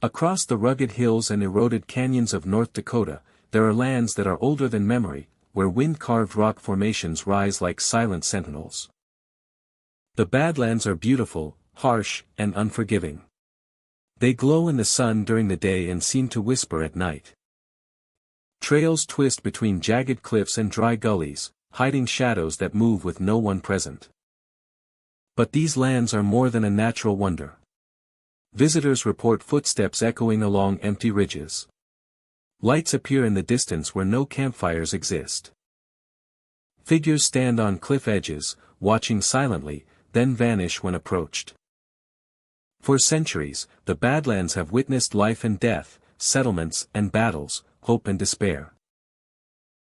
Across the rugged hills and eroded canyons of North Dakota, there are lands that are older than memory, where wind-carved rock formations rise like silent sentinels. The Badlands are beautiful, harsh, and unforgiving. They glow in the sun during the day and seem to whisper at night. Trails twist between jagged cliffs and dry gullies, hiding shadows that move with no one present. But these lands are more than a natural wonder. Visitors report footsteps echoing along empty ridges. Lights appear in the distance where no campfires exist. Figures stand on cliff edges, watching silently, then vanish when approached. For centuries, the Badlands have witnessed life and death, settlements and battles, hope and despair.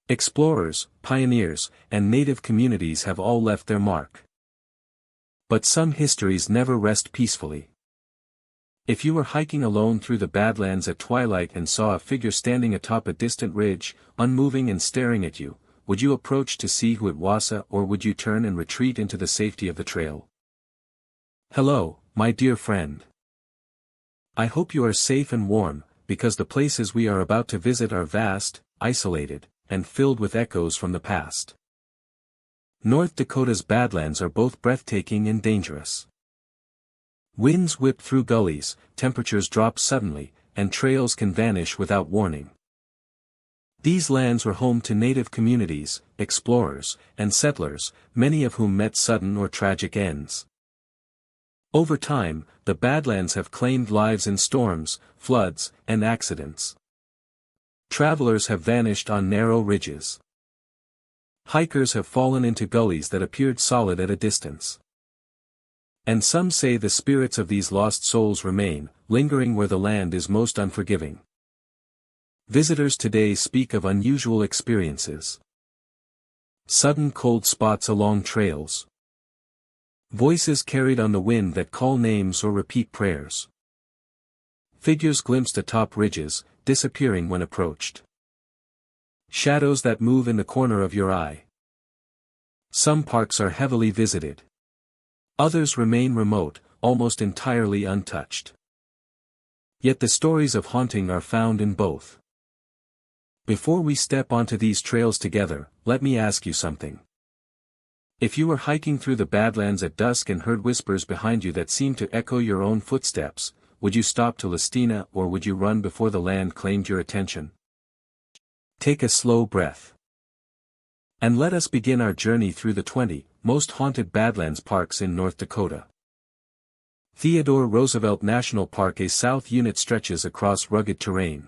Explorers, pioneers, and native communities have all left their mark. But some histories never rest peacefully. If you were hiking alone through the Badlands at twilight and saw a figure standing atop a distant ridge, unmoving and staring at you, would you approach to see who it was, or would you turn and retreat into the safety of the trail? Hello, my dear friend. I hope you are safe and warm, because the places we are about to visit are vast, isolated, and filled with echoes from the past. North Dakota's Badlands are both breathtaking and dangerous. Winds whip through gullies, temperatures drop suddenly, and trails can vanish without warning. These lands were home to native communities, explorers, and settlers, many of whom met sudden or tragic ends. Over time, the Badlands have claimed lives in storms, floods, and accidents. Travelers have vanished on narrow ridges. Hikers have fallen into gullies that appeared solid at a distance. And some say the spirits of these lost souls remain, lingering where the land is most unforgiving. Visitors today speak of unusual experiences. Sudden cold spots along trails. Voices carried on the wind that call names or repeat prayers. Figures glimpsed atop ridges, disappearing when approached. Shadows that move in the corner of your eye. Some parks are heavily visited. Others remain remote, almost entirely untouched. Yet the stories of haunting are found in both. Before we step onto these trails together, let me ask you something. If you were hiking through the Badlands at dusk and heard whispers behind you that seemed to echo your own footsteps, would you stop to listen, or would you run before the land claimed your attention? Take a slow breath. And let us begin our journey through the 20 most haunted Badlands parks in North Dakota. Theodore Roosevelt National Park. A south unit stretches across rugged terrain,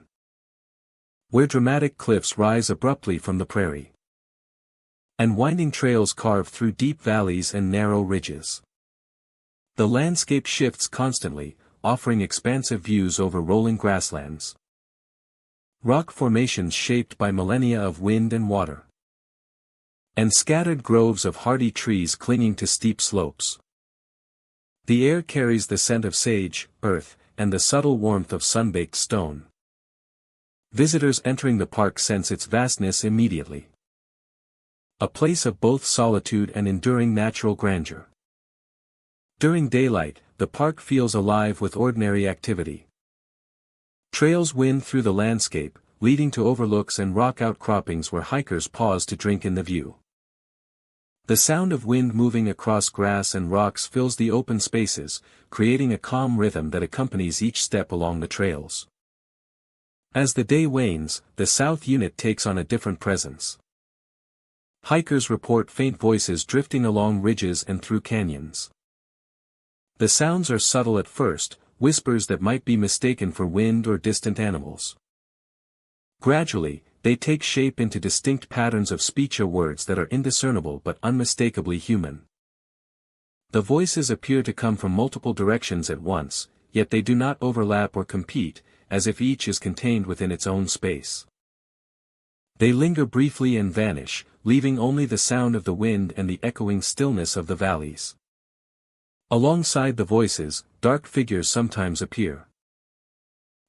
where dramatic cliffs rise abruptly from the prairie, and winding trails carve through deep valleys and narrow ridges. The landscape shifts constantly, offering expansive views over rolling grasslands. Rock formations shaped by millennia of wind and water, and scattered groves of hardy trees clinging to steep slopes. The air carries the scent of sage, earth, and the subtle warmth of sun-baked stone. Visitors entering the park sense its vastness immediately. A place of both solitude and enduring natural grandeur. During daylight, the park feels alive with ordinary activity. Trails wind through the landscape, leading to overlooks and rock outcroppings where hikers pause to drink in the view. The sound of wind moving across grass and rocks fills the open spaces, creating a calm rhythm that accompanies each step along the trails. As the day wanes, the south unit takes on a different presence. Hikers report faint voices drifting along ridges and through canyons. The sounds are subtle at first, whispers that might be mistaken for wind or distant animals. Gradually, they take shape into distinct patterns of speech or words that are indiscernible but unmistakably human. The voices appear to come from multiple directions at once, yet they do not overlap or compete, as if each is contained within its own space. They linger briefly and vanish, leaving only the sound of the wind and the echoing stillness of the valleys. Alongside the voices, dark figures sometimes appear.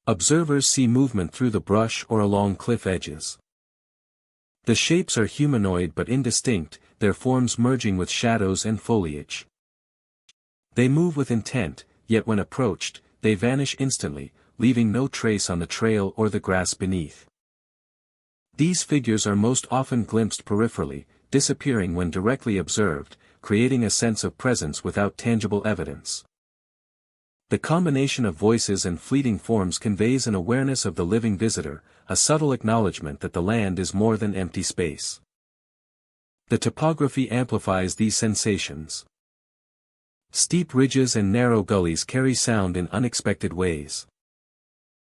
Observers see movement through the brush or along cliff edges. The shapes are humanoid but indistinct, their forms merging with shadows and foliage. They move with intent, yet when approached, they vanish instantly, leaving no trace on the trail or the grass beneath. These figures are most often glimpsed peripherally, disappearing when directly observed, creating a sense of presence without tangible evidence. The combination of voices and fleeting forms conveys an awareness of the living visitor, a subtle acknowledgement that the land is more than empty space. The topography amplifies these sensations. Steep ridges and narrow gullies carry sound in unexpected ways.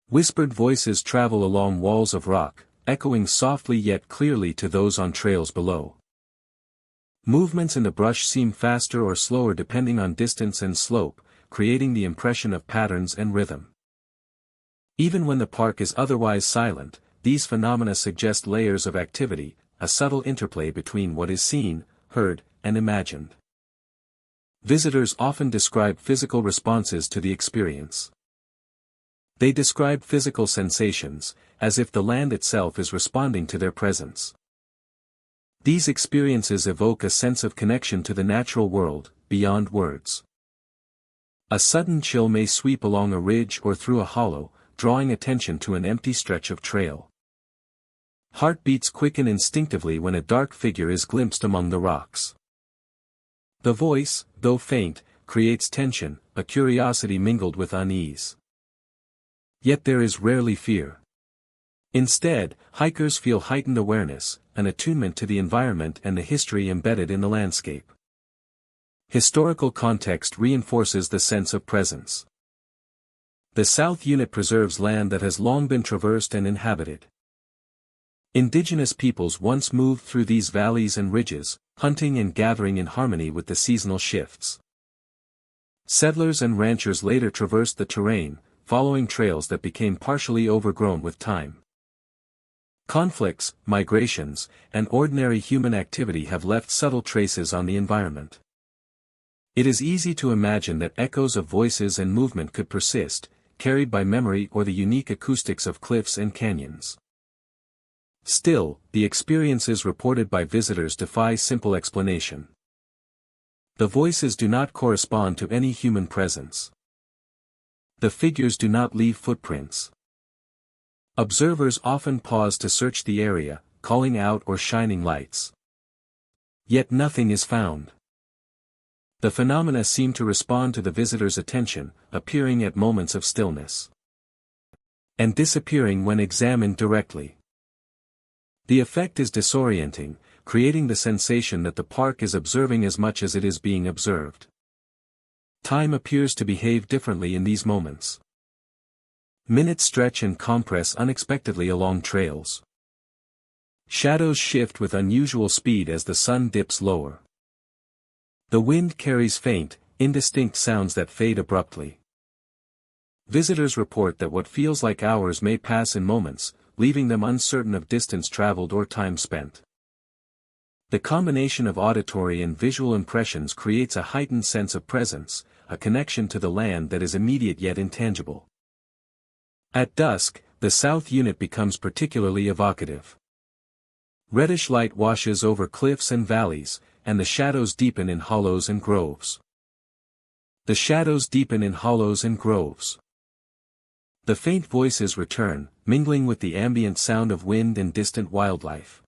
Whispered voices travel along walls of rock, echoing softly yet clearly to those on trails below. Movements in the brush seem faster or slower depending on distance and slope, creating the impression of patterns and rhythm. Even when the park is otherwise silent, these phenomena suggest layers of activity, a subtle interplay between what is seen, heard, and imagined. Visitors often describe physical responses to the experience. They describe physical sensations, as if the land itself is responding to their presence. These experiences evoke a sense of connection to the natural world, beyond words. A sudden chill may sweep along a ridge or through a hollow, drawing attention to an empty stretch of trail. Heartbeats quicken instinctively when a dark figure is glimpsed among the rocks. The voice, though faint, creates tension, a curiosity mingled with unease. Yet there is rarely fear. Instead, hikers feel heightened awareness, an attunement to the environment and the history embedded in the landscape. Historical context reinforces the sense of presence. The South Unit preserves land that has long been traversed and inhabited. Indigenous peoples once moved through these valleys and ridges, hunting and gathering in harmony with the seasonal shifts. Settlers and ranchers later traversed the terrain, following trails that became partially overgrown with time. Conflicts, migrations, and ordinary human activity have left subtle traces on the environment. It is easy to imagine that echoes of voices and movement could persist, carried by memory or the unique acoustics of cliffs and canyons. Still, the experiences reported by visitors defy simple explanation. The voices do not correspond to any human presence. The figures do not leave footprints. Observers often pause to search the area, calling out or shining lights. Yet nothing is found. The phenomena seem to respond to the visitor's attention, appearing at moments of stillness and disappearing when examined directly. The effect is disorienting, creating the sensation that the park is observing as much as it is being observed. Time appears to behave differently in these moments. Minutes stretch and compress unexpectedly along trails. Shadows shift with unusual speed as the sun dips lower. The wind carries faint, indistinct sounds that fade abruptly. Visitors report that what feels like hours may pass in moments, leaving them uncertain of distance traveled or time spent. The combination of auditory and visual impressions creates a heightened sense of presence, a connection to the land that is immediate yet intangible. At dusk, the South Unit becomes particularly evocative. Reddish light washes over cliffs and valleys, and the shadows deepen in hollows and groves. The shadows deepen in hollows and groves. The faint voices return, mingling with the ambient sound of wind and distant wildlife.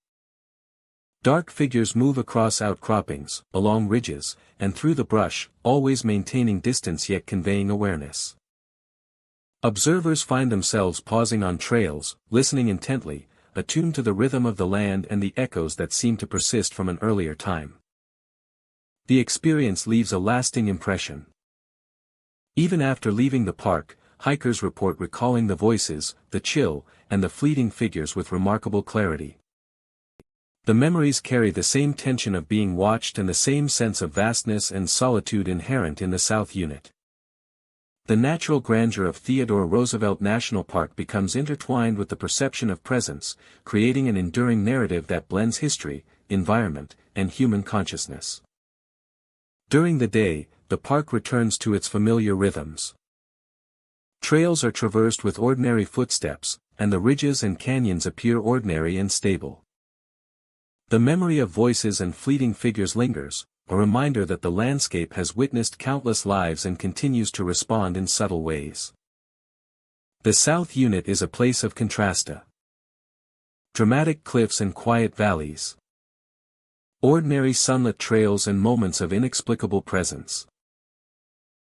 Dark figures move across outcroppings, along ridges, and through the brush, always maintaining distance yet conveying awareness. Observers find themselves pausing on trails, listening intently, attuned to the rhythm of the land and the echoes that seem to persist from an earlier time. The experience leaves a lasting impression. Even after leaving the park, hikers report recalling the voices, the chill, and the fleeting figures with remarkable clarity. The memories carry the same tension of being watched and the same sense of vastness and solitude inherent in the South Unit. The natural grandeur of Theodore Roosevelt National Park becomes intertwined with the perception of presence, creating an enduring narrative that blends history, environment, and human consciousness. During the day, the park returns to its familiar rhythms. Trails are traversed with ordinary footsteps, and the ridges and canyons appear ordinary and stable. The memory of voices and fleeting figures lingers, a reminder that the landscape has witnessed countless lives and continues to respond in subtle ways. The South Unit is a place of contrasta. Dramatic cliffs and quiet valleys. Ordinary sunlit trails and moments of inexplicable presence.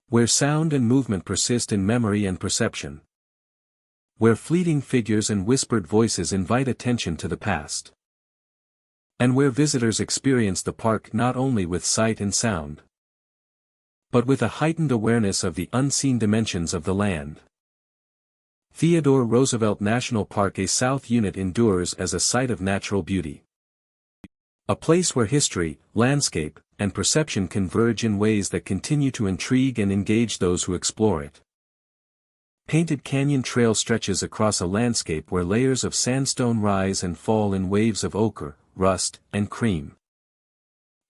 Where sound and movement persist in memory and perception. Where fleeting figures and whispered voices invite attention to the past. And where visitors experience the park not only with sight and sound, but with a heightened awareness of the unseen dimensions of the land. Theodore Roosevelt National Park, a South Unit, endures as a site of natural beauty. A place where history, landscape, and perception converge in ways that continue to intrigue and engage those who explore it. Painted canyon trail stretches across a landscape where layers of sandstone rise and fall in waves of ochre, rust, and cream.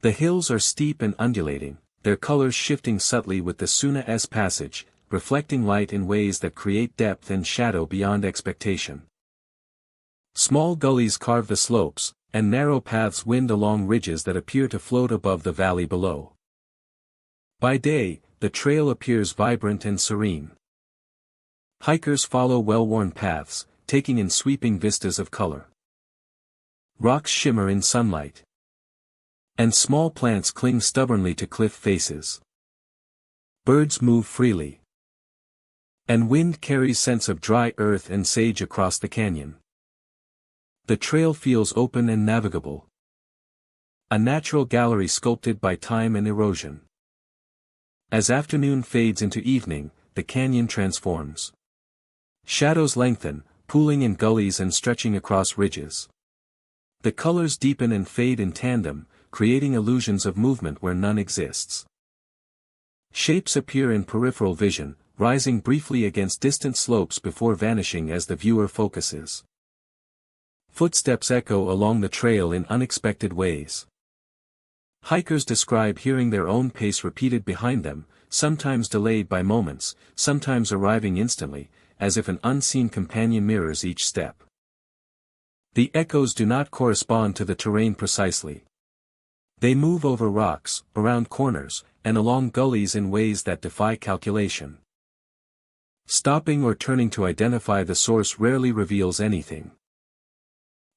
The hills are steep and undulating, their colors shifting subtly with the Suna's passage, reflecting light in ways that create depth and shadow beyond expectation. Small gullies carve the slopes, and narrow paths wind along ridges that appear to float above the valley below. By day, the trail appears vibrant and serene. Hikers follow well-worn paths, taking in sweeping vistas of color. Rocks shimmer in sunlight. And small plants cling stubbornly to cliff faces. Birds move freely. And wind carries scents of dry earth and sage across the canyon. The trail feels open and navigable. A natural gallery sculpted by time and erosion. As afternoon fades into evening, the canyon transforms. Shadows lengthen, pooling in gullies and stretching across ridges. The colors deepen and fade in tandem, creating illusions of movement where none exists. Shapes appear in peripheral vision, rising briefly against distant slopes before vanishing as the viewer focuses. Footsteps echo along the trail in unexpected ways. Hikers describe hearing their own pace repeated behind them, sometimes delayed by moments, sometimes arriving instantly, as if an unseen companion mirrors each step. The echoes do not correspond to the terrain precisely. They move over rocks, around corners, and along gullies in ways that defy calculation. Stopping or turning to identify the source rarely reveals anything.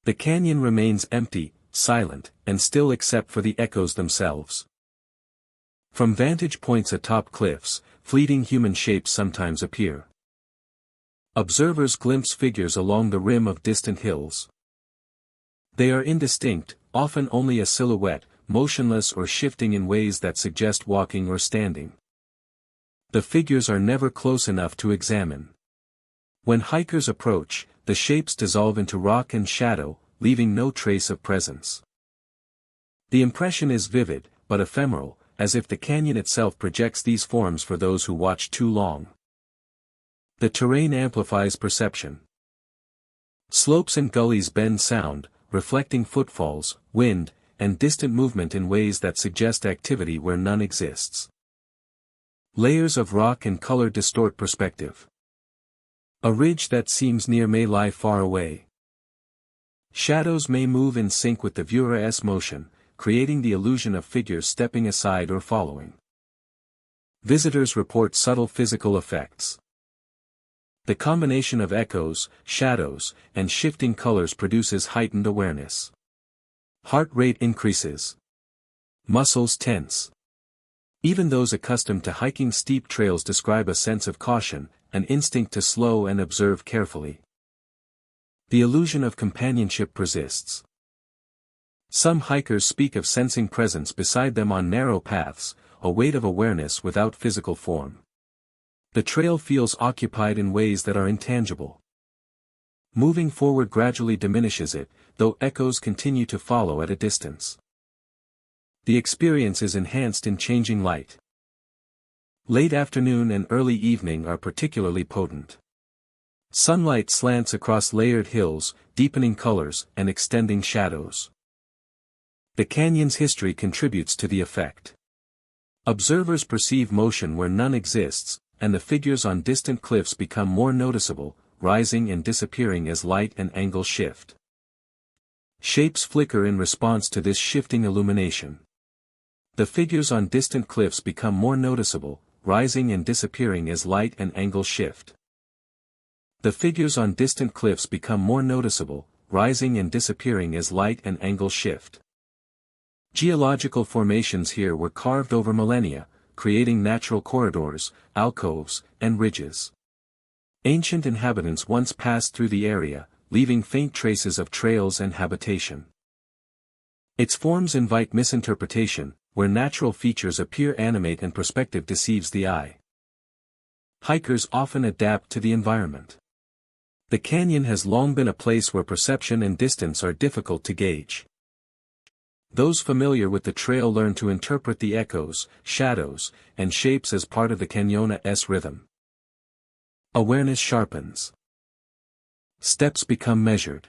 The canyon remains empty, silent, and still except for the echoes themselves. From vantage points atop cliffs, fleeting human shapes sometimes appear. Observers glimpse figures along the rim of distant hills. They are indistinct, often only a silhouette, motionless or shifting in ways that suggest walking or standing. The figures are never close enough to examine. When hikers approach, the shapes dissolve into rock and shadow, leaving no trace of presence. The impression is vivid, but ephemeral, as if the canyon itself projects these forms for those who watch too long. The terrain amplifies perception. Slopes and gullies bend sound, reflecting footfalls, wind, and distant movement in ways that suggest activity where none exists. Layers of rock and color distort perspective. A ridge that seems near may lie far away. Shadows may move in sync with the viewer's motion, creating the illusion of figures stepping aside or following. Visitors report subtle physical effects. The combination of echoes, shadows, and shifting colors produces heightened awareness. Heart rate increases. Muscles tense. Even those accustomed to hiking steep trails describe a sense of caution, an instinct to slow and observe carefully. The illusion of companionship persists. Some hikers speak of sensing presence beside them on narrow paths, a weight of awareness without physical form. The trail feels occupied in ways that are intangible. Moving forward gradually diminishes it, though echoes continue to follow at a distance. The experience is enhanced in changing light. Late afternoon and early evening are particularly potent. Sunlight slants across layered hills, deepening colors and extending shadows. The canyon's history contributes to the effect. Observers perceive motion where none exists, and the figures on distant cliffs become more noticeable, rising and disappearing as light and angle shift. Shapes flicker in response to this shifting illumination. The figures on distant cliffs become more noticeable, rising and disappearing as light and angle shift. The figures on distant cliffs become more noticeable, rising and disappearing as light and angle shift. Geological formations here were carved over millennia, creating natural corridors, alcoves, and ridges. Ancient inhabitants once passed through the area, leaving faint traces of trails and habitation. Its forms invite misinterpretation, where natural features appear animate and perspective deceives the eye. Hikers often adapt to the environment. The canyon has long been a place where perception and distance are difficult to gauge. Those familiar with the trail learn to interpret the echoes, shadows, and shapes as part of the canyon's rhythm. Awareness sharpens. Steps become measured.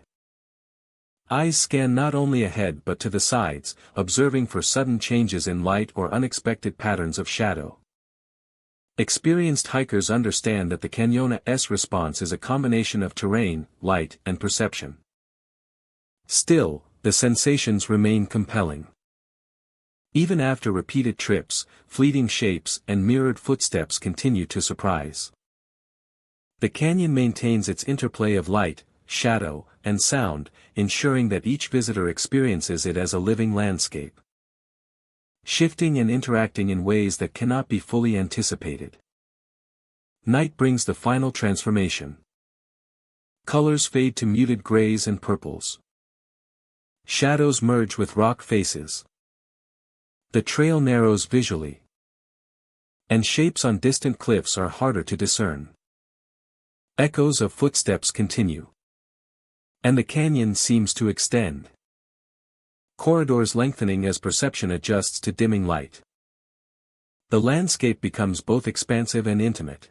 Eyes scan not only ahead but to the sides, observing for sudden changes in light or unexpected patterns of shadow. Experienced hikers understand that the canyon's response is a combination of terrain, light, and perception. Still, the sensations remain compelling. Even after repeated trips, fleeting shapes and mirrored footsteps continue to surprise. The canyon maintains its interplay of light, shadow, and sound, ensuring that each visitor experiences it as a living landscape. Shifting and interacting in ways that cannot be fully anticipated. Night brings the final transformation. Colors fade to muted grays and purples. Shadows merge with rock faces. The trail narrows visually. And shapes on distant cliffs are harder to discern. Echoes of footsteps continue. And the canyon seems to extend. Corridors lengthening as perception adjusts to dimming light. The landscape becomes both expansive and intimate.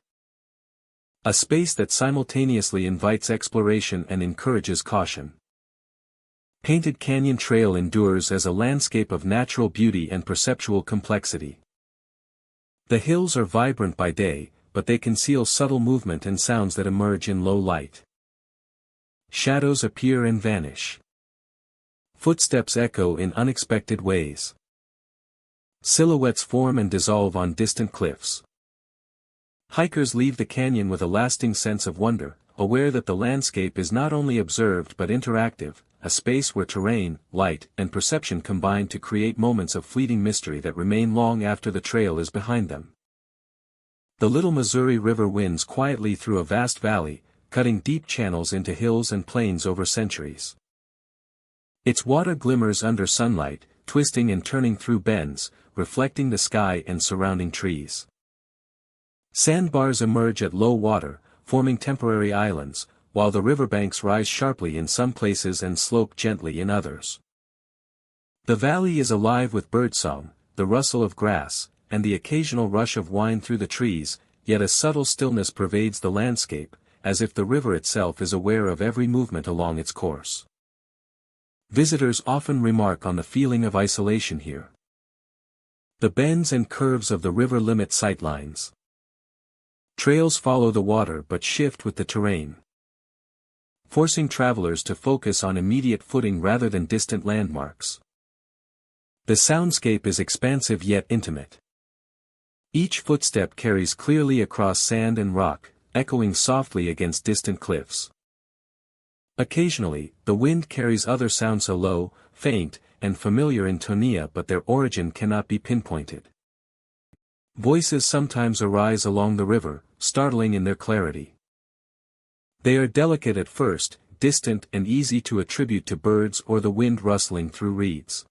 A space that simultaneously invites exploration and encourages caution. Painted Canyon Trail endures as a landscape of natural beauty and perceptual complexity. The hills are vibrant by day, but they conceal subtle movement and sounds that emerge in low light. Shadows appear and vanish. Footsteps echo in unexpected ways. Silhouettes form and dissolve on distant cliffs. Hikers leave the canyon with a lasting sense of wonder, aware that the landscape is not only observed but interactive, a space where terrain, light, and perception combine to create moments of fleeting mystery that remain long after the trail is behind them. The Little Missouri River winds quietly through a vast valley, cutting deep channels into hills and plains over centuries. Its water glimmers under sunlight, twisting and turning through bends, reflecting the sky and surrounding trees. Sandbars emerge at low water, forming temporary islands, while the riverbanks rise sharply in some places and slope gently in others. The valley is alive with birdsong, the rustle of grass, and the occasional rush of wind through the trees, yet a subtle stillness pervades the landscape, as if the river itself is aware of every movement along its course. Visitors often remark on the feeling of isolation here. The bends and curves of the river limit sightlines. Trails follow the water but shift with the terrain, forcing travelers to focus on immediate footing rather than distant landmarks. The soundscape is expansive yet intimate. Each footstep carries clearly across sand and rock, echoing softly against distant cliffs. Occasionally, the wind carries other sounds so low, faint, and familiar in tonia but their origin cannot be pinpointed. Voices sometimes arise along the river, startling in their clarity. They are delicate at first, distant and easy to attribute to birds or the wind rustling through reeds.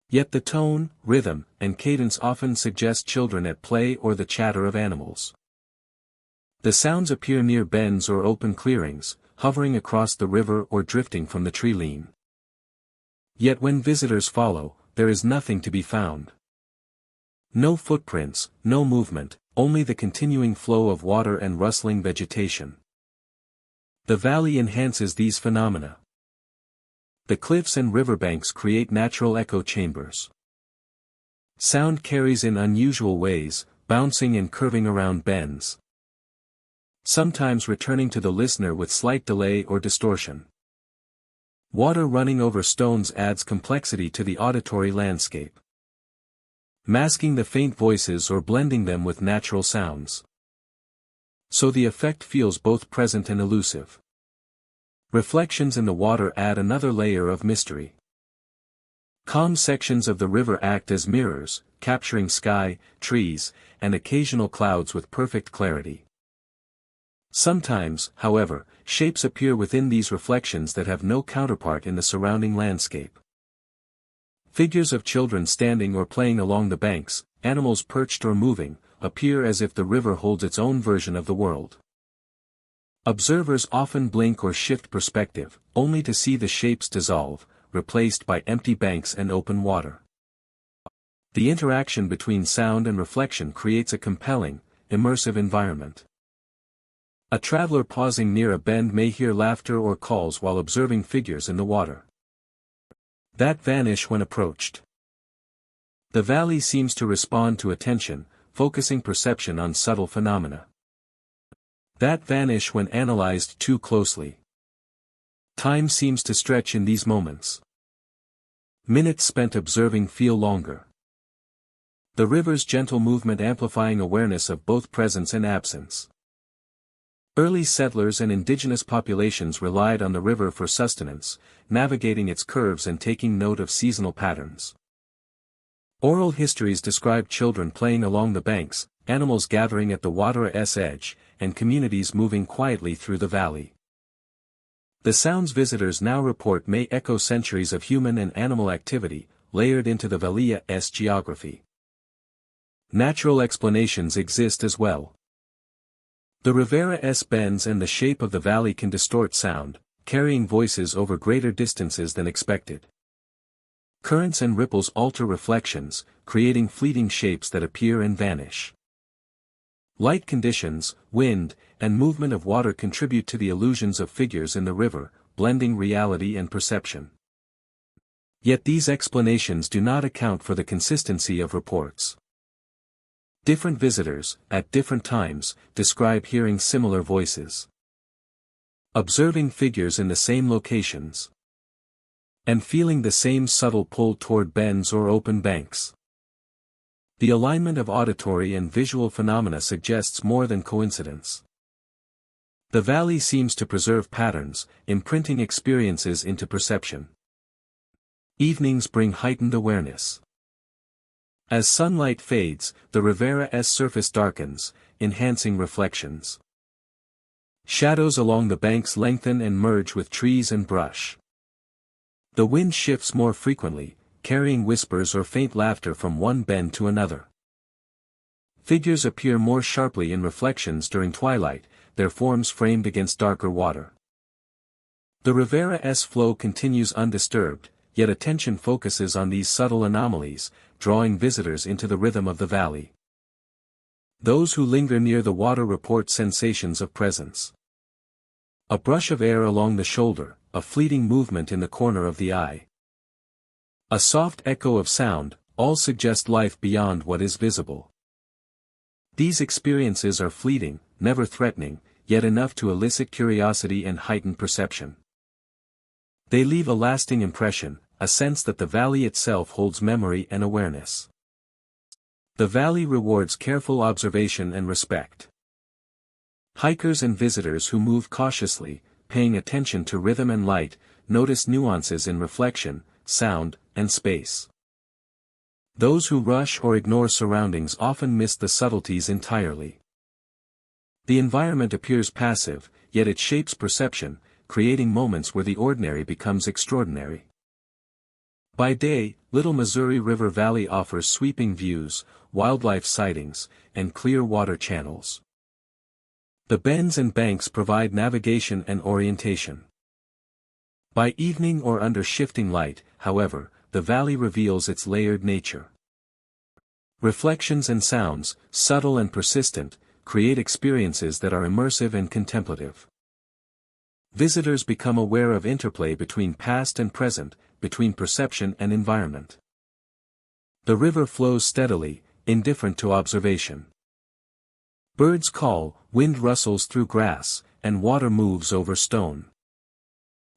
Yet the tone, rhythm, and cadence often suggest children at play or the chatter of animals. The sounds appear near bends or open clearings, hovering across the river or drifting from the tree-line. Yet when visitors follow, there is nothing to be found. No footprints, no movement, only the continuing flow of water and rustling vegetation. The valley enhances these phenomena. The cliffs and riverbanks create natural echo chambers. Sound carries in unusual ways, bouncing and curving around bends. Sometimes returning to the listener with slight delay or distortion. Water running over stones adds complexity to the auditory landscape, masking the faint voices or blending them with natural sounds. So the effect feels both present and elusive. Reflections in the water add another layer of mystery. Calm sections of the river act as mirrors, capturing sky, trees, and occasional clouds with perfect clarity. Sometimes, however, shapes appear within these reflections that have no counterpart in the surrounding landscape. Figures of children standing or playing along the banks, animals perched or moving, appear as if the river holds its own version of the world. Observers often blink or shift perspective, only to see the shapes dissolve, replaced by empty banks and open water. The interaction between sound and reflection creates a compelling, immersive environment. A traveler pausing near a bend may hear laughter or calls while observing figures in the water that vanish when approached. The valley seems to respond to attention, focusing perception on subtle phenomena that vanish when analyzed too closely. Time seems to stretch in these moments. Minutes spent observing feel longer. The river's gentle movement amplifying awareness of both presence and absence. Early settlers and indigenous populations relied on the river for sustenance, navigating its curves and taking note of seasonal patterns. Oral histories describe children playing along the banks, animals gathering at the water's edge, and communities moving quietly through the valley. The sounds visitors now report may echo centuries of human and animal activity, layered into the valley's geography. Natural explanations exist as well. The Rivera's bends and the shape of the valley can distort sound, carrying voices over greater distances than expected. Currents and ripples alter reflections, creating fleeting shapes that appear and vanish. Light conditions, wind, and movement of water contribute to the illusions of figures in the river, blending reality and perception. Yet these explanations do not account for the consistency of reports. Different visitors, at different times, describe hearing similar voices, observing figures in the same locations, and feeling the same subtle pull toward bends or open banks. The alignment of auditory and visual phenomena suggests more than coincidence. The valley seems to preserve patterns, imprinting experiences into perception. Evenings bring heightened awareness. As sunlight fades, the Rivera's surface darkens, enhancing reflections. Shadows along the banks lengthen and merge with trees and brush. The wind shifts more frequently, carrying whispers or faint laughter from one bend to another. Figures appear more sharply in reflections during twilight, their forms framed against darker water. The Rivera's flow continues undisturbed, yet attention focuses on these subtle anomalies, drawing visitors into the rhythm of the valley. Those who linger near the water report sensations of presence. A brush of air along the shoulder, a fleeting movement in the corner of the eye. A soft echo of sound, all suggest life beyond what is visible. These experiences are fleeting, never threatening, yet enough to elicit curiosity and heighten perception. They leave a lasting impression, a sense that the valley itself holds memory and awareness. The valley rewards careful observation and respect. Hikers and visitors who move cautiously, paying attention to rhythm and light, notice nuances in reflection, sound, and space. Those who rush or ignore surroundings often miss the subtleties entirely. The environment appears passive, yet it shapes perception, creating moments where the ordinary becomes extraordinary. By day, Little Missouri River Valley offers sweeping views, wildlife sightings, and clear water channels. The bends and banks provide navigation and orientation. By evening or under shifting light, however, the valley reveals its layered nature. Reflections and sounds, subtle and persistent, create experiences that are immersive and contemplative. Visitors become aware of interplay between past and present, between perception and environment. The river flows steadily, indifferent to observation. Birds call, wind rustles through grass, and water moves over stone.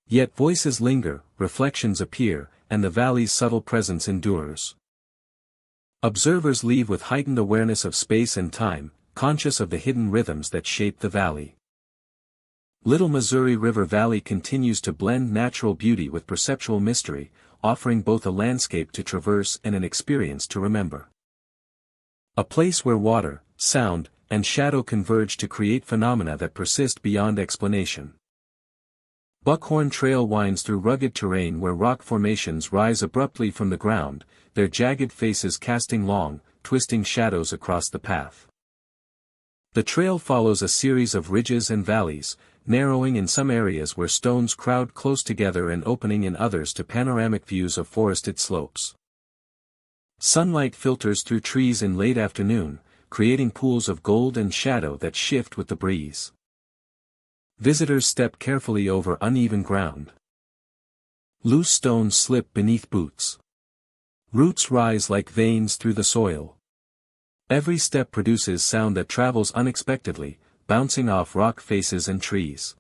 Yet voices linger, reflections appear, and the valley's subtle presence endures. Observers leave with heightened awareness of space and time, conscious of the hidden rhythms that shape the valley. Little Missouri River Valley continues to blend natural beauty with perceptual mystery, offering both a landscape to traverse and an experience to remember. A place where water, sound, and shadow converge to create phenomena that persist beyond explanation. Buckhorn Trail winds through rugged terrain where rock formations rise abruptly from the ground, their jagged faces casting long, twisting shadows across the path. The trail follows a series of ridges and valleys, narrowing in some areas where stones crowd close together and opening in others to panoramic views of forested slopes. Sunlight filters through trees in late afternoon, creating pools of gold and shadow that shift with the breeze. Visitors step carefully over uneven ground. Loose stones slip beneath boots. Roots rise like veins through the soil. Every step produces sound that travels unexpectedly, bouncing off rock faces and trees.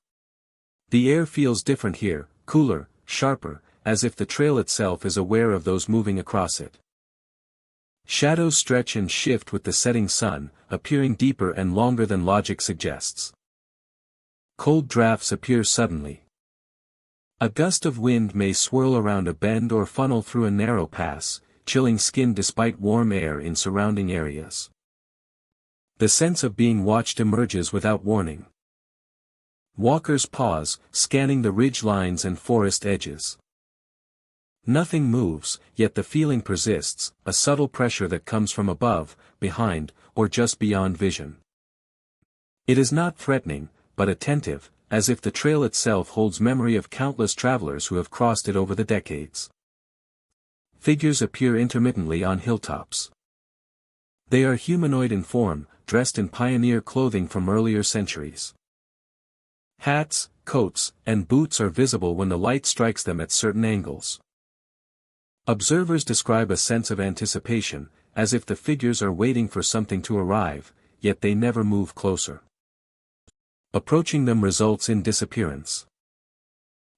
The air feels different here, cooler, sharper, as if the trail itself is aware of those moving across it. Shadows stretch and shift with the setting sun, appearing deeper and longer than logic suggests. Cold drafts appear suddenly. A gust of wind may swirl around a bend or funnel through a narrow pass, chilling skin despite warm air in surrounding areas. The sense of being watched emerges without warning. Walkers pause, scanning the ridge lines and forest edges. Nothing moves, yet the feeling persists, a subtle pressure that comes from above, behind, or just beyond vision. It is not threatening, but attentive, as if the trail itself holds memory of countless travelers who have crossed it over the decades. Figures appear intermittently on hilltops. They are humanoid in form, dressed in pioneer clothing from earlier centuries. Hats, coats, and boots are visible when the light strikes them at certain angles. Observers describe a sense of anticipation, as if the figures are waiting for something to arrive, yet they never move closer. Approaching them results in disappearance.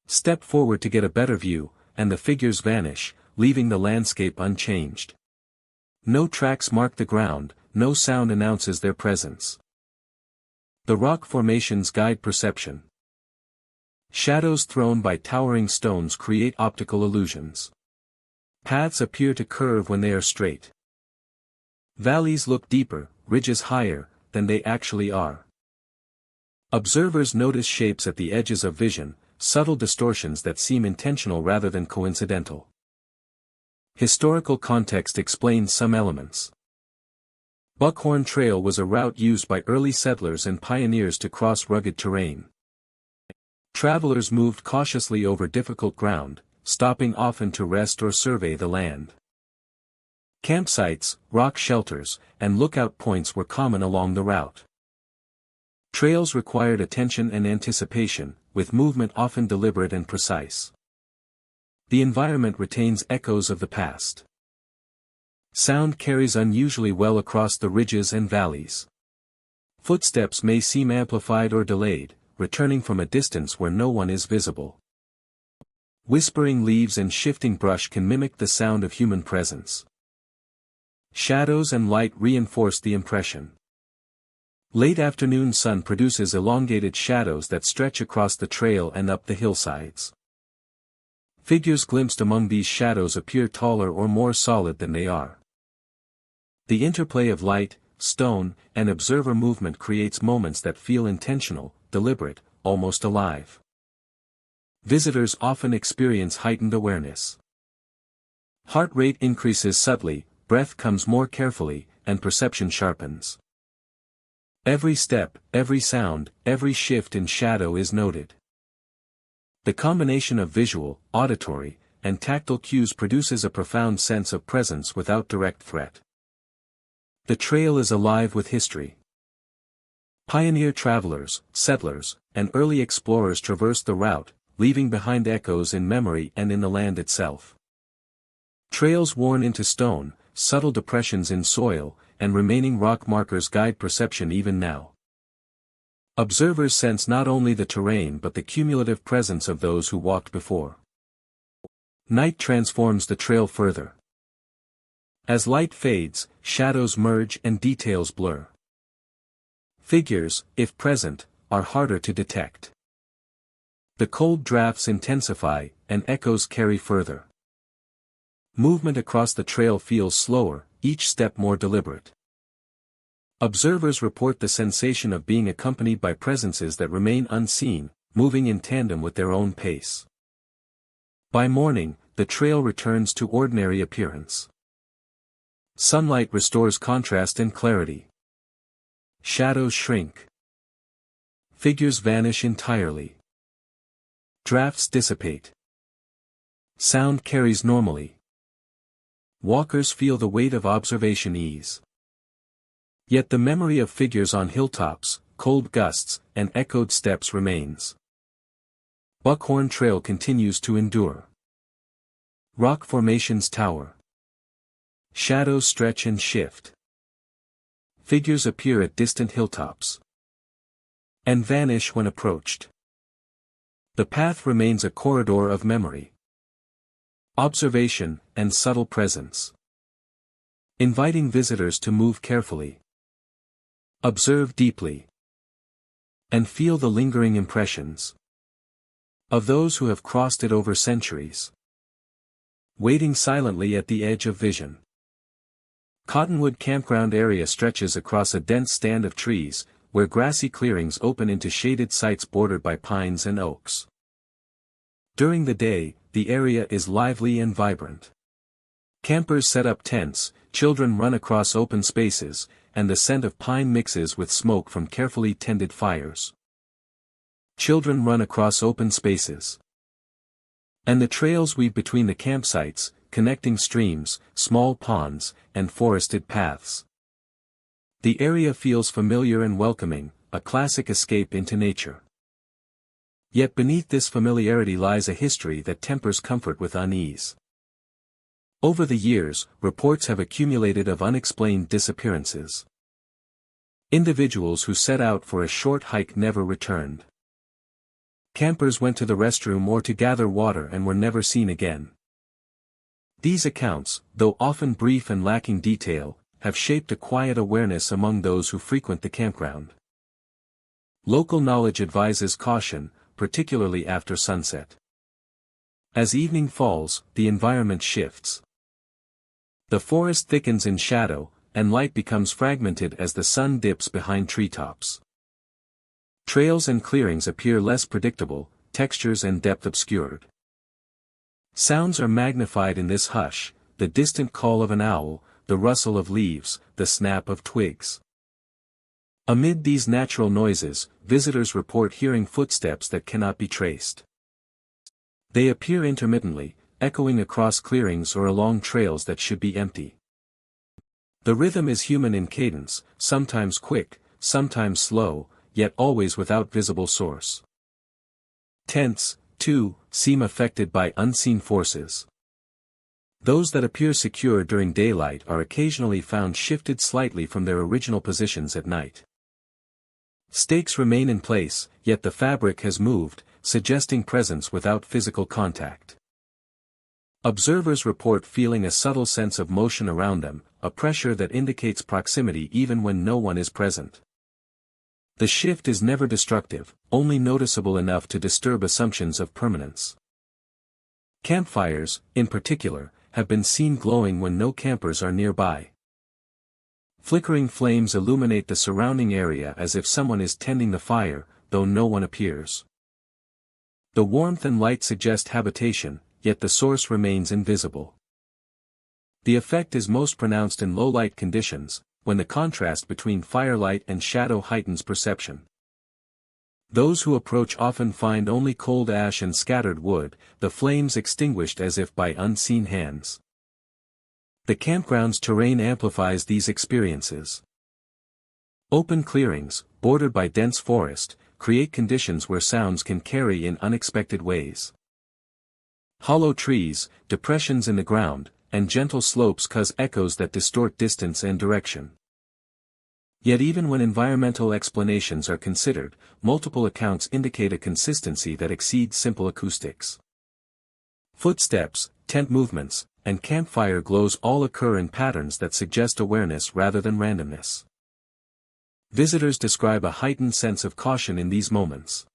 Step forward to get a better view, and the figures vanish, leaving the landscape unchanged. No tracks mark the ground, no sound announces their presence. The rock formations guide perception. Shadows thrown by towering stones create optical illusions. Paths appear to curve when they are straight. Valleys look deeper, ridges higher, than they actually are. Observers notice shapes at the edges of vision, subtle distortions that seem intentional rather than coincidental. Historical context explains some elements. Buckhorn Trail was a route used by early settlers and pioneers to cross rugged terrain. Travelers moved cautiously over difficult ground, stopping often to rest or survey the land. Campsites, rock shelters, and lookout points were common along the route. Trails required attention and anticipation, with movement often deliberate and precise. The environment retains echoes of the past. Sound carries unusually well across the ridges and valleys. Footsteps may seem amplified or delayed, returning from a distance where no one is visible. Whispering leaves and shifting brush can mimic the sound of human presence. Shadows and light reinforce the impression. Late afternoon sun produces elongated shadows that stretch across the trail and up the hillsides. Figures glimpsed among these shadows appear taller or more solid than they are. The interplay of light, stone, and observer movement creates moments that feel intentional, deliberate, almost alive. Visitors often experience heightened awareness. Heart rate increases subtly, breath comes more carefully, and perception sharpens. Every step, every sound, every shift in shadow is noted. The combination of visual, auditory, and tactile cues produces a profound sense of presence without direct threat. The trail is alive with history. Pioneer travelers, settlers, and early explorers traversed the route, leaving behind echoes in memory and in the land itself. Trails worn into stone, subtle depressions in soil, and remaining rock markers guide perception even now. Observers sense not only the terrain but the cumulative presence of those who walked before. Night transforms the trail further. As light fades, shadows merge and details blur. Figures, if present, are harder to detect. The cold drafts intensify, and echoes carry further. Movement across the trail feels slower, each step more deliberate. Observers report the sensation of being accompanied by presences that remain unseen, moving in tandem with their own pace. By morning, the trail returns to ordinary appearance. Sunlight restores contrast and clarity. Shadows shrink. Figures vanish entirely. Drafts dissipate. Sound carries normally. Walkers feel the weight of observation ease. Yet the memory of figures on hilltops, cold gusts, and echoed steps remains. Buckhorn Trail continues to endure. Rock formations tower. Shadows stretch and shift. Figures appear at distant hilltops. And vanish when approached. The path remains a corridor of memory. Observation, and subtle presence. Inviting visitors to move carefully. Observe deeply. And feel the lingering impressions of those who have crossed it over centuries. Waiting silently at the edge of vision. Cottonwood Campground area stretches across a dense stand of trees, where grassy clearings open into shaded sites bordered by pines and oaks. During the day, the area is lively and vibrant. Campers set up tents, children run across open spaces, and the scent of pine mixes with smoke from carefully tended fires. Children run across open spaces. And the trails weave between the campsites, connecting streams, small ponds, and forested paths. The area feels familiar and welcoming, a classic escape into nature. Yet beneath this familiarity lies a history that tempers comfort with unease. Over the years, reports have accumulated of unexplained disappearances. Individuals who set out for a short hike never returned. Campers went to the restroom or to gather water and were never seen again. These accounts, though often brief and lacking detail, have shaped a quiet awareness among those who frequent the campground. Local knowledge advises caution, particularly after sunset. As evening falls, the environment shifts. The forest thickens in shadow, and light becomes fragmented as the sun dips behind treetops. Trails and clearings appear less predictable, textures and depth obscured. Sounds are magnified in this hush, the distant call of an owl, the rustle of leaves, the snap of twigs. Amid these natural noises, visitors report hearing footsteps that cannot be traced. They appear intermittently, echoing across clearings or along trails that should be empty. The rhythm is human in cadence, sometimes quick, sometimes slow, yet always without visible source. Tents, too, seem affected by unseen forces. Those that appear secure during daylight are occasionally found shifted slightly from their original positions at night. Stakes remain in place, yet the fabric has moved, suggesting presence without physical contact. Observers report feeling a subtle sense of motion around them, a pressure that indicates proximity even when no one is present. The shift is never destructive, only noticeable enough to disturb assumptions of permanence. Campfires, in particular, have been seen glowing when no campers are nearby. Flickering flames illuminate the surrounding area as if someone is tending the fire, though no one appears. The warmth and light suggest habitation, yet the source remains invisible. The effect is most pronounced in low-light conditions, when the contrast between firelight and shadow heightens perception. Those who approach often find only cold ash and scattered wood, the flames extinguished as if by unseen hands. The campground's terrain amplifies these experiences. Open clearings, bordered by dense forest, create conditions where sounds can carry in unexpected ways. Hollow trees, depressions in the ground, and gentle slopes cause echoes that distort distance and direction. Yet even when environmental explanations are considered, multiple accounts indicate a consistency that exceeds simple acoustics. Footsteps, tent movements, and campfire glows all occur in patterns that suggest awareness rather than randomness. Visitors describe a heightened sense of caution in these moments.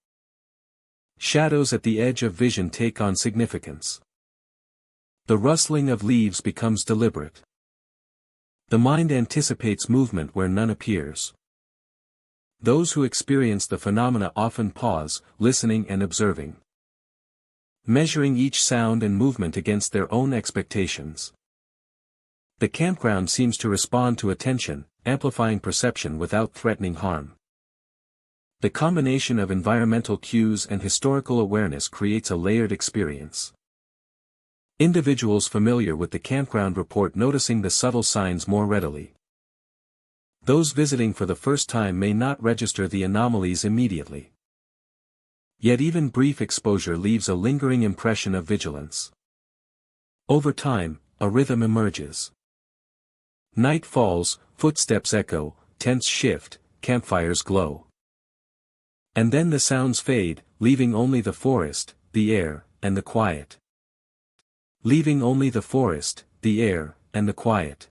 Shadows at the edge of vision take on significance. The rustling of leaves becomes deliberate. The mind anticipates movement where none appears. Those who experience the phenomena often pause, listening and observing, measuring each sound and movement against their own expectations. The campground seems to respond to attention, amplifying perception without threatening harm. The combination of environmental cues and historical awareness creates a layered experience. Individuals familiar with the campground report noticing the subtle signs more readily. Those visiting for the first time may not register the anomalies immediately. Yet even brief exposure leaves a lingering impression of vigilance. Over time, a rhythm emerges. Night falls, footsteps echo, tents shift, campfires glow. And then the sounds fade, leaving only the forest, the air, and the quiet. Leaving only the forest, the air, and the quiet.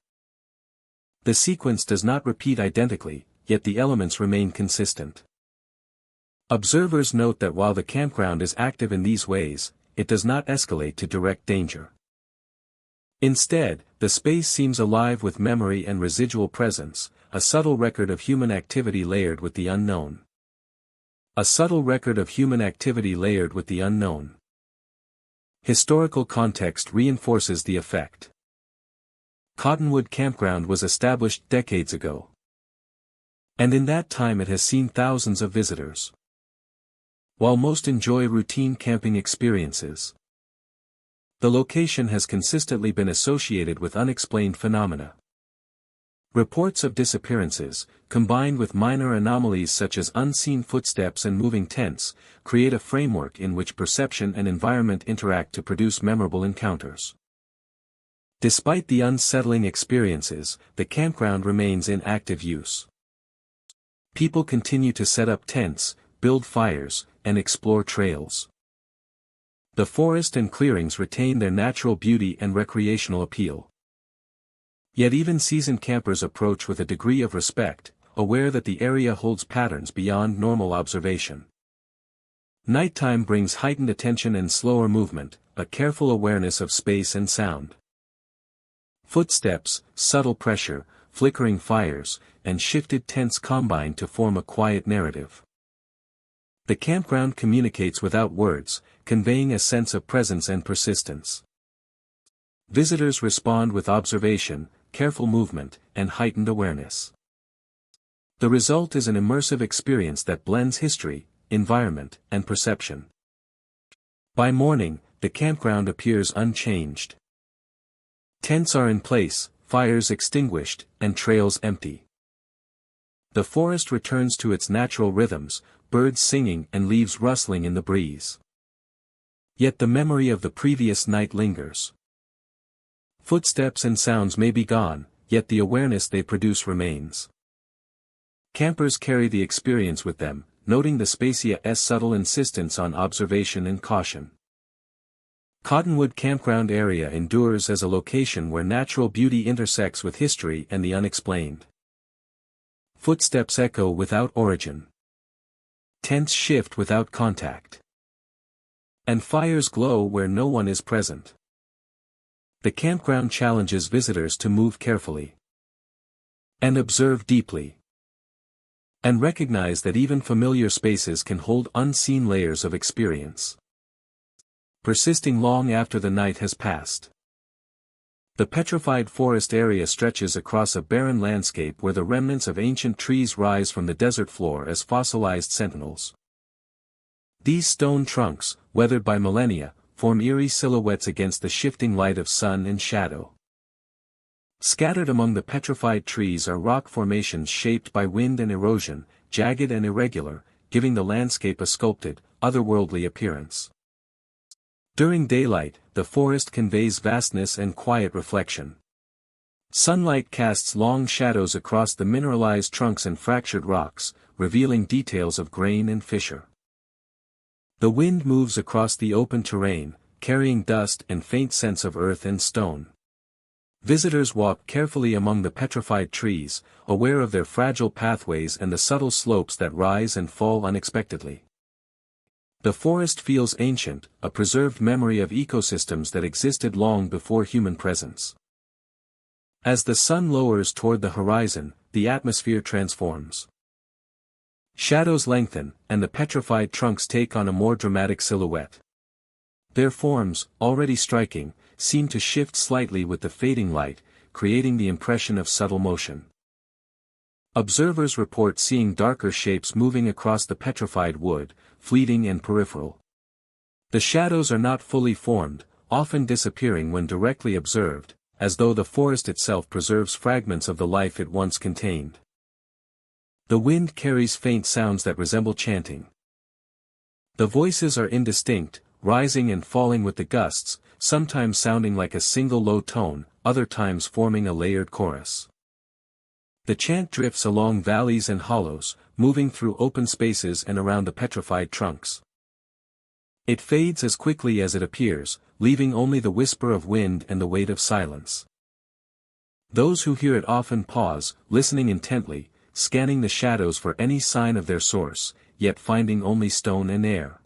The sequence does not repeat identically, yet the elements remain consistent. Observers note that while the campground is active in these ways, it does not escalate to direct danger. Instead, the space seems alive with memory and residual presence, a subtle record of human activity layered with the unknown. A subtle record of human activity layered with the unknown. Historical context reinforces the effect. Cottonwood Campground was established decades ago. And in that time it has seen thousands of visitors. While most enjoy routine camping experiences, the location has consistently been associated with unexplained phenomena. Reports of disappearances, combined with minor anomalies such as unseen footsteps and moving tents, create a framework in which perception and environment interact to produce memorable encounters. Despite the unsettling experiences, the campground remains in active use. People continue to set up tents, build fires, and explore trails. The forest and clearings retain their natural beauty and recreational appeal. Yet even seasoned campers approach with a degree of respect, aware that the area holds patterns beyond normal observation. Nighttime brings heightened attention and slower movement, a careful awareness of space and sound. Footsteps, subtle pressure, flickering fires, and shifted tents combine to form a quiet narrative. The campground communicates without words, conveying a sense of presence and persistence. Visitors respond with observation, careful movement, and heightened awareness. The result is an immersive experience that blends history, environment, and perception. By morning, the campground appears unchanged. Tents are in place, fires extinguished, and trails empty. The forest returns to its natural rhythms, birds singing and leaves rustling in the breeze. Yet the memory of the previous night lingers. Footsteps and sounds may be gone, yet the awareness they produce remains. Campers carry the experience with them, noting the spacia's subtle insistence on observation and caution. Cottonwood Campground area endures as a location where natural beauty intersects with history and the unexplained. Footsteps echo without origin. Tents shift without contact. And fires glow where no one is present. The campground challenges visitors to move carefully. And observe deeply. And recognize that even familiar spaces can hold unseen layers of experience, persisting long after the night has passed. The petrified forest area stretches across a barren landscape where the remnants of ancient trees rise from the desert floor as fossilized sentinels. These stone trunks, weathered by millennia, form eerie silhouettes against the shifting light of sun and shadow. Scattered among the petrified trees are rock formations shaped by wind and erosion, jagged and irregular, giving the landscape a sculpted, otherworldly appearance. During daylight, the forest conveys vastness and quiet reflection. Sunlight casts long shadows across the mineralized trunks and fractured rocks, revealing details of grain and fissure. The wind moves across the open terrain, carrying dust and faint scents of earth and stone. Visitors walk carefully among the petrified trees, aware of their fragile pathways and the subtle slopes that rise and fall unexpectedly. The forest feels ancient, a preserved memory of ecosystems that existed long before human presence. As the sun lowers toward the horizon, the atmosphere transforms. Shadows lengthen, and the petrified trunks take on a more dramatic silhouette. Their forms, already striking, seem to shift slightly with the fading light, creating the impression of subtle motion. Observers report seeing darker shapes moving across the petrified wood, fleeting and peripheral. The shadows are not fully formed, often disappearing when directly observed, as though the forest itself preserves fragments of the life it once contained. The wind carries faint sounds that resemble chanting. The voices are indistinct, rising and falling with the gusts, sometimes sounding like a single low tone, other times forming a layered chorus. The chant drifts along valleys and hollows, moving through open spaces and around the petrified trunks. It fades as quickly as it appears, leaving only the whisper of wind and the weight of silence. Those who hear it often pause, listening intently, scanning the shadows for any sign of their source, yet finding only stone and air.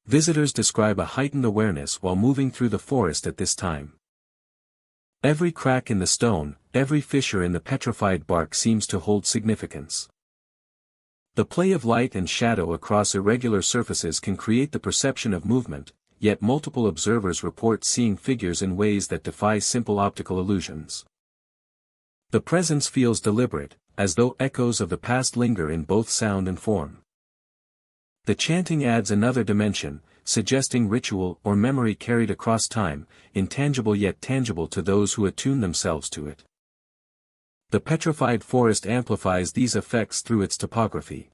Visitors describe a heightened awareness while moving through the forest at this time. Every crack in the stone, every fissure in the petrified bark seems to hold significance. The play of light and shadow across irregular surfaces can create the perception of movement, yet multiple observers report seeing figures in ways that defy simple optical illusions. The presence feels deliberate, as though echoes of the past linger in both sound and form. The chanting adds another dimension, suggesting ritual or memory carried across time, intangible yet tangible to those who attune themselves to it. The petrified forest amplifies these effects through its topography.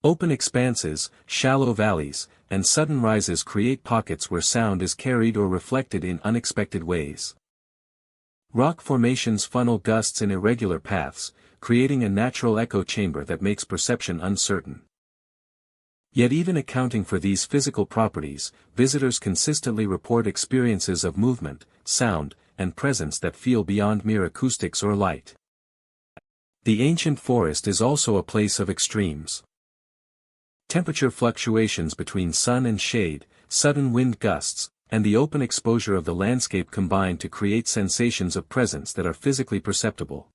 Open expanses, shallow valleys, and sudden rises create pockets where sound is carried or reflected in unexpected ways. Rock formations funnel gusts in irregular paths, creating a natural echo chamber that makes perception uncertain. Yet even accounting for these physical properties, visitors consistently report experiences of movement, sound, and presence that feel beyond mere acoustics or light. The ancient forest is also a place of extremes. Temperature fluctuations between sun and shade, sudden wind gusts, and the open exposure of the landscape combine to create sensations of presence that are physically perceptible.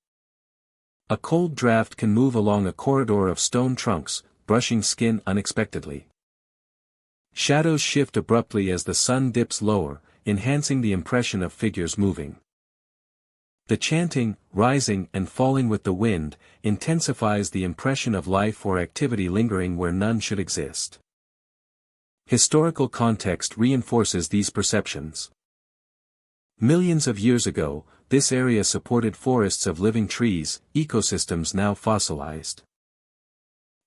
A cold draft can move along a corridor of stone trunks, brushing skin unexpectedly. Shadows shift abruptly as the sun dips lower, enhancing the impression of figures moving. The chanting, rising and falling with the wind, intensifies the impression of life or activity lingering where none should exist. Historical context reinforces these perceptions. Millions of years ago, this area supported forests of living trees, ecosystems now fossilized.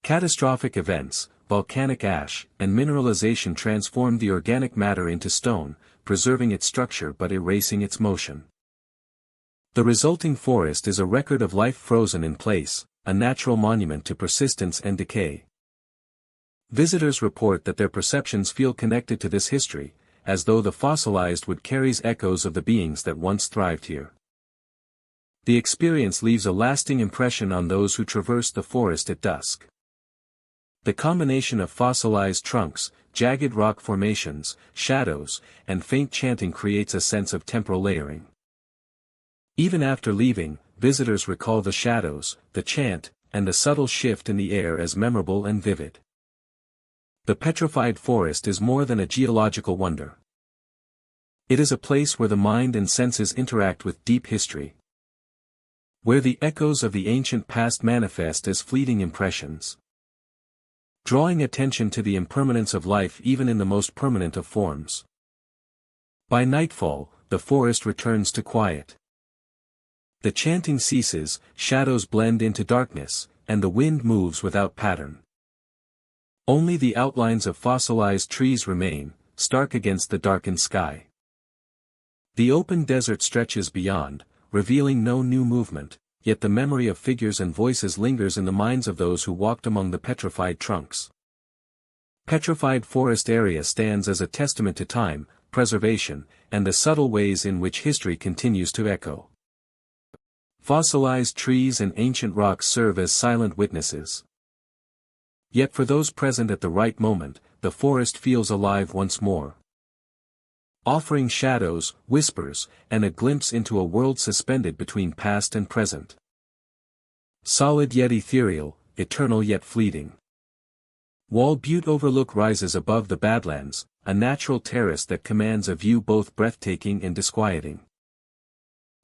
Catastrophic events, volcanic ash, and mineralization transformed the organic matter into stone, preserving its structure but erasing its motion. The resulting forest is a record of life frozen in place, a natural monument to persistence and decay. Visitors report that their perceptions feel connected to this history, as though the fossilized wood carries echoes of the beings that once thrived here. The experience leaves a lasting impression on those who traverse the forest at dusk. The combination of fossilized trunks, jagged rock formations, shadows, and faint chanting creates a sense of temporal layering. Even after leaving, visitors recall the shadows, the chant, and the subtle shift in the air as memorable and vivid. The petrified forest is more than a geological wonder. It is a place where the mind and senses interact with deep history. Where the echoes of the ancient past manifest as fleeting impressions. Drawing attention to the impermanence of life even in the most permanent of forms. By nightfall, the forest returns to quiet. The chanting ceases, shadows blend into darkness, and the wind moves without pattern. Only the outlines of fossilized trees remain, stark against the darkened sky. The open desert stretches beyond, revealing no new movement, yet the memory of figures and voices lingers in the minds of those who walked among the petrified trunks. Petrified Forest area stands as a testament to time, preservation, and the subtle ways in which history continues to echo. Fossilized trees and ancient rocks serve as silent witnesses. Yet for those present at the right moment, the forest feels alive once more, offering shadows, whispers, and a glimpse into a world suspended between past and present. Solid yet ethereal, eternal yet fleeting. Wall Butte Overlook rises above the Badlands, a natural terrace that commands a view both breathtaking and disquieting.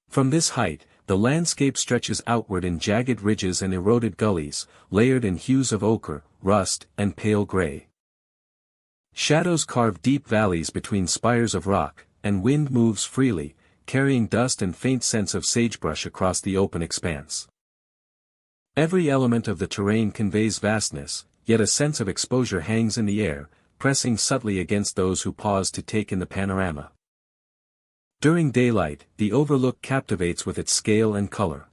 From this height, the landscape stretches outward in jagged ridges and eroded gullies, layered in hues of ochre, rust, and pale gray. Shadows carve deep valleys between spires of rock, and wind moves freely, carrying dust and faint scents of sagebrush across the open expanse. Every element of the terrain conveys vastness, yet a sense of exposure hangs in the air, pressing subtly against those who pause to take in the panorama. During daylight, the overlook captivates with its scale and color.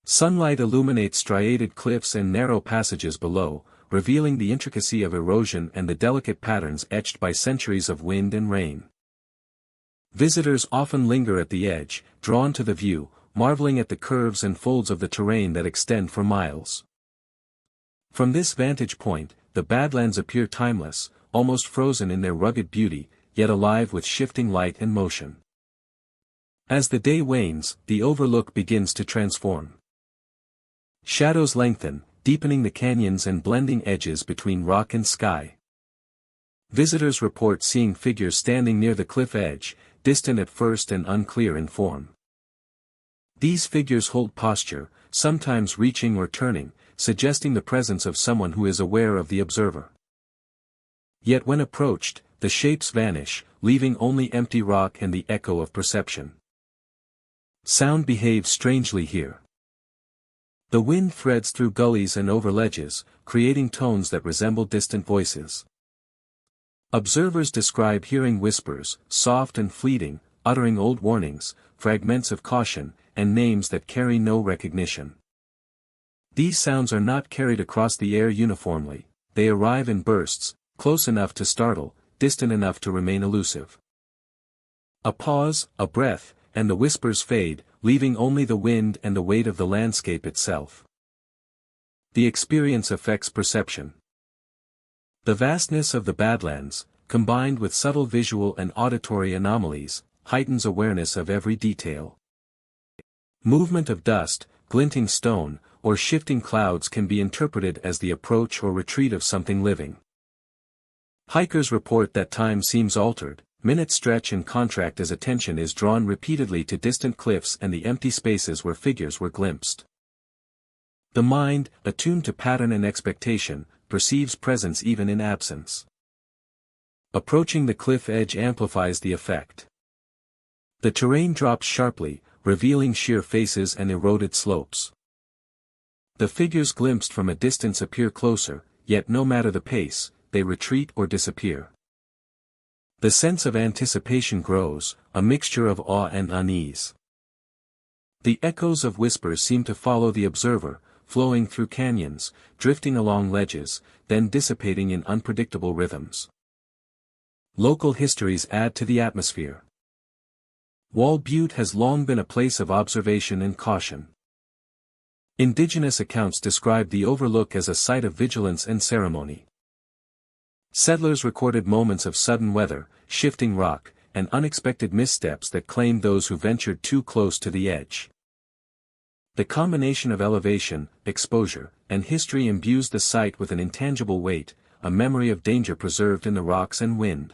Sunlight illuminates striated cliffs and narrow passages below, revealing the intricacy of erosion and the delicate patterns etched by centuries of wind and rain. Visitors often linger at the edge, drawn to the view, marveling at the curves and folds of the terrain that extend for miles. From this vantage point, the Badlands appear timeless, almost frozen in their rugged beauty, yet alive with shifting light and motion. As the day wanes, the overlook begins to transform. Shadows lengthen, deepening the canyons and blending edges between rock and sky. Visitors report seeing figures standing near the cliff edge, distant at first and unclear in form. These figures hold posture, sometimes reaching or turning, suggesting the presence of someone who is aware of the observer. Yet when approached, the shapes vanish, leaving only empty rock and the echo of perception. Sound behaves strangely here. The wind threads through gullies and over ledges, creating tones that resemble distant voices. Observers describe hearing whispers, soft and fleeting, uttering old warnings, fragments of caution, and names that carry no recognition. These sounds are not carried across the air uniformly, they arrive in bursts, close enough to startle, distant enough to remain elusive. A pause, a breath, and the whispers fade, leaving only the wind and the weight of the landscape itself. The experience affects perception. The vastness of the Badlands, combined with subtle visual and auditory anomalies, heightens awareness of every detail. Movement of dust, glinting stone, or shifting clouds can be interpreted as the approach or retreat of something living. Hikers report that time seems altered, minutes stretch and contract as attention is drawn repeatedly to distant cliffs and the empty spaces where figures were glimpsed. The mind, attuned to pattern and expectation, perceives presence even in absence. Approaching the cliff edge amplifies the effect. The terrain drops sharply, revealing sheer faces and eroded slopes. The figures glimpsed from a distance appear closer, yet no matter the pace, they retreat or disappear. The sense of anticipation grows, a mixture of awe and unease. The echoes of whispers seem to follow the observer, flowing through canyons, drifting along ledges, then dissipating in unpredictable rhythms. Local histories add to the atmosphere. Wall Butte has long been a place of observation and caution. Indigenous accounts describe the overlook as a site of vigilance and ceremony. Settlers recorded moments of sudden weather, shifting rock, and unexpected missteps that claimed those who ventured too close to the edge. The combination of elevation, exposure, and history imbues the site with an intangible weight, a memory of danger preserved in the rocks and wind.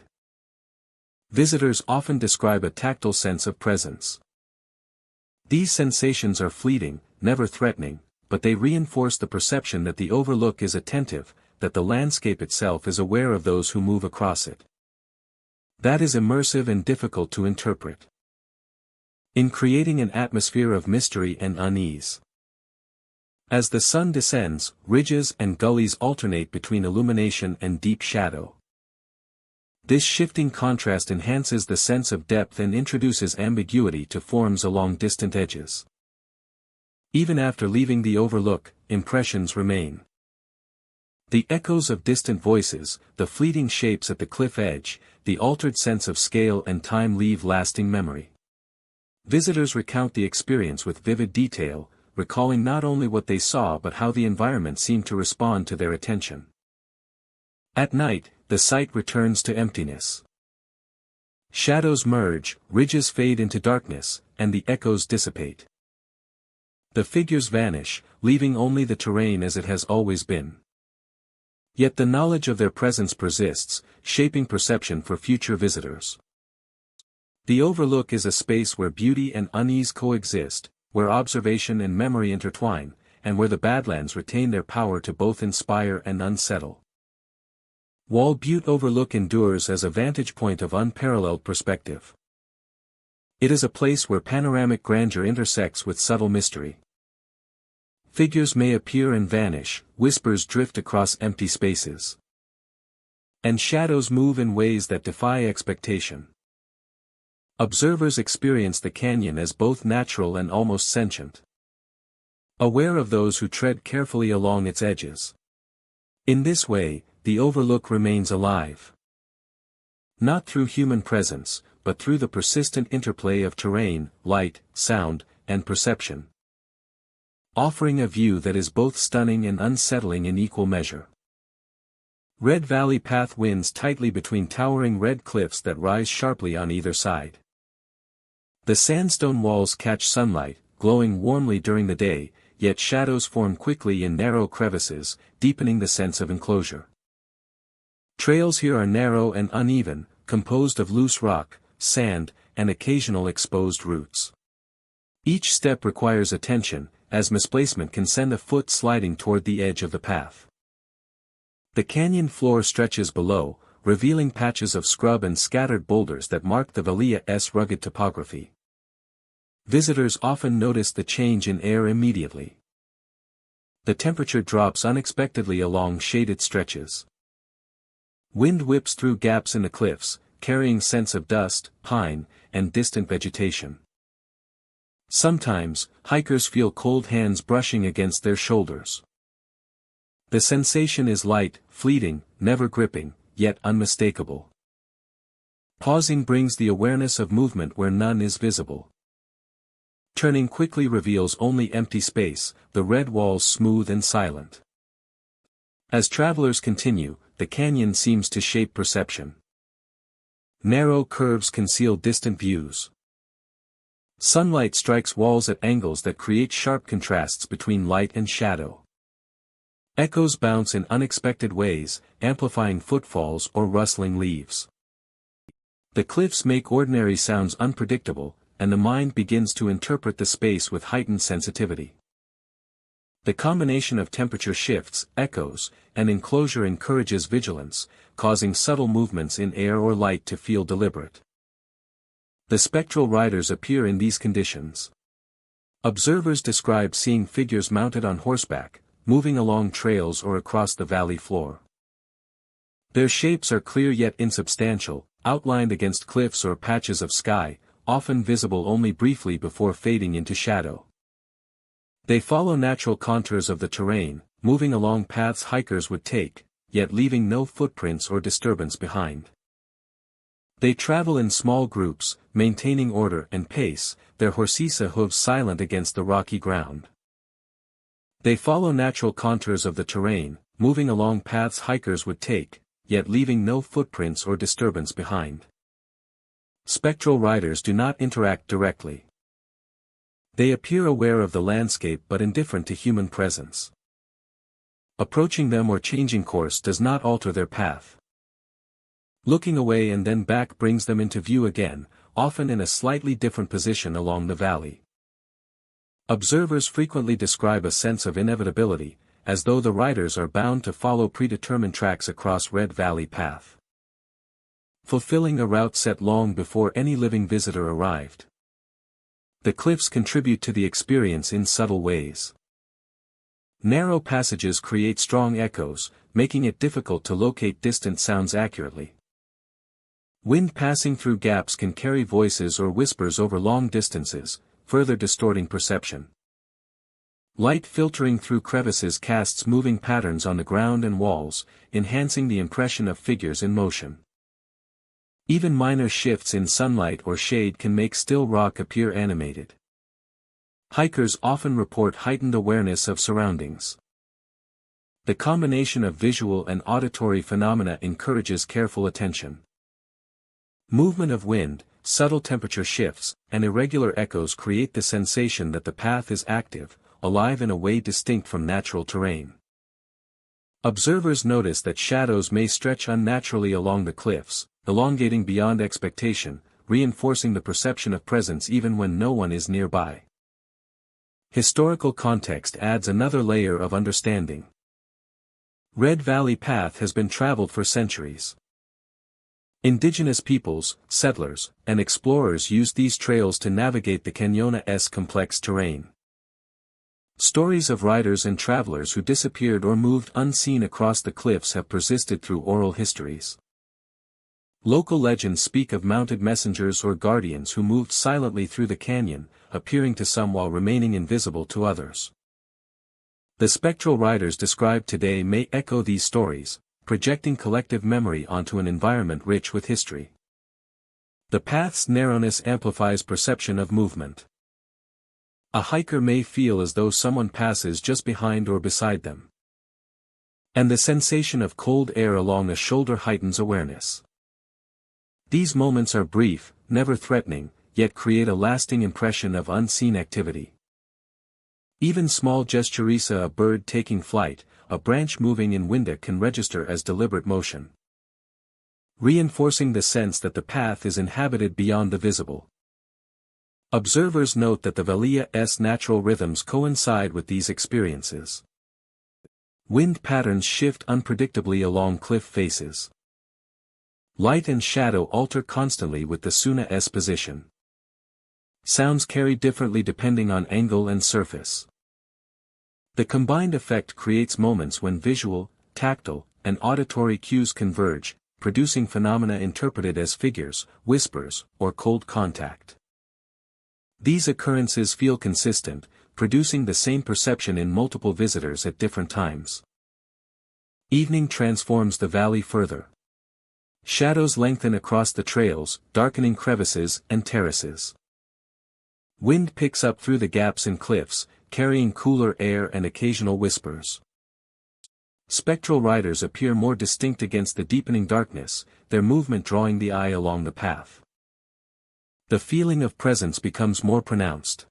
Visitors often describe a tactile sense of presence. These sensations are fleeting, never threatening, but they reinforce the perception that the overlook is attentive, that the landscape itself is aware of those who move across it. That is immersive and difficult to interpret, in creating an atmosphere of mystery and unease. As the sun descends, ridges and gullies alternate between illumination and deep shadow. This shifting contrast enhances the sense of depth and introduces ambiguity to forms along distant edges. Even after leaving the overlook, impressions remain. The echoes of distant voices, the fleeting shapes at the cliff edge, the altered sense of scale and time leave lasting memory. Visitors recount the experience with vivid detail, recalling not only what they saw but how the environment seemed to respond to their attention. At night, the site returns to emptiness. Shadows merge, ridges fade into darkness, and the echoes dissipate. The figures vanish, leaving only the terrain as it has always been. Yet the knowledge of their presence persists, shaping perception for future visitors. The overlook is a space where beauty and unease coexist, where observation and memory intertwine, and where the Badlands retain their power to both inspire and unsettle. Wall Butte Overlook endures as a vantage point of unparalleled perspective. It is a place where panoramic grandeur intersects with subtle mystery. Figures may appear and vanish, whispers drift across empty spaces. And shadows move in ways that defy expectation. Observers experience the canyon as both natural and almost sentient. Aware of those who tread carefully along its edges. In this way, the overlook remains alive. Not through human presence, but through the persistent interplay of terrain, light, sound, and perception. Offering a view that is both stunning and unsettling in equal measure. Red Valley Path winds tightly between towering red cliffs that rise sharply on either side. The sandstone walls catch sunlight, glowing warmly during the day, yet shadows form quickly in narrow crevices, deepening the sense of enclosure. Trails here are narrow and uneven, composed of loose rock, sand, and occasional exposed roots. Each step requires attention, as misplacement can send a foot sliding toward the edge of the path. The canyon floor stretches below, revealing patches of scrub and scattered boulders that mark the valley's rugged topography. Visitors often notice the change in air immediately. The temperature drops unexpectedly along shaded stretches. Wind whips through gaps in the cliffs, carrying scents of dust, pine, and distant vegetation. Sometimes, hikers feel cold hands brushing against their shoulders. The sensation is light, fleeting, never gripping, yet unmistakable. Pausing brings the awareness of movement where none is visible. Turning quickly reveals only empty space, the red walls smooth and silent. As travelers continue, the canyon seems to shape perception. Narrow curves conceal distant views. Sunlight strikes walls at angles that create sharp contrasts between light and shadow. Echoes bounce in unexpected ways, amplifying footfalls or rustling leaves. The cliffs make ordinary sounds unpredictable, and the mind begins to interpret the space with heightened sensitivity. The combination of temperature shifts, echoes, and enclosure encourages vigilance, causing subtle movements in air or light to feel deliberate. The spectral riders appear in these conditions. Observers describe seeing figures mounted on horseback, moving along trails or across the valley floor. Their shapes are clear yet insubstantial, outlined against cliffs or patches of sky, often visible only briefly before fading into shadow. They follow natural contours of the terrain, moving along paths hikers would take, yet leaving no footprints or disturbance behind. They travel in small groups, maintaining order and pace, their horse's hooves silent against the rocky ground. They follow natural contours of the terrain, moving along paths hikers would take, yet leaving no footprints or disturbance behind. Spectral riders do not interact directly. They appear aware of the landscape but indifferent to human presence. Approaching them or changing course does not alter their path. Looking away and then back brings them into view again, often in a slightly different position along the valley. Observers frequently describe a sense of inevitability, as though the riders are bound to follow predetermined tracks across Red Valley Path, fulfilling a route set long before any living visitor arrived. The cliffs contribute to the experience in subtle ways. Narrow passages create strong echoes, making it difficult to locate distant sounds accurately. Wind passing through gaps can carry voices or whispers over long distances, further distorting perception. Light filtering through crevices casts moving patterns on the ground and walls, enhancing the impression of figures in motion. Even minor shifts in sunlight or shade can make still rock appear animated. Hikers often report heightened awareness of surroundings. The combination of visual and auditory phenomena encourages careful attention. Movement of wind, subtle temperature shifts, and irregular echoes create the sensation that the path is active, alive in a way distinct from natural terrain. Observers notice that shadows may stretch unnaturally along the cliffs, elongating beyond expectation, reinforcing the perception of presence even when no one is nearby. Historical context adds another layer of understanding. Red Valley Path has been traveled for centuries. Indigenous peoples, settlers, and explorers used these trails to navigate the Canyona-esque complex terrain. Stories of riders and travelers who disappeared or moved unseen across the cliffs have persisted through oral histories. Local legends speak of mounted messengers or guardians who moved silently through the canyon, appearing to some while remaining invisible to others. The spectral riders described today may echo these stories, projecting collective memory onto an environment rich with history. The path's narrowness amplifies perception of movement. A hiker may feel as though someone passes just behind or beside them. And the sensation of cold air along a shoulder heightens awareness. These moments are brief, never threatening, yet create a lasting impression of unseen activity. Even small gestures, a bird taking flight, a branch moving in wind, can register as deliberate motion, reinforcing the sense that the path is inhabited beyond the visible. Observers note that the Valia's natural rhythms coincide with these experiences. Wind patterns shift unpredictably along cliff faces. Light and shadow alter constantly with the Suna's position. Sounds carry differently depending on angle and surface. The combined effect creates moments when visual, tactile, and auditory cues converge, producing phenomena interpreted as figures, whispers, or cold contact. These occurrences feel consistent, producing the same perception in multiple visitors at different times. Evening transforms the valley further. Shadows lengthen across the trails, darkening crevices and terraces. Wind picks up through the gaps in cliffs, carrying cooler air and occasional whispers. Spectral riders appear more distinct against the deepening darkness, their movement drawing the eye along the path. The feeling of presence becomes more pronounced.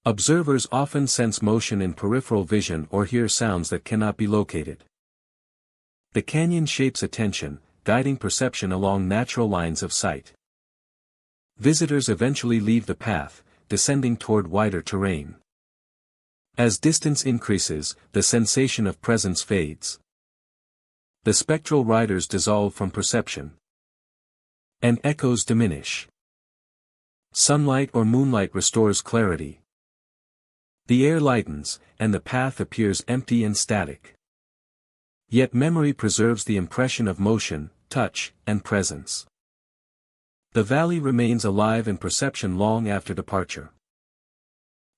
Observers often sense motion in peripheral vision or hear sounds that cannot be located. The canyon shapes attention, guiding perception along natural lines of sight. Visitors eventually leave the path, descending toward wider terrain. As distance increases, the sensation of presence fades. The spectral riders dissolve from perception, and echoes diminish. Sunlight or moonlight restores clarity. The air lightens, and the path appears empty and static. Yet memory preserves the impression of motion, touch, and presence. The valley remains alive in perception long after departure.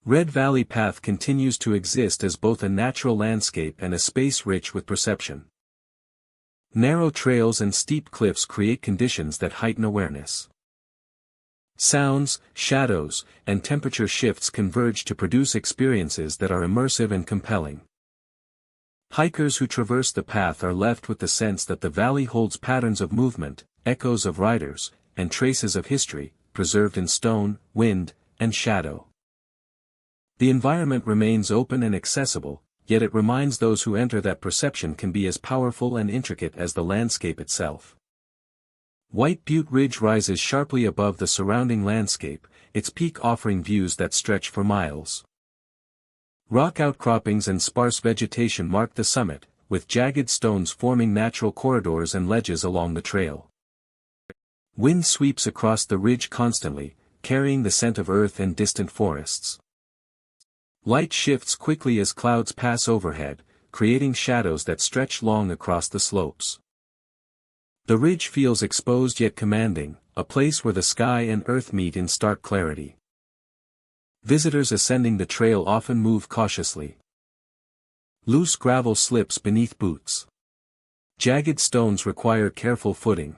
Red Valley Path continues to exist as both a natural landscape and a space rich with perception. Narrow trails and steep cliffs create conditions that heighten awareness. Sounds, shadows, and temperature shifts converge to produce experiences that are immersive and compelling. Hikers who traverse the path are left with the sense that the valley holds patterns of movement, echoes of riders, and traces of history, preserved in stone, wind, and shadow. The environment remains open and accessible, yet it reminds those who enter that perception can be as powerful and intricate as the landscape itself. White Butte Ridge rises sharply above the surrounding landscape, its peak offering views that stretch for miles. Rock outcroppings and sparse vegetation mark the summit, with jagged stones forming natural corridors and ledges along the trail. Wind sweeps across the ridge constantly, carrying the scent of earth and distant forests. Light shifts quickly as clouds pass overhead, creating shadows that stretch long across the slopes. The ridge feels exposed yet commanding, a place where the sky and earth meet in stark clarity. Visitors ascending the trail often move cautiously. Loose gravel slips beneath boots. Jagged stones require careful footing.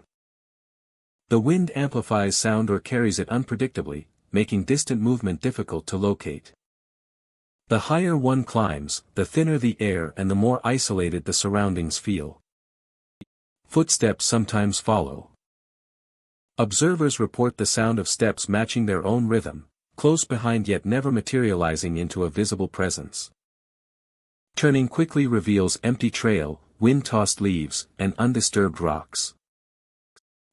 The wind amplifies sound or carries it unpredictably, making distant movement difficult to locate. The higher one climbs, the thinner the air and the more isolated the surroundings feel. Footsteps sometimes follow. Observers report the sound of steps matching their own rhythm, close behind yet never materializing into a visible presence. Turning quickly reveals empty trail, wind-tossed leaves, and undisturbed rocks.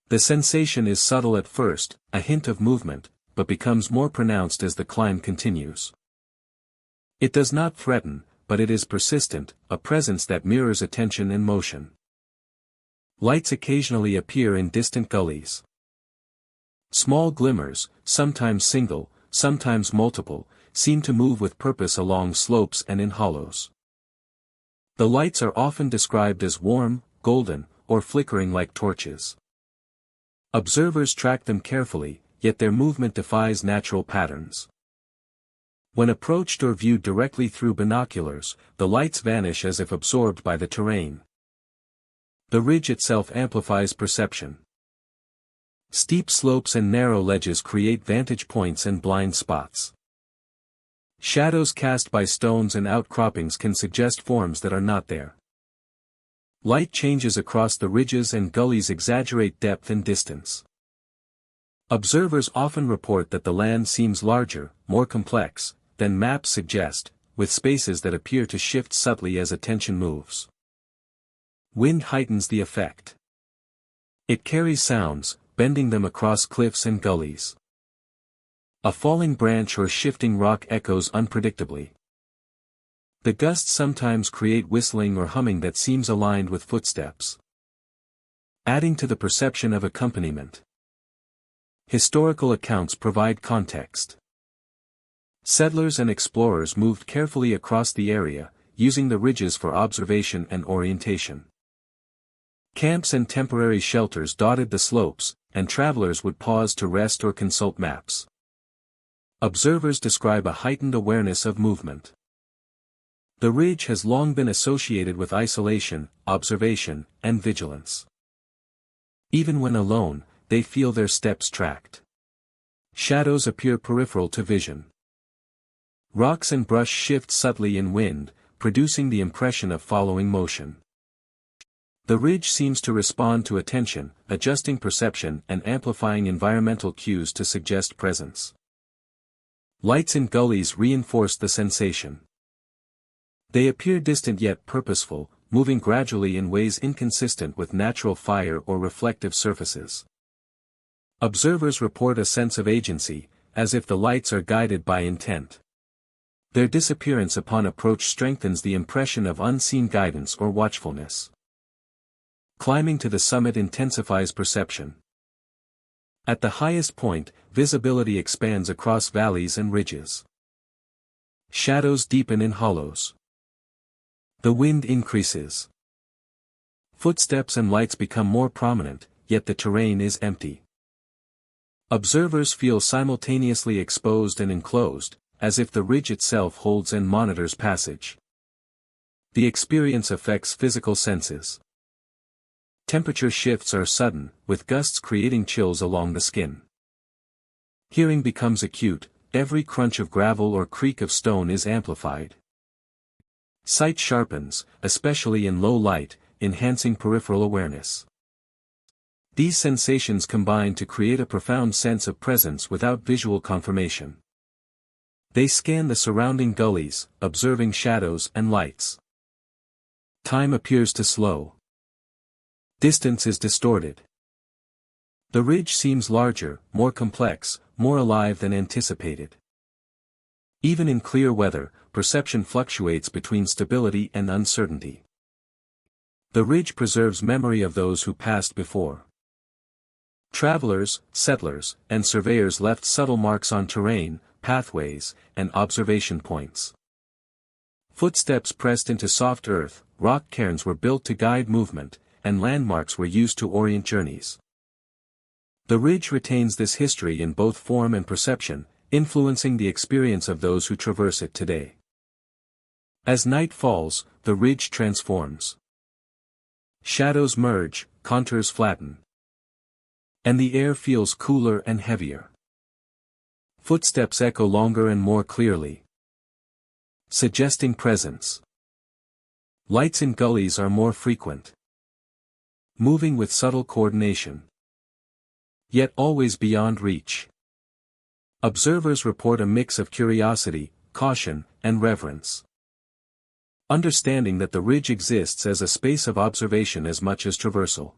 The sensation is subtle at first, a hint of movement, but becomes more pronounced as the climb continues. It does not threaten, but it is persistent, a presence that mirrors attention and motion. Lights occasionally appear in distant gullies. Small glimmers, sometimes single, sometimes multiple, seem to move with purpose along slopes and in hollows. The lights are often described as warm, golden, or flickering like torches. Observers track them carefully, yet their movement defies natural patterns. When approached or viewed directly through binoculars, the lights vanish as if absorbed by the terrain. The ridge itself amplifies perception. Steep slopes and narrow ledges create vantage points and blind spots. Shadows cast by stones and outcroppings can suggest forms that are not there. Light changes across the ridges and gullies exaggerate depth and distance. Observers often report that the land seems larger, more complex, than maps suggest, with spaces that appear to shift subtly as attention moves. Wind heightens the effect. It carries sounds, bending them across cliffs and gullies. A falling branch or shifting rock echoes unpredictably. The gusts sometimes create whistling or humming that seems aligned with footsteps, adding to the perception of accompaniment. Historical accounts provide context. Settlers and explorers moved carefully across the area, using the ridges for observation and orientation. Camps and temporary shelters dotted the slopes, and travelers would pause to rest or consult maps. Observers describe a heightened awareness of movement. The ridge has long been associated with isolation, observation, and vigilance. Even when alone, they feel their steps tracked. Shadows appear peripheral to vision. Rocks and brush shift subtly in wind, producing the impression of following motion. The ridge seems to respond to attention, adjusting perception and amplifying environmental cues to suggest presence. Lights in gullies reinforce the sensation. They appear distant yet purposeful, moving gradually in ways inconsistent with natural fire or reflective surfaces. Observers report a sense of agency, as if the lights are guided by intent. Their disappearance upon approach strengthens the impression of unseen guidance or watchfulness. Climbing to the summit intensifies perception. At the highest point, visibility expands across valleys and ridges. Shadows deepen in hollows. The wind increases. Footsteps and lights become more prominent, yet the terrain is empty. Observers feel simultaneously exposed and enclosed, as if the ridge itself holds and monitors passage. The experience affects physical senses. Temperature shifts are sudden, with gusts creating chills along the skin. Hearing becomes acute, every crunch of gravel or creak of stone is amplified. Sight sharpens, especially in low light, enhancing peripheral awareness. These sensations combine to create a profound sense of presence without visual confirmation. They scan the surrounding gullies, observing shadows and lights. Time appears to slow. Distance is distorted. The ridge seems larger, more complex, more alive than anticipated. Even in clear weather, perception fluctuates between stability and uncertainty. The ridge preserves memory of those who passed before. Travelers, settlers, and surveyors left subtle marks on terrain, pathways, and observation points. Footsteps pressed into soft earth, rock cairns were built to guide movement, and landmarks were used to orient journeys. The ridge retains this history in both form and perception, influencing the experience of those who traverse it today. As night falls, the ridge transforms. Shadows merge, contours flatten. And the air feels cooler and heavier. Footsteps echo longer and more clearly, suggesting presence. Lights in gullies are more frequent, moving with subtle coordination, yet always beyond reach. Observers report a mix of curiosity, caution, and reverence, understanding that the ridge exists as a space of observation as much as traversal.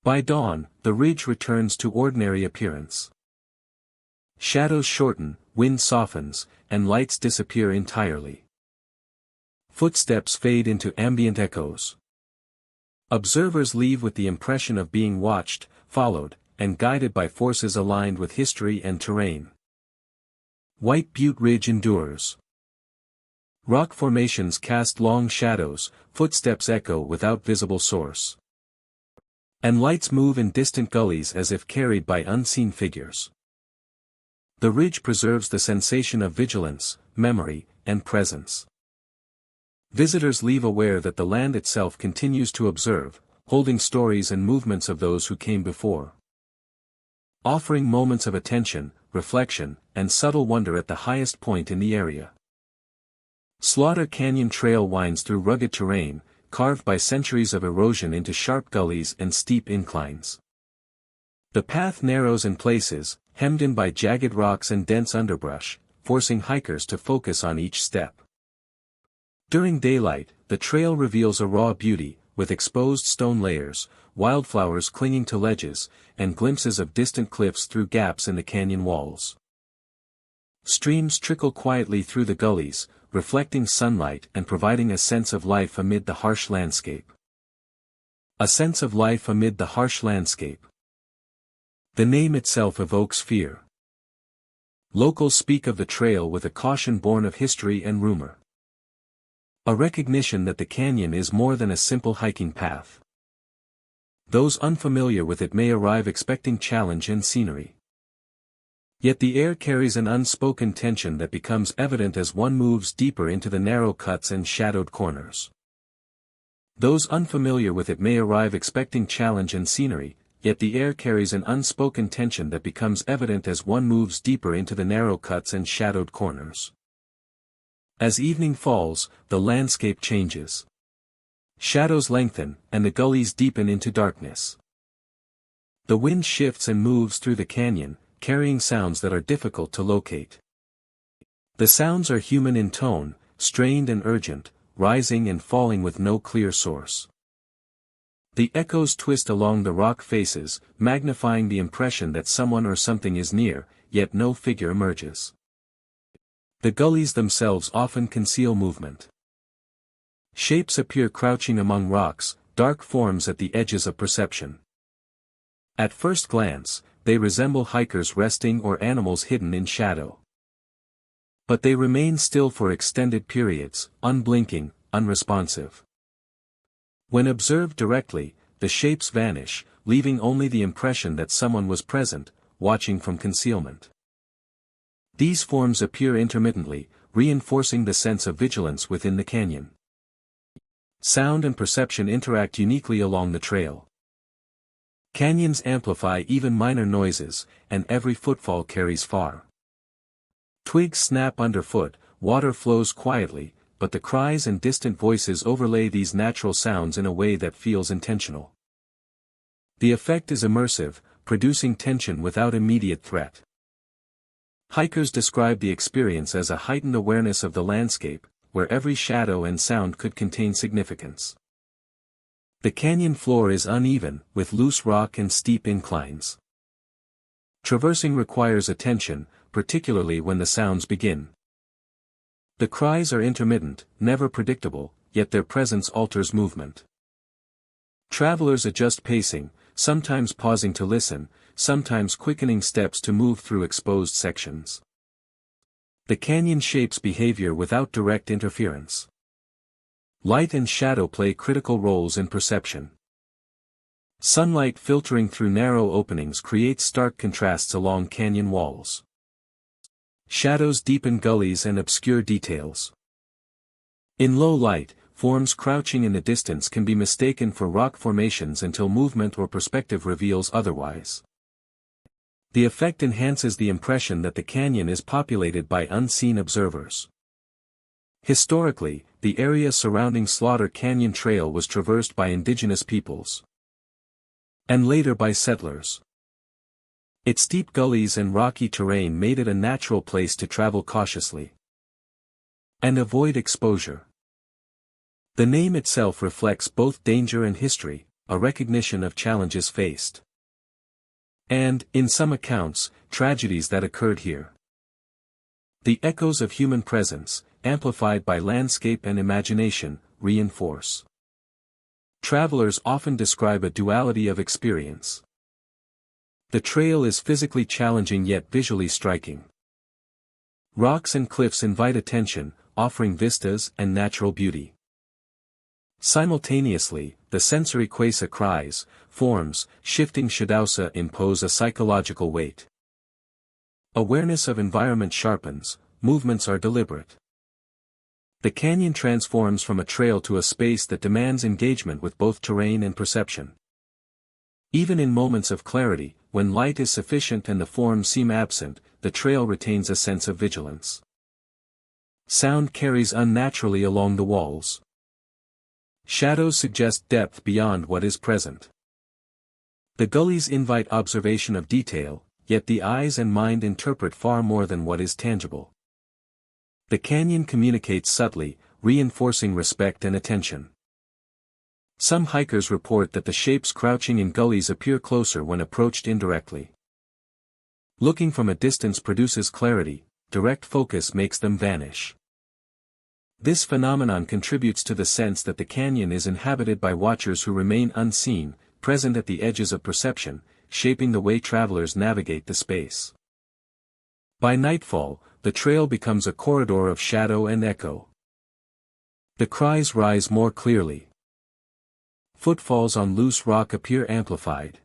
By dawn, the ridge returns to ordinary appearance. Shadows shorten, wind softens, and lights disappear entirely. Footsteps fade into ambient echoes. Observers leave with the impression of being watched, followed, and guided by forces aligned with history and terrain. White Butte Ridge endures. Rock formations cast long shadows, footsteps echo without visible source. And lights move in distant gullies as if carried by unseen figures. The ridge preserves the sensation of vigilance, memory, and presence. Visitors leave aware that the land itself continues to observe, holding stories and movements of those who came before. Offering moments of attention, reflection, and subtle wonder at the highest point in the area. Slaughter Canyon Trail winds through rugged terrain, carved by centuries of erosion into sharp gullies and steep inclines. The path narrows in places, hemmed in by jagged rocks and dense underbrush, forcing hikers to focus on each step. During daylight, the trail reveals a raw beauty, with exposed stone layers, wildflowers clinging to ledges, and glimpses of distant cliffs through gaps in the canyon walls. Streams trickle quietly through the gullies, reflecting sunlight and providing a sense of life amid the harsh landscape. A sense of life amid the harsh landscape. The name itself evokes fear. Locals speak of the trail with a caution born of history and rumor. A recognition that the canyon is more than a simple hiking path. Those unfamiliar with it may arrive expecting challenge and scenery. Yet the air carries an unspoken tension that becomes evident as one moves deeper into the narrow cuts and shadowed corners. Those unfamiliar with it may arrive expecting challenge and scenery, yet the air carries an unspoken tension that becomes evident as one moves deeper into the narrow cuts and shadowed corners. As evening falls, the landscape changes. Shadows lengthen, and the gullies deepen into darkness. The wind shifts and moves through the canyon, carrying sounds that are difficult to locate. The sounds are human in tone, strained and urgent, rising and falling with no clear source. The echoes twist along the rock faces, magnifying the impression that someone or something is near, yet no figure emerges. The gullies themselves often conceal movement. Shapes appear crouching among rocks, dark forms at the edges of perception. At first glance, they resemble hikers resting or animals hidden in shadow. But they remain still for extended periods, unblinking, unresponsive. When observed directly, the shapes vanish, leaving only the impression that someone was present, watching from concealment. These forms appear intermittently, reinforcing the sense of vigilance within the canyon. Sound and perception interact uniquely along the trail. Canyons amplify even minor noises, and every footfall carries far. Twigs snap underfoot, water flows quietly, but the cries and distant voices overlay these natural sounds in a way that feels intentional. The effect is immersive, producing tension without immediate threat. Hikers describe the experience as a heightened awareness of the landscape, where every shadow and sound could contain significance. The canyon floor is uneven, with loose rock and steep inclines. Traversing requires attention, particularly when the sounds begin. The cries are intermittent, never predictable, yet their presence alters movement. Travelers adjust pacing, sometimes pausing to listen, sometimes quickening steps to move through exposed sections. The canyon shapes behavior without direct interference. Light and shadow play critical roles in perception. Sunlight filtering through narrow openings creates stark contrasts along canyon walls. Shadows deepen gullies and obscure details. In low light, forms crouching in the distance can be mistaken for rock formations until movement or perspective reveals otherwise. The effect enhances the impression that the canyon is populated by unseen observers. Historically, the area surrounding Slaughter Canyon Trail was traversed by indigenous peoples, and later by settlers. Its steep gullies and rocky terrain made it a natural place to travel cautiously and avoid exposure. The name itself reflects both danger and history, a recognition of challenges faced, and, in some accounts, tragedies that occurred here. The echoes of human presence, amplified by landscape and imagination, reinforce. Travelers often describe a duality of experience. The trail is physically challenging yet visually striking. Rocks and cliffs invite attention, offering vistas and natural beauty. Simultaneously, the sensory quasar cries, forms, shifting shadowsa impose a psychological weight. Awareness of environment sharpens, movements are deliberate. The canyon transforms from a trail to a space that demands engagement with both terrain and perception. Even in moments of clarity, when light is sufficient and the forms seem absent, the trail retains a sense of vigilance. Sound carries unnaturally along the walls. Shadows suggest depth beyond what is present. The gullies invite observation of detail, yet the eyes and mind interpret far more than what is tangible. The canyon communicates subtly, reinforcing respect and attention. Some hikers report that the shapes crouching in gullies appear closer when approached indirectly. Looking from a distance produces clarity, direct focus makes them vanish. This phenomenon contributes to the sense that the canyon is inhabited by watchers who remain unseen, present at the edges of perception, shaping the way travelers navigate the space. By nightfall, the trail becomes a corridor of shadow and echo. The cries rise more clearly. Footfalls on loose rock appear amplified.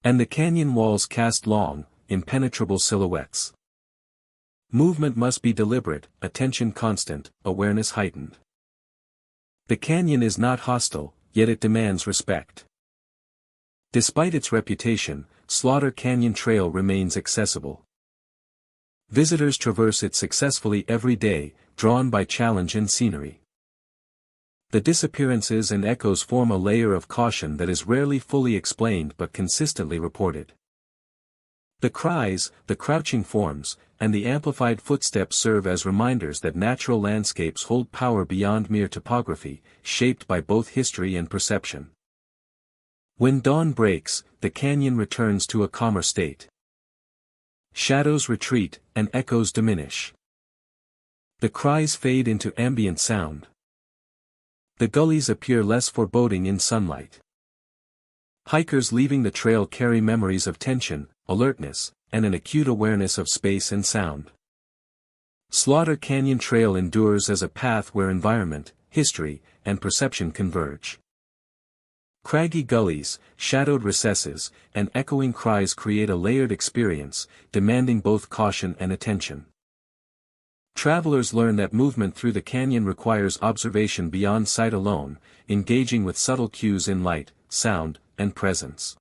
And the canyon walls cast long, impenetrable silhouettes. Movement must be deliberate, attention constant, awareness heightened. The canyon is not hostile, yet it demands respect. Despite its reputation, Slaughter Canyon Trail remains accessible. Visitors traverse it successfully every day, drawn by challenge and scenery. The disappearances and echoes form a layer of caution that is rarely fully explained but consistently reported. The cries, the crouching forms, and the amplified footsteps serve as reminders that natural landscapes hold power beyond mere topography, shaped by both history and perception. When dawn breaks, the canyon returns to a calmer state. Shadows retreat, and echoes diminish. The cries fade into ambient sound. The gullies appear less foreboding in sunlight. Hikers leaving the trail carry memories of tension, alertness, and an acute awareness of space and sound. Slaughter Canyon Trail endures as a path where environment, history, and perception converge. Craggy gullies, shadowed recesses, and echoing cries create a layered experience, demanding both caution and attention. Travelers learn that movement through the canyon requires observation beyond sight alone, engaging with subtle cues in light, sound, and presence.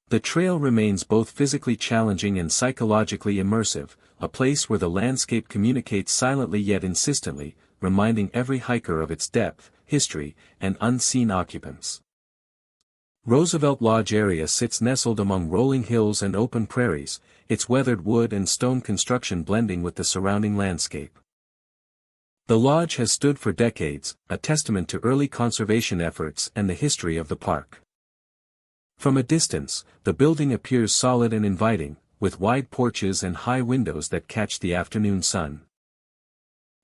The trail remains both physically challenging and psychologically immersive, a place where the landscape communicates silently yet insistently, reminding every hiker of its depth, history, and unseen occupants. Roosevelt Lodge area sits nestled among rolling hills and open prairies, its weathered wood and stone construction blending with the surrounding landscape. The lodge has stood for decades, a testament to early conservation efforts and the history of the park. From a distance, the building appears solid and inviting, with wide porches and high windows that catch the afternoon sun.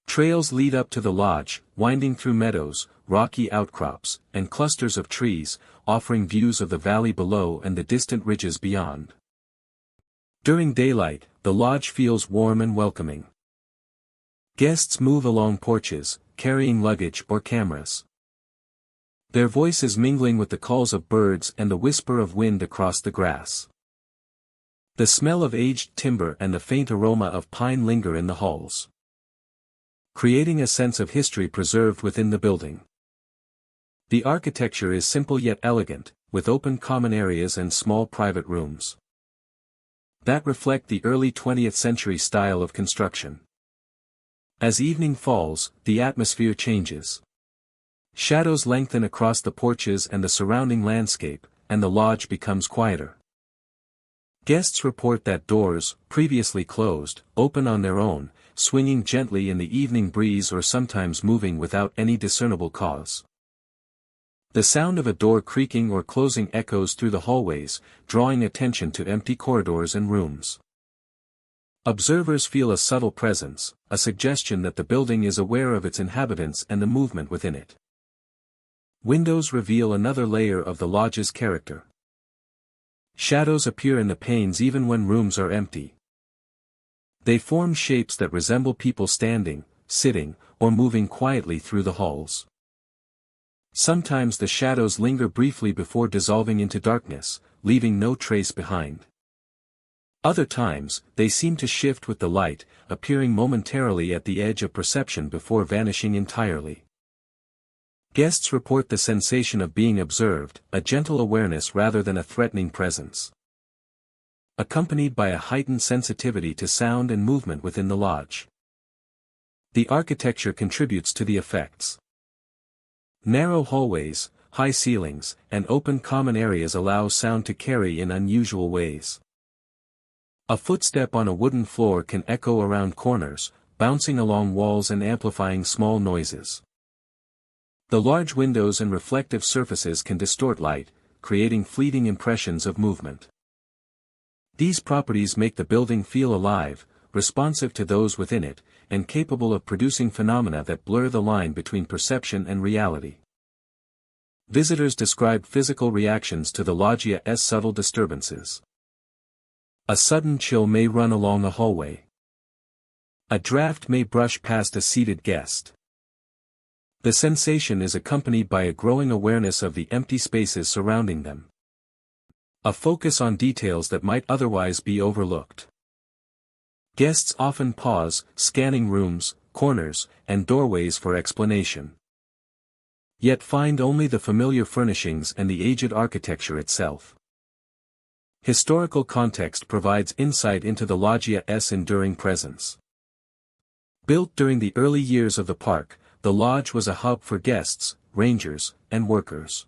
Trails lead up to the lodge, winding through meadows, rocky outcrops, and clusters of trees, offering views of the valley below and the distant ridges beyond. During daylight, the lodge feels warm and welcoming. Guests move along porches, carrying luggage or cameras. Their voices mingling with the calls of birds and the whisper of wind across the grass. The smell of aged timber and the faint aroma of pine linger in the halls, creating a sense of history preserved within the building. The architecture is simple yet elegant, with open common areas and small private rooms that reflect the early 20th century style of construction. As evening falls, the atmosphere changes. Shadows lengthen across the porches and the surrounding landscape, and the lodge becomes quieter. Guests report that doors, previously closed, open on their own, swinging gently in the evening breeze or sometimes moving without any discernible cause. The sound of a door creaking or closing echoes through the hallways, drawing attention to empty corridors and rooms. Observers feel a subtle presence, a suggestion that the building is aware of its inhabitants and the movement within it. Windows reveal another layer of the lodge's character. Shadows appear in the panes even when rooms are empty. They form shapes that resemble people standing, sitting, or moving quietly through the halls. Sometimes the shadows linger briefly before dissolving into darkness, leaving no trace behind. Other times, they seem to shift with the light, appearing momentarily at the edge of perception before vanishing entirely. Guests report the sensation of being observed, a gentle awareness rather than a threatening presence, accompanied by a heightened sensitivity to sound and movement within the lodge. The architecture contributes to the effects. Narrow hallways, high ceilings, and open common areas allow sound to carry in unusual ways. A footstep on a wooden floor can echo around corners, bouncing along walls and amplifying small noises. The large windows and reflective surfaces can distort light, creating fleeting impressions of movement. These properties make the building feel alive, responsive to those within it, and capable of producing phenomena that blur the line between perception and reality. Visitors describe physical reactions to the loggia's subtle disturbances. A sudden chill may run along a hallway. A draft may brush past a seated guest. The sensation is accompanied by a growing awareness of the empty spaces surrounding them. A focus on details that might otherwise be overlooked. Guests often pause, scanning rooms, corners, and doorways for explanation. Yet find only the familiar furnishings and the aged architecture itself. Historical context provides insight into the loggia's enduring presence. Built during the early years of the park, the lodge was a hub for guests, rangers, and workers.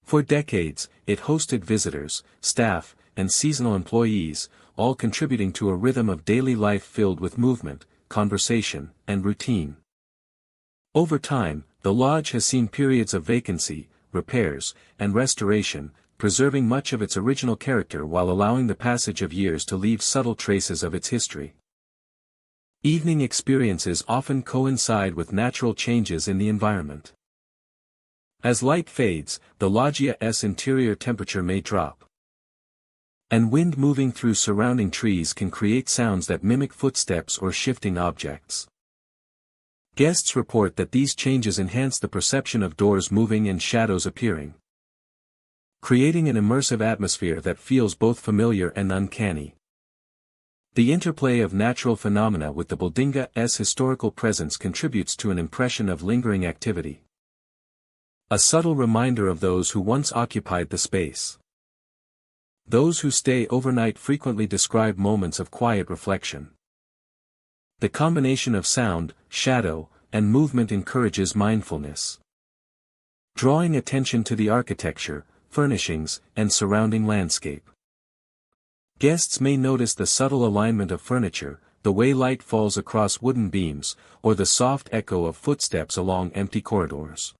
For decades, it hosted visitors, staff, and seasonal employees, all contributing to a rhythm of daily life filled with movement, conversation, and routine. Over time, the lodge has seen periods of vacancy, repairs, and restoration, preserving much of its original character while allowing the passage of years to leave subtle traces of its history. Evening experiences often coincide with natural changes in the environment. As light fades, the loggia's interior temperature may drop. And wind moving through surrounding trees can create sounds that mimic footsteps or shifting objects. Guests report that these changes enhance the perception of doors moving and shadows appearing, creating an immersive atmosphere that feels both familiar and uncanny. The interplay of natural phenomena with the building's historical presence contributes to an impression of lingering activity. A subtle reminder of those who once occupied the space. Those who stay overnight frequently describe moments of quiet reflection. The combination of sound, shadow, and movement encourages mindfulness, drawing attention to the architecture, furnishings, and surrounding landscape. Guests may notice the subtle alignment of furniture, the way light falls across wooden beams, or the soft echo of footsteps along empty corridors.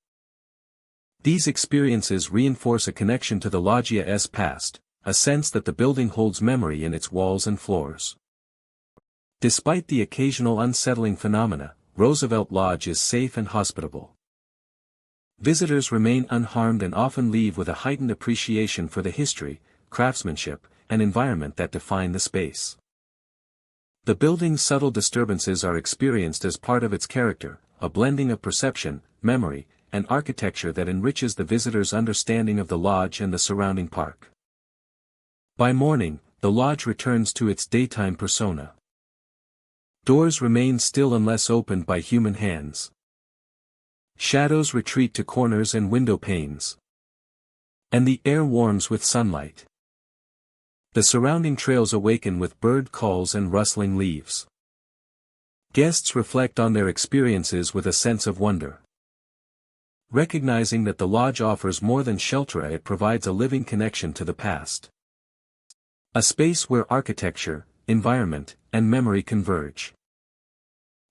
These experiences reinforce a connection to the loggia's past, a sense that the building holds memory in its walls and floors. Despite the occasional unsettling phenomena, Roosevelt Lodge is safe and hospitable. Visitors remain unharmed and often leave with a heightened appreciation for the history, craftsmanship, and environment that define the space. The building's subtle disturbances are experienced as part of its character, a blending of perception, memory, and architecture that enriches the visitor's understanding of the lodge and the surrounding park. By morning, the lodge returns to its daytime persona. Doors remain still unless opened by human hands. Shadows retreat to corners and window panes. And the air warms with sunlight. The surrounding trails awaken with bird calls and rustling leaves. Guests reflect on their experiences with a sense of wonder. Recognizing that the lodge offers more than shelter, it provides a living connection to the past. A space where architecture, environment, and memory converge.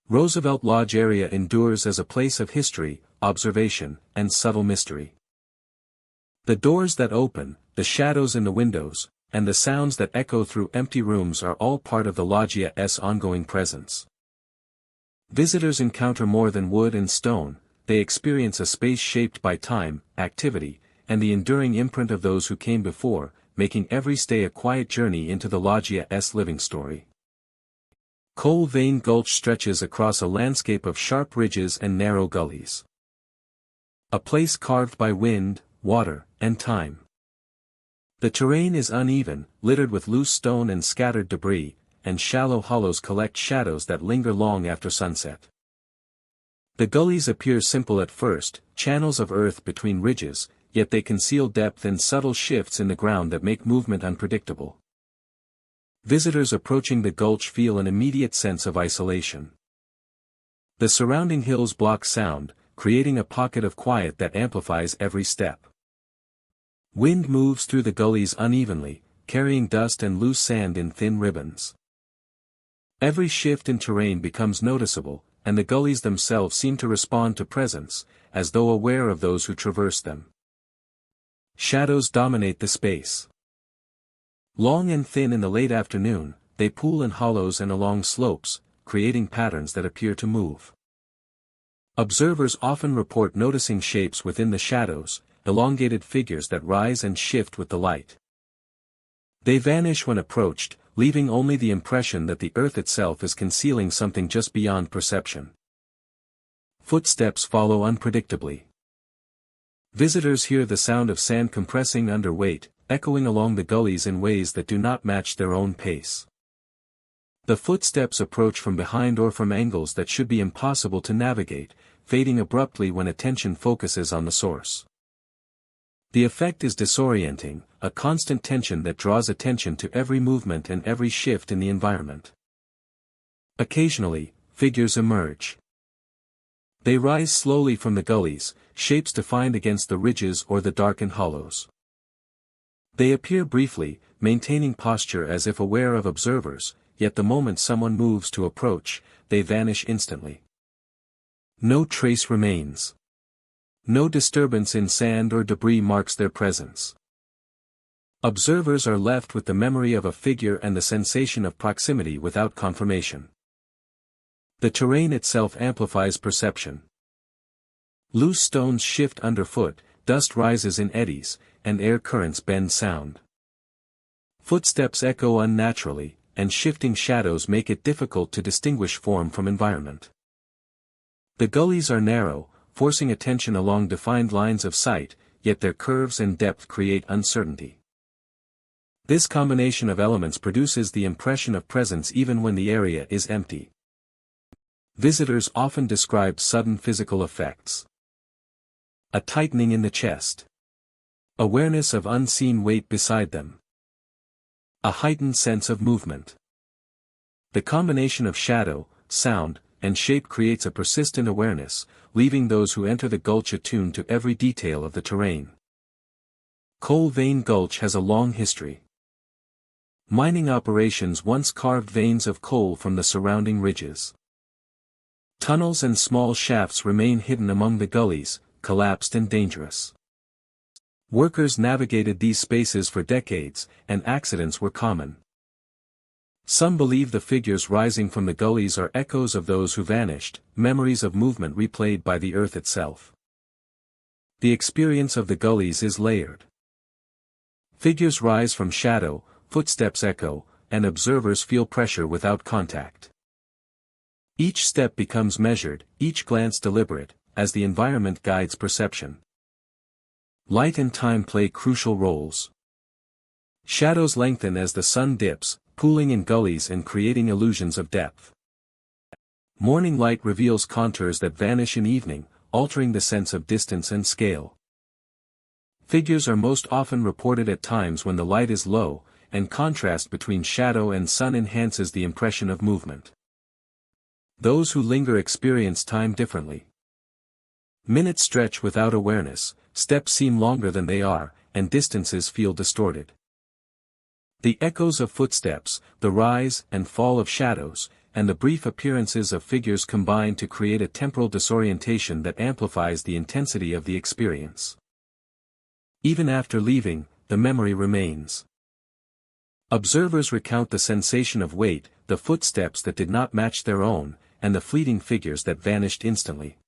Roosevelt Lodge area endures as a place of history, observation, and subtle mystery. The doors that open, the shadows in the windows, and the sounds that echo through empty rooms are all part of the loggia's ongoing presence. Visitors encounter more than wood and stone, they experience a space shaped by time, activity, and the enduring imprint of those who came before, making every stay a quiet journey into the loggia's living story. Coal Vein Gulch stretches across a landscape of sharp ridges and narrow gullies. A place carved by wind, water, and time. The terrain is uneven, littered with loose stone and scattered debris, and shallow hollows collect shadows that linger long after sunset. The gullies appear simple at first, channels of earth between ridges, yet they conceal depth and subtle shifts in the ground that make movement unpredictable. Visitors approaching the gulch feel an immediate sense of isolation. The surrounding hills block sound, creating a pocket of quiet that amplifies every step. Wind moves through the gullies unevenly, carrying dust and loose sand in thin ribbons. Every shift in terrain becomes noticeable, and the gullies themselves seem to respond to presence, as though aware of those who traverse them. Shadows dominate the space. Long and thin in the late afternoon, they pool in hollows and along slopes, creating patterns that appear to move. Observers often report noticing shapes within the shadows, elongated figures that rise and shift with the light. They vanish when approached, leaving only the impression that the earth itself is concealing something just beyond perception. Footsteps follow unpredictably. Visitors hear the sound of sand compressing under weight, echoing along the gullies in ways that do not match their own pace. The footsteps approach from behind or from angles that should be impossible to navigate, fading abruptly when attention focuses on the source. The effect is disorienting, a constant tension that draws attention to every movement and every shift in the environment. Occasionally, figures emerge. They rise slowly from the gullies, shapes defined against the ridges or the darkened hollows. They appear briefly, maintaining posture as if aware of observers, yet the moment someone moves to approach, they vanish instantly. No trace remains. No disturbance in sand or debris marks their presence. Observers are left with the memory of a figure and the sensation of proximity without confirmation. The terrain itself amplifies perception. Loose stones shift underfoot, dust rises in eddies, and air currents bend sound. Footsteps echo unnaturally, and shifting shadows make it difficult to distinguish form from environment. The gullies are narrow, forcing attention along defined lines of sight, yet their curves and depth create uncertainty. This combination of elements produces the impression of presence even when the area is empty. Visitors often describe sudden physical effects. A tightening in the chest. Awareness of unseen weight beside them. A heightened sense of movement. The combination of shadow, sound, and shape creates a persistent awareness, leaving those who enter the gulch attuned to every detail of the terrain. Coal Vein Gulch has a long history. Mining operations once carved veins of coal from the surrounding ridges. Tunnels and small shafts remain hidden among the gullies, collapsed and dangerous. Workers navigated these spaces for decades, and accidents were common. Some believe the figures rising from the gullies are echoes of those who vanished, memories of movement replayed by the earth itself. The experience of the gullies is layered. Figures rise from shadow, footsteps echo, and observers feel pressure without contact. Each step becomes measured, each glance deliberate, as the environment guides perception. Light and time play crucial roles. Shadows lengthen as the sun dips, pooling in gullies and creating illusions of depth. Morning light reveals contours that vanish in evening, altering the sense of distance and scale. Figures are most often reported at times when the light is low, and contrast between shadow and sun enhances the impression of movement. Those who linger experience time differently. Minutes stretch without awareness, steps seem longer than they are, and distances feel distorted. The echoes of footsteps, the rise and fall of shadows, and the brief appearances of figures combine to create a temporal disorientation that amplifies the intensity of the experience. Even after leaving, the memory remains. Observers recount the sensation of weight, the footsteps that did not match their own, and the fleeting figures that vanished instantly.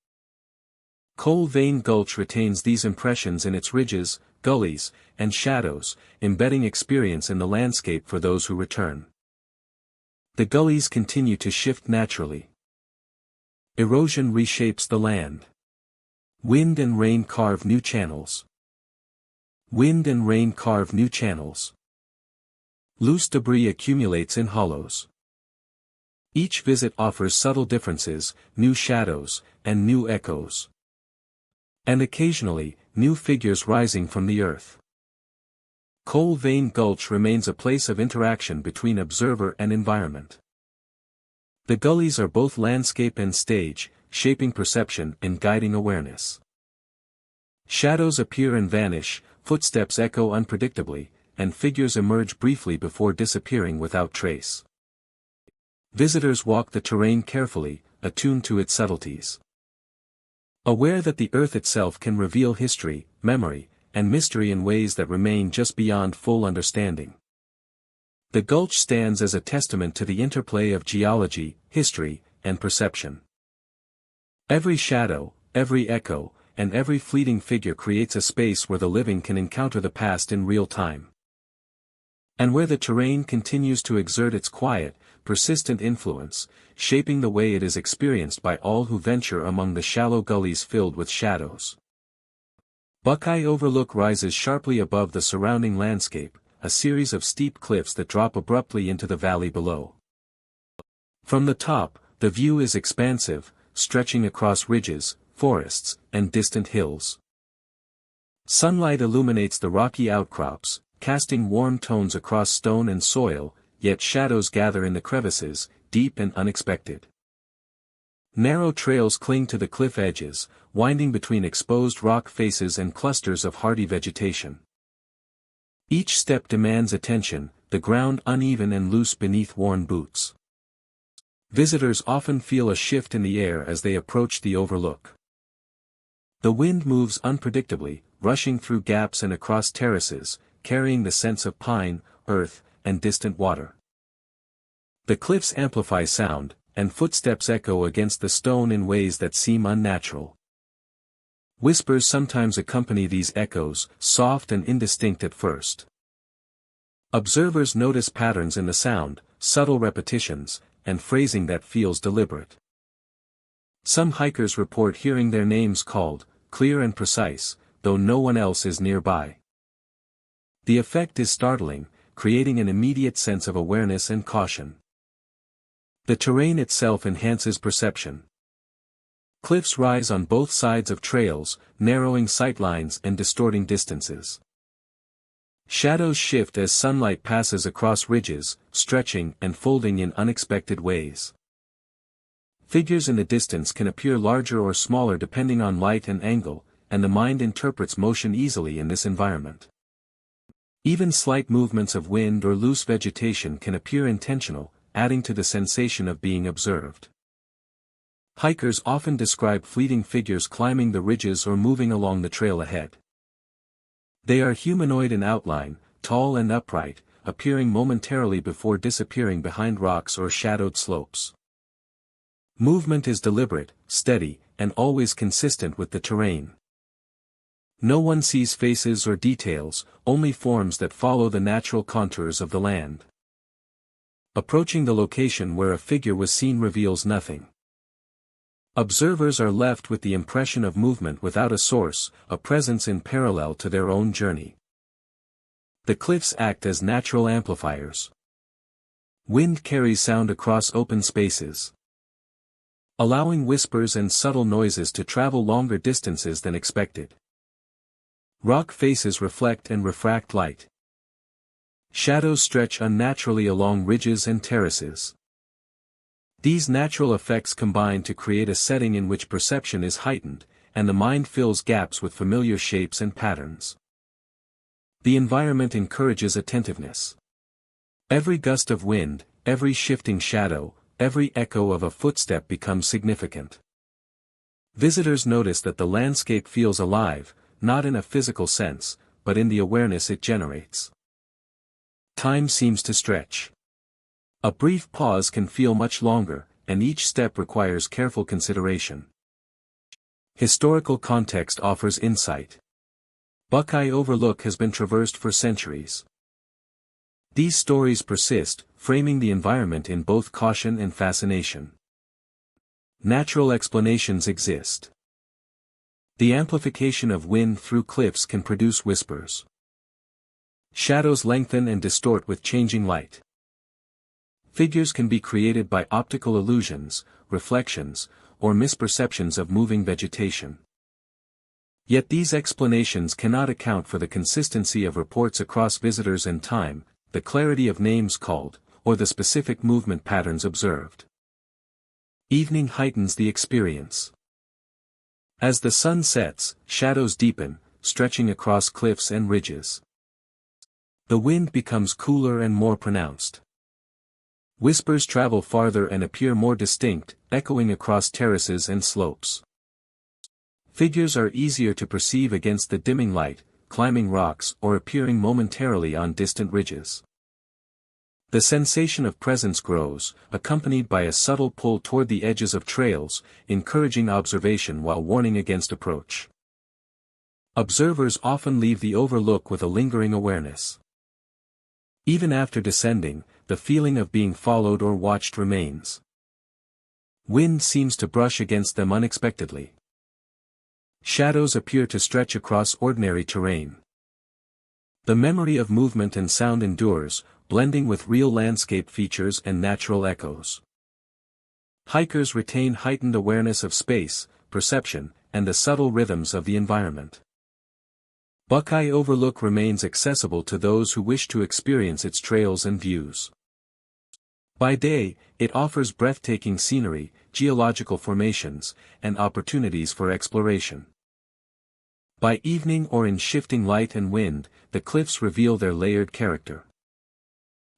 Coal Vein Gulch retains these impressions in its ridges, gullies, and shadows, embedding experience in the landscape for those who return. The gullies continue to shift naturally. Erosion reshapes the land. Wind and rain carve new channels. Wind and rain carve new channels. Loose debris accumulates in hollows. Each visit offers subtle differences, new shadows, and new echoes. And occasionally, new figures rising from the earth. Coal Vein Gulch remains a place of interaction between observer and environment. The gullies are both landscape and stage, shaping perception and guiding awareness. Shadows appear and vanish, footsteps echo unpredictably, and figures emerge briefly before disappearing without trace. Visitors walk the terrain carefully, attuned to its subtleties. Aware that the earth itself can reveal history, memory, and mystery in ways that remain just beyond full understanding. The gulch stands as a testament to the interplay of geology, history, and perception. Every shadow, every echo, and every fleeting figure creates a space where the living can encounter the past in real time. And where the terrain continues to exert its quiet, persistent influence, shaping the way it is experienced by all who venture among the shallow gullies filled with shadows. Buckeye Overlook rises sharply above the surrounding landscape, a series of steep cliffs that drop abruptly into the valley below. From the top, the view is expansive, stretching across ridges, forests, and distant hills. Sunlight illuminates the rocky outcrops, casting warm tones across stone and soil, yet shadows gather in the crevices, deep and unexpected. Narrow trails cling to the cliff edges, winding between exposed rock faces and clusters of hardy vegetation. Each step demands attention, the ground uneven and loose beneath worn boots. Visitors often feel a shift in the air as they approach the overlook. The wind moves unpredictably, rushing through gaps and across terraces, carrying the scents of pine, earth, and distant water. The cliffs amplify sound, and footsteps echo against the stone in ways that seem unnatural. Whispers sometimes accompany these echoes, soft and indistinct at first. Observers notice patterns in the sound, subtle repetitions, and phrasing that feels deliberate. Some hikers report hearing their names called, clear and precise, though no one else is nearby. The effect is startling, creating an immediate sense of awareness and caution. The terrain itself enhances perception. Cliffs rise on both sides of trails, narrowing sightlines and distorting distances. Shadows shift as sunlight passes across ridges, stretching and folding in unexpected ways. Figures in the distance can appear larger or smaller depending on light and angle, and the mind interprets motion easily in this environment. Even slight movements of wind or loose vegetation can appear intentional, adding to the sensation of being observed. Hikers often describe fleeting figures climbing the ridges or moving along the trail ahead. They are humanoid in outline, tall and upright, appearing momentarily before disappearing behind rocks or shadowed slopes. Movement is deliberate, steady, and always consistent with the terrain. No one sees faces or details, only forms that follow the natural contours of the land. Approaching the location where a figure was seen reveals nothing. Observers are left with the impression of movement without a source, a presence in parallel to their own journey. The cliffs act as natural amplifiers. Wind carries sound across open spaces, allowing whispers and subtle noises to travel longer distances than expected. Rock faces reflect and refract light. Shadows stretch unnaturally along ridges and terraces. These natural effects combine to create a setting in which perception is heightened, and the mind fills gaps with familiar shapes and patterns. The environment encourages attentiveness. Every gust of wind, every shifting shadow, every echo of a footstep becomes significant. Visitors notice that the landscape feels alive, not in a physical sense, but in the awareness it generates. Time seems to stretch. A brief pause can feel much longer, and each step requires careful consideration. Historical context offers insight. Buckeye Overlook has been traversed for centuries. These stories persist, framing the environment in both caution and fascination. Natural explanations exist. The amplification of wind through cliffs can produce whispers. Shadows lengthen and distort with changing light. Figures can be created by optical illusions, reflections, or misperceptions of moving vegetation. Yet these explanations cannot account for the consistency of reports across visitors and time, the clarity of names called, or the specific movement patterns observed. Evening heightens the experience. As the sun sets, shadows deepen, stretching across cliffs and ridges. The wind becomes cooler and more pronounced. Whispers travel farther and appear more distinct, echoing across terraces and slopes. Figures are easier to perceive against the dimming light, climbing rocks or appearing momentarily on distant ridges. The sensation of presence grows, accompanied by a subtle pull toward the edges of trails, encouraging observation while warning against approach. Observers often leave the overlook with a lingering awareness. Even after descending, the feeling of being followed or watched remains. Wind seems to brush against them unexpectedly. Shadows appear to stretch across ordinary terrain. The memory of movement and sound endures, blending with real landscape features and natural echoes. Hikers retain heightened awareness of space, perception, and the subtle rhythms of the environment. Buckeye Overlook remains accessible to those who wish to experience its trails and views. By day, it offers breathtaking scenery, geological formations, and opportunities for exploration. By evening or in shifting light and wind, the cliffs reveal their layered character.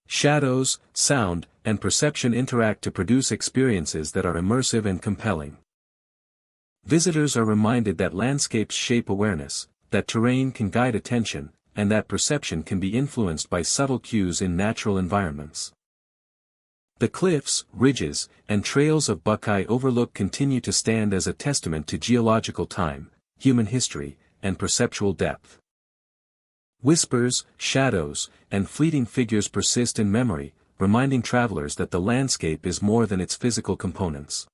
Shadows, sound, and perception interact to produce experiences that are immersive and compelling. Visitors are reminded that landscapes shape awareness, that terrain can guide attention, and that perception can be influenced by subtle cues in natural environments. The cliffs, ridges, and trails of Buckeye Overlook continue to stand as a testament to geological time, human history, and perceptual depth. Whispers, shadows, and fleeting figures persist in memory, reminding travelers that the landscape is more than its physical components.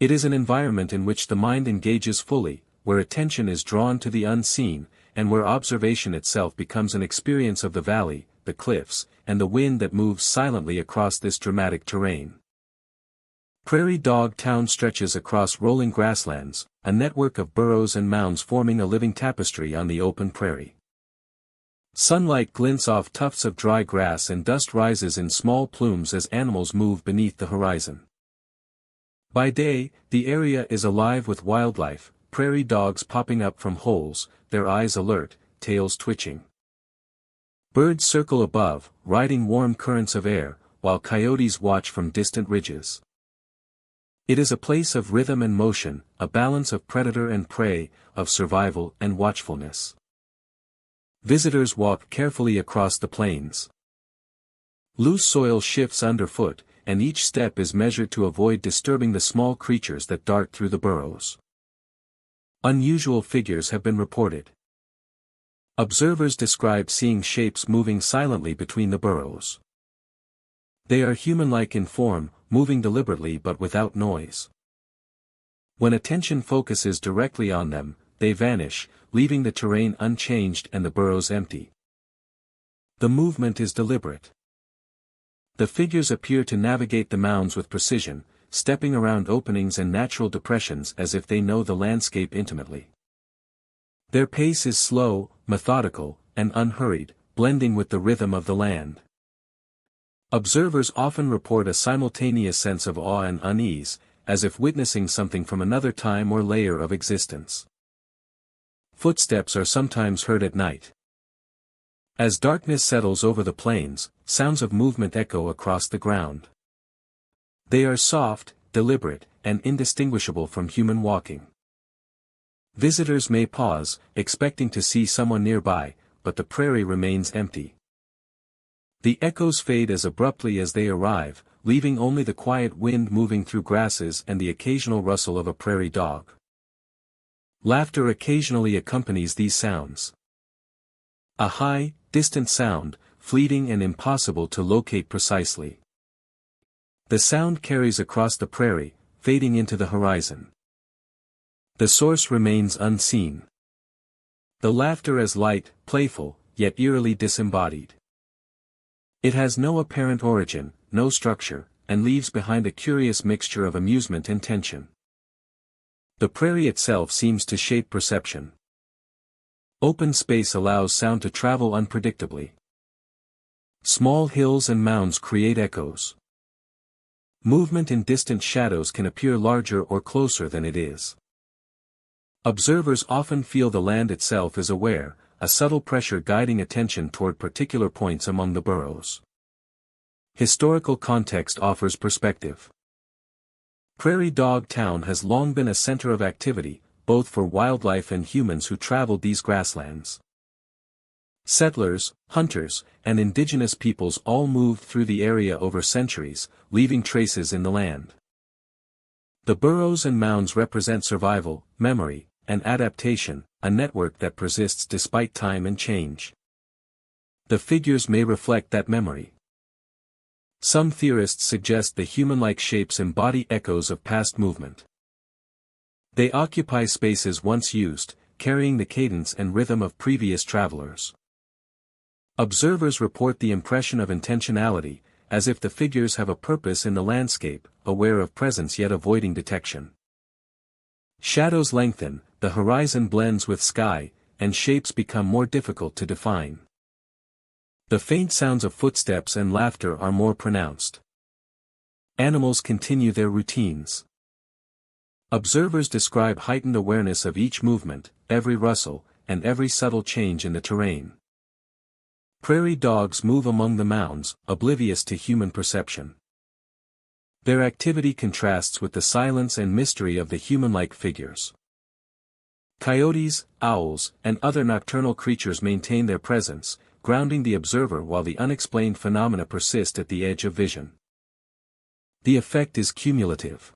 It is an environment in which the mind engages fully, where attention is drawn to the unseen, and where observation itself becomes an experience of the valley, the cliffs, and the wind that moves silently across this dramatic terrain. Prairie Dog Town stretches across rolling grasslands, a network of burrows and mounds forming a living tapestry on the open prairie. Sunlight glints off tufts of dry grass and dust rises in small plumes as animals move beneath the horizon. By day, the area is alive with wildlife, prairie dogs popping up from holes, their eyes alert, tails twitching. Birds circle above, riding warm currents of air, while coyotes watch from distant ridges. It is a place of rhythm and motion, a balance of predator and prey, of survival and watchfulness. Visitors walk carefully across the plains. Loose soil shifts underfoot, and each step is measured to avoid disturbing the small creatures that dart through the burrows. Unusual figures have been reported. Observers describe seeing shapes moving silently between the burrows. They are human-like in form, moving deliberately but without noise. When attention focuses directly on them, they vanish, leaving the terrain unchanged and the burrows empty. The movement is deliberate. The figures appear to navigate the mounds with precision, stepping around openings and natural depressions as if they know the landscape intimately. Their pace is slow, methodical, and unhurried, blending with the rhythm of the land. Observers often report a simultaneous sense of awe and unease, as if witnessing something from another time or layer of existence. Footsteps are sometimes heard at night. As darkness settles over the plains, sounds of movement echo across the ground. They are soft, deliberate, and indistinguishable from human walking. Visitors may pause, expecting to see someone nearby, but the prairie remains empty. The echoes fade as abruptly as they arrive, leaving only the quiet wind moving through grasses and the occasional rustle of a prairie dog. Laughter occasionally accompanies these sounds. A high, distant sound, fleeting and impossible to locate precisely. The sound carries across the prairie, fading into the horizon. The source remains unseen. The laughter is light, playful, yet eerily disembodied. It has no apparent origin, no structure, and leaves behind a curious mixture of amusement and tension. The prairie itself seems to shape perception. Open space allows sound to travel unpredictably. Small hills and mounds create echoes. Movement in distant shadows can appear larger or closer than it is. Observers often feel the land itself is aware, a subtle pressure guiding attention toward particular points among the burrows. Historical context offers perspective. Prairie Dog Town has long been a center of activity, both for wildlife and humans who traveled these grasslands. Settlers, hunters, and indigenous peoples all moved through the area over centuries, leaving traces in the land. The burrows and mounds represent survival, memory, and adaptation, a network that persists despite time and change. The figures may reflect that memory. Some theorists suggest the human-like shapes embody echoes of past movement. They occupy spaces once used, carrying the cadence and rhythm of previous travelers. Observers report the impression of intentionality, as if the figures have a purpose in the landscape, aware of presence yet avoiding detection. Shadows lengthen, the horizon blends with sky, and shapes become more difficult to define. The faint sounds of footsteps and laughter are more pronounced. Animals continue their routines. Observers describe heightened awareness of each movement, every rustle, and every subtle change in the terrain. Prairie dogs move among the mounds, oblivious to human perception. Their activity contrasts with the silence and mystery of the human-like figures. Coyotes, owls, and other nocturnal creatures maintain their presence, grounding the observer while the unexplained phenomena persist at the edge of vision. The effect is cumulative.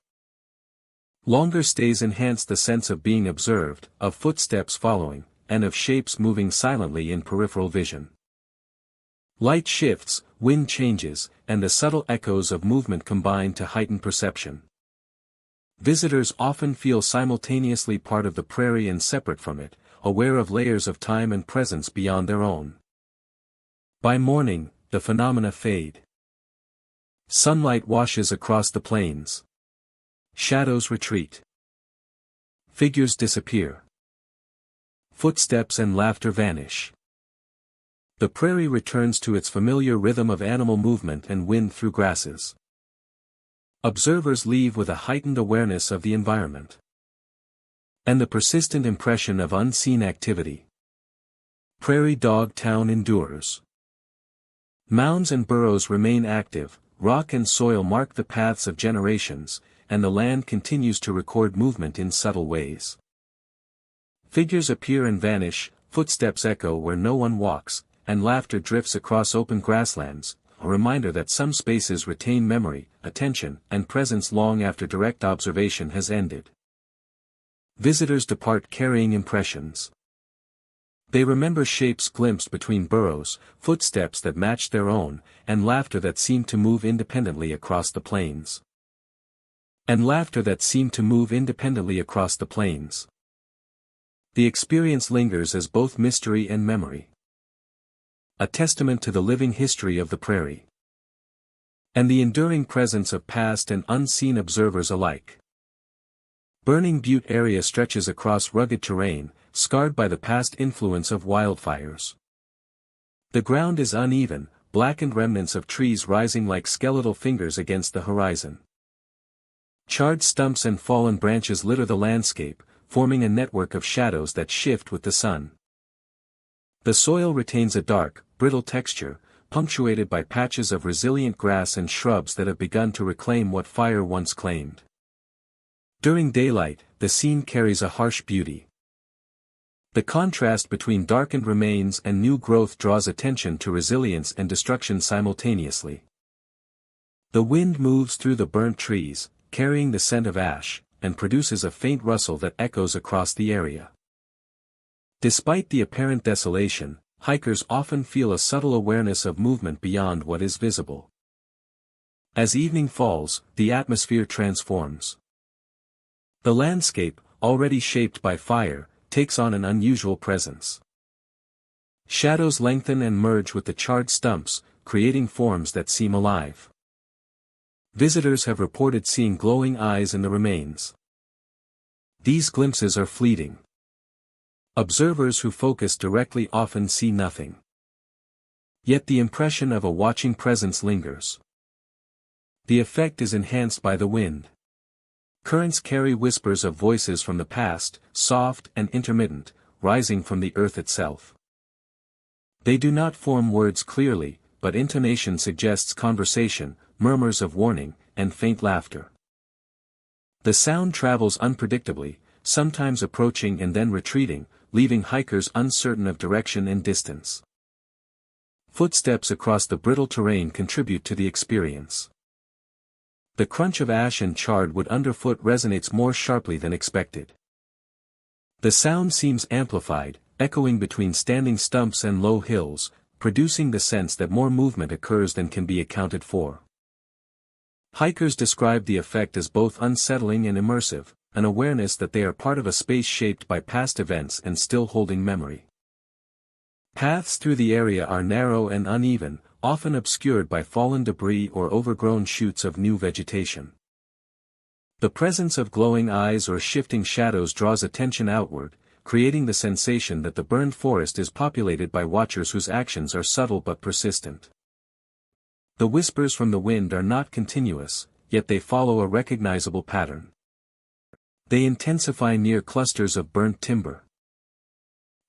Longer stays enhance the sense of being observed, of footsteps following, and of shapes moving silently in peripheral vision. Light shifts, wind changes, and the subtle echoes of movement combine to heighten perception. Visitors often feel simultaneously part of the prairie and separate from it, aware of layers of time and presence beyond their own. By morning, the phenomena fade. Sunlight washes across the plains. Shadows retreat. Figures disappear. Footsteps and laughter vanish. The prairie returns to its familiar rhythm of animal movement and wind through grasses. Observers leave with a heightened awareness of the environment. And the persistent impression of unseen activity. Prairie Dog Town endures. Mounds and burrows remain active, rock and soil mark the paths of generations, and the land continues to record movement in subtle ways. Figures appear and vanish, footsteps echo where no one walks, and laughter drifts across open grasslands, a reminder that some spaces retain memory, attention, and presence long after direct observation has ended. Visitors depart carrying impressions. They remember shapes glimpsed between burrows, footsteps that matched their own, and laughter that seemed to move independently across the plains. The experience lingers as both mystery and memory. a testament to the living history of the prairie. And the enduring presence of past and unseen observers alike. Burning Butte area stretches across rugged terrain, scarred by the past influence of wildfires. The ground is uneven, blackened remnants of trees rising like skeletal fingers against the horizon. Charred stumps and fallen branches litter the landscape, forming a network of shadows that shift with the sun. The soil retains a dark, brittle texture, punctuated by patches of resilient grass and shrubs that have begun to reclaim what fire once claimed. During daylight, the scene carries a harsh beauty. The contrast between darkened remains and new growth draws attention to resilience and destruction simultaneously. The wind moves through the burnt trees, carrying the scent of ash, and produces a faint rustle that echoes across the area. Despite the apparent desolation, hikers often feel a subtle awareness of movement beyond what is visible. As evening falls, the atmosphere transforms. The landscape, already shaped by fire, takes on an unusual presence. Shadows lengthen and merge with the charred stumps, creating forms that seem alive. Visitors have reported seeing glowing eyes in the remains. These glimpses are fleeting. Observers who focus directly often see nothing. Yet the impression of a watching presence lingers. The effect is enhanced by the wind. Currents carry whispers of voices from the past, soft and intermittent, rising from the earth itself. They do not form words clearly, but intonation suggests conversation, murmurs of warning, and faint laughter. The sound travels unpredictably, sometimes approaching and then retreating, leaving hikers uncertain of direction and distance. Footsteps across the brittle terrain contribute to the experience. The crunch of ash and charred wood underfoot resonates more sharply than expected. The sound seems amplified, echoing between standing stumps and low hills, producing the sense that more movement occurs than can be accounted for. Hikers describe the effect as both unsettling and immersive, an awareness that they are part of a space shaped by past events and still holding memory. Paths through the area are narrow and uneven, often obscured by fallen debris or overgrown shoots of new vegetation. The presence of glowing eyes or shifting shadows draws attention outward, creating the sensation that the burned forest is populated by watchers whose actions are subtle but persistent. The whispers from the wind are not continuous, yet they follow a recognizable pattern. They intensify near clusters of burnt timber,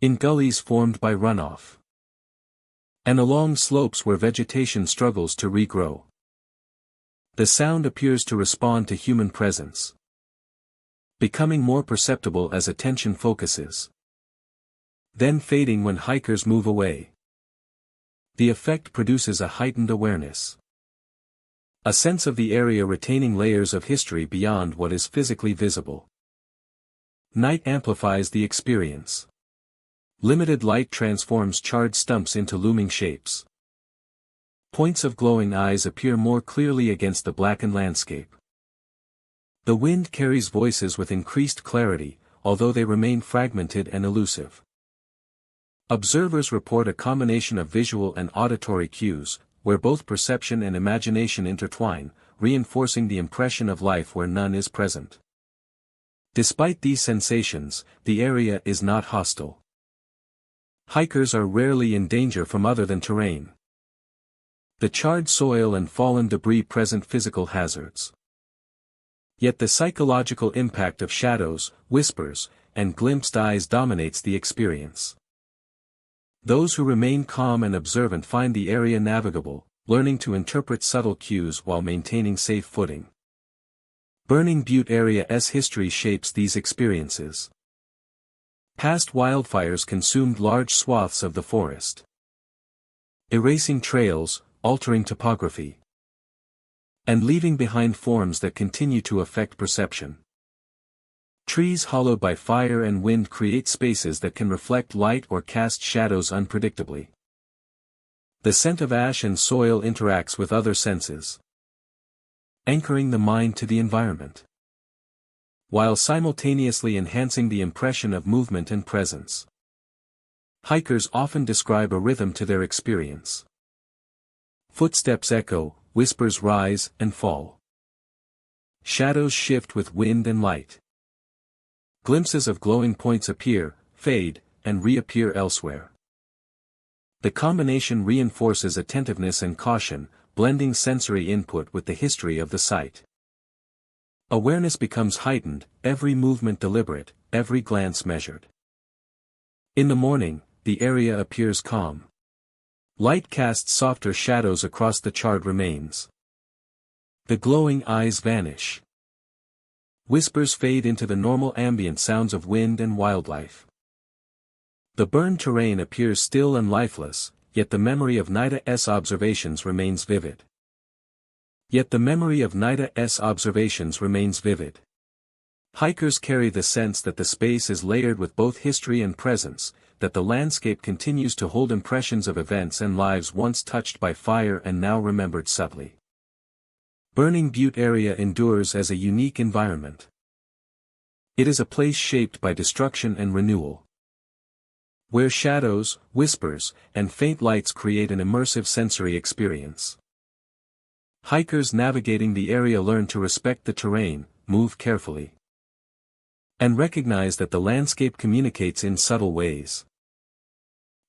in gullies formed by runoff, and along slopes where vegetation struggles to regrow. The sound appears to respond to human presence, becoming more perceptible as attention focuses, then fading when hikers move away. The effect produces a heightened awareness, a sense of the area retaining layers of history beyond what is physically visible. Night amplifies the experience. Limited light transforms charred stumps into looming shapes. Points of glowing eyes appear more clearly against the blackened landscape. The wind carries voices with increased clarity, although they remain fragmented and elusive. Observers report a combination of visual and auditory cues, where both perception and imagination intertwine, reinforcing the impression of life where none is present. Despite these sensations, the area is not hostile. Hikers are rarely in danger from other than terrain. The charred soil and fallen debris present physical hazards. Yet the psychological impact of shadows, whispers, and glimpsed eyes dominates the experience. Those who remain calm and observant find the area navigable, learning to interpret subtle cues while maintaining safe footing. Burning Butte area's history shapes these experiences. Past wildfires consumed large swaths of the forest, erasing trails, altering topography, and leaving behind forms that continue to affect perception. Trees hollowed by fire and wind create spaces that can reflect light or cast shadows unpredictably. The scent of ash and soil interacts with other senses, anchoring the mind to the environment, while simultaneously enhancing the impression of movement and presence. Hikers often describe a rhythm to their experience. Footsteps echo, whispers rise and fall. Shadows shift with wind and light. Glimpses of glowing points appear, fade, and reappear elsewhere. The combination reinforces attentiveness and caution, blending sensory input with the history of the site. Awareness becomes heightened, every movement deliberate, every glance measured. In the morning, the area appears calm. Light casts softer shadows across the charred remains. The glowing eyes vanish. Whispers fade into the normal ambient sounds of wind and wildlife. The burned terrain appears still and lifeless, yet the memory of Nida's observations remains vivid. Hikers carry the sense that the space is layered with both history and presence, that the landscape continues to hold impressions of events and lives once touched by fire and now remembered subtly. Burning Butte area endures as a unique environment. It is a place shaped by destruction and renewal, where shadows, whispers, and faint lights create an immersive sensory experience. Hikers navigating the area learn to respect the terrain, move carefully, and recognize that the landscape communicates in subtle ways,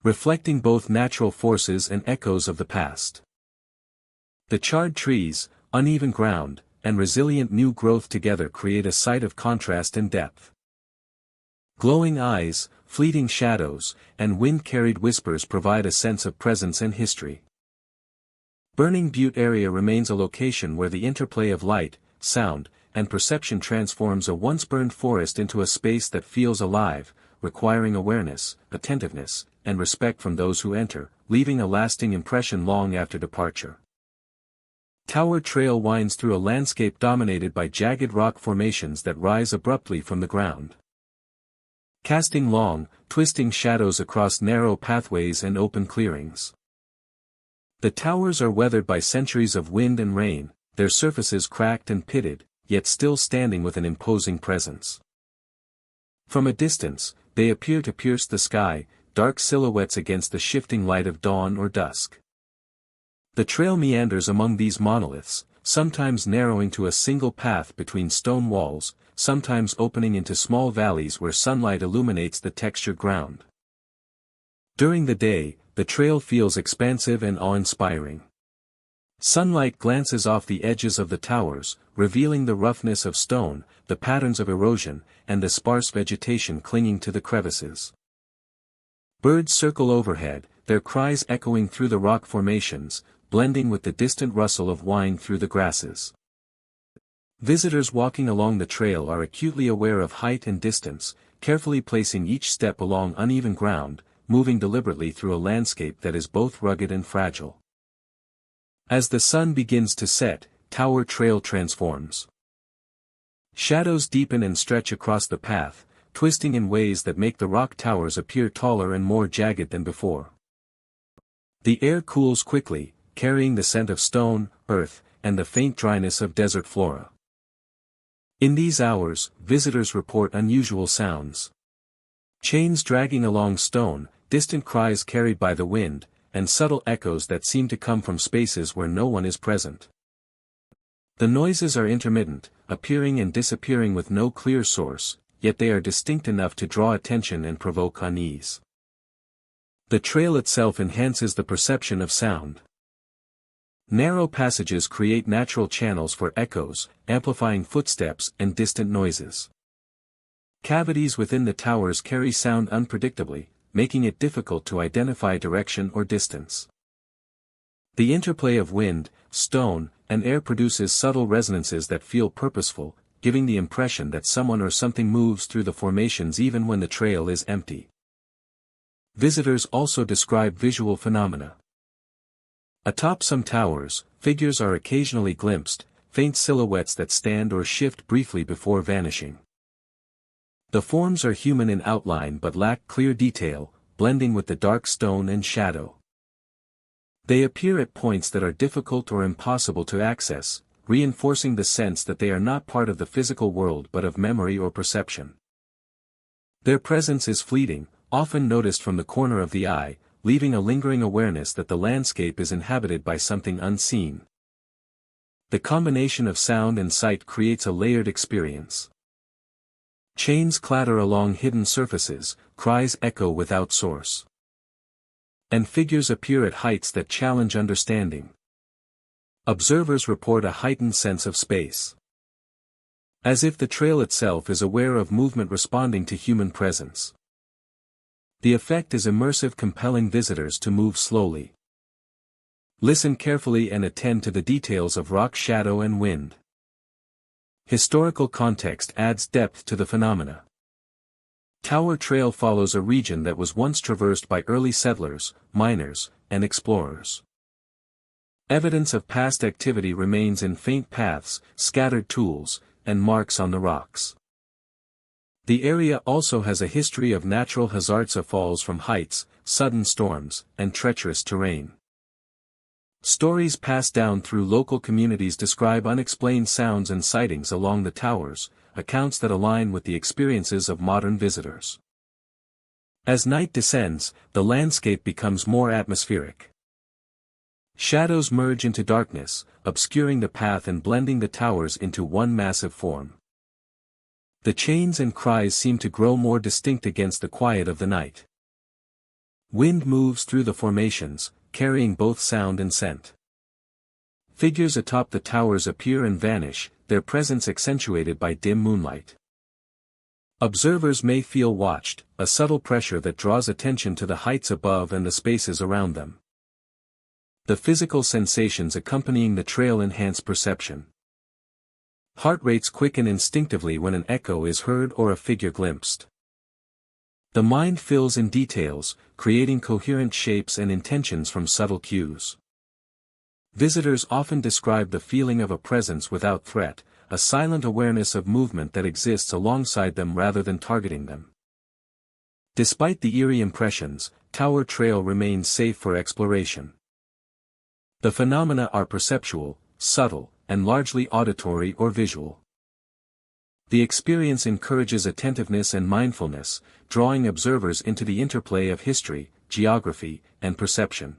reflecting both natural forces and echoes of the past. The charred trees, uneven ground, and resilient new growth together create a site of contrast and depth. Glowing eyes, fleeting shadows, and wind-carried whispers provide a sense of presence and history. Burning Butte area remains a location where the interplay of light, sound, and perception transforms a once-burned forest into a space that feels alive, requiring awareness, attentiveness, and respect from those who enter, leaving a lasting impression long after departure. Tower Trail winds through a landscape dominated by jagged rock formations that rise abruptly from the ground, casting long, twisting shadows across narrow pathways and open clearings. The towers are weathered by centuries of wind and rain, their surfaces cracked and pitted, yet still standing with an imposing presence. From a distance, they appear to pierce the sky, dark silhouettes against the shifting light of dawn or dusk. The trail meanders among these monoliths, sometimes narrowing to a single path between stone walls, sometimes opening into small valleys where sunlight illuminates the textured ground. During the day, the trail feels expansive and awe-inspiring. Sunlight glances off the edges of the towers, revealing the roughness of stone, the patterns of erosion, and the sparse vegetation clinging to the crevices. Birds circle overhead, their cries echoing through the rock formations, blending with the distant rustle of wind through the grasses. Visitors walking along the trail are acutely aware of height and distance, carefully placing each step along uneven ground, moving deliberately through a landscape that is both rugged and fragile. As the sun begins to set, Tower Trail transforms. Shadows deepen and stretch across the path, twisting in ways that make the rock towers appear taller and more jagged than before. The air cools quickly, carrying the scent of stone, earth, and the faint dryness of desert flora. In these hours, visitors report unusual sounds. Chains dragging along stone, distant cries carried by the wind, and subtle echoes that seem to come from spaces where no one is present. The noises are intermittent, appearing and disappearing with no clear source, yet they are distinct enough to draw attention and provoke unease. The trail itself enhances the perception of sound. Narrow passages create natural channels for echoes, amplifying footsteps and distant noises. Cavities within the towers carry sound unpredictably, making it difficult to identify direction or distance. The interplay of wind, stone, and air produces subtle resonances that feel purposeful, giving the impression that someone or something moves through the formations even when the trail is empty. Visitors also describe visual phenomena. Atop some towers, figures are occasionally glimpsed, faint silhouettes that stand or shift briefly before vanishing. The forms are human in outline but lack clear detail, blending with the dark stone and shadow. They appear at points that are difficult or impossible to access, reinforcing the sense that they are not part of the physical world but of memory or perception. Their presence is fleeting, often noticed from the corner of the eye, leaving a lingering awareness that the landscape is inhabited by something unseen. The combination of sound and sight creates a layered experience. Chains clatter along hidden surfaces, cries echo without source. And figures appear at heights that challenge understanding. Observers report a heightened sense of space. As if the trail itself is aware of movement responding to human presence. The effect is immersive, compelling visitors to move slowly. Listen carefully and attend to the details of rock shadow and wind. Historical context adds depth to the phenomena. Tower Trail follows a region that was once traversed by early settlers, miners, and explorers. Evidence of past activity remains in faint paths, scattered tools, and marks on the rocks. The area also has a history of natural hazards of falls from heights, sudden storms, and treacherous terrain. Stories passed down through local communities describe unexplained sounds and sightings along the towers, accounts that align with the experiences of modern visitors. As night descends, the landscape becomes more atmospheric. Shadows merge into darkness, obscuring the path and blending the towers into one massive form. The chains and cries seem to grow more distinct against the quiet of the night. Wind moves through the formations, carrying both sound and scent. Figures atop the towers appear and vanish, their presence accentuated by dim moonlight. Observers may feel watched, a subtle pressure that draws attention to the heights above and the spaces around them. The physical sensations accompanying the trail enhance perception. Heart rates quicken instinctively when an echo is heard or a figure glimpsed. The mind fills in details, creating coherent shapes and intentions from subtle cues. Visitors often describe the feeling of a presence without threat, a silent awareness of movement that exists alongside them rather than targeting them. Despite the eerie impressions, Tower Trail remains safe for exploration. The phenomena are perceptual, subtle, and largely auditory or visual. The experience encourages attentiveness and mindfulness, drawing observers into the interplay of history, geography, and perception.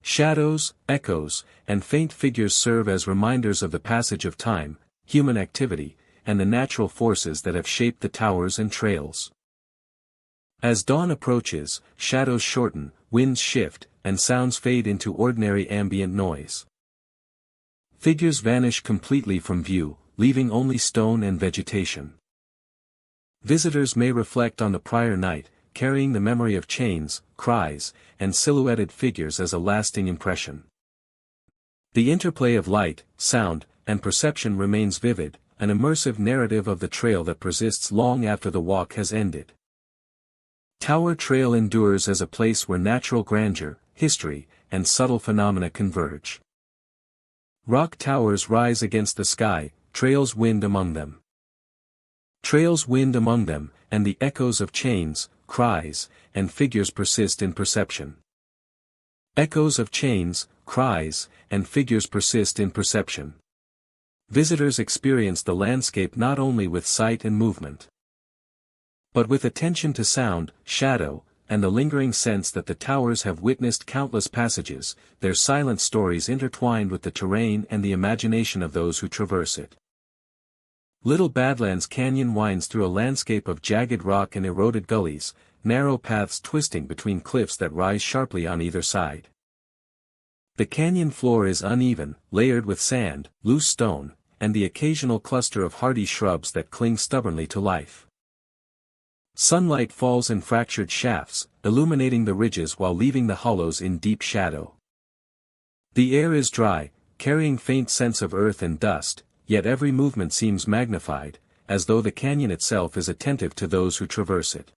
Shadows, echoes, and faint figures serve as reminders of the passage of time, human activity, and the natural forces that have shaped the towers and trails. As dawn approaches, shadows shorten, winds shift, and sounds fade into ordinary ambient noise. Figures vanish completely from view, leaving only stone and vegetation. Visitors may reflect on the prior night, carrying the memory of chains, cries, and silhouetted figures as a lasting impression. The interplay of light, sound, and perception remains vivid, an immersive narrative of the trail that persists long after the walk has ended. Tower Trail endures as a place where natural grandeur, history, and subtle phenomena converge. Rock towers rise against the sky, trails wind among them. Trails wind among them, and the echoes of chains, cries, and figures persist in perception. Echoes of chains, cries, and figures persist in perception. Visitors experience the landscape not only with sight and movement, but with attention to sound, shadow, and the lingering sense that the towers have witnessed countless passages, their silent stories intertwined with the terrain and the imagination of those who traverse it. Little Badlands Canyon winds through a landscape of jagged rock and eroded gullies, narrow paths twisting between cliffs that rise sharply on either side. The canyon floor is uneven, layered with sand, loose stone, and the occasional cluster of hardy shrubs that cling stubbornly to life. Sunlight falls in fractured shafts, illuminating the ridges while leaving the hollows in deep shadow. The air is dry, carrying faint scents of earth and dust, yet every movement seems magnified, as though the canyon itself is attentive to those who traverse it.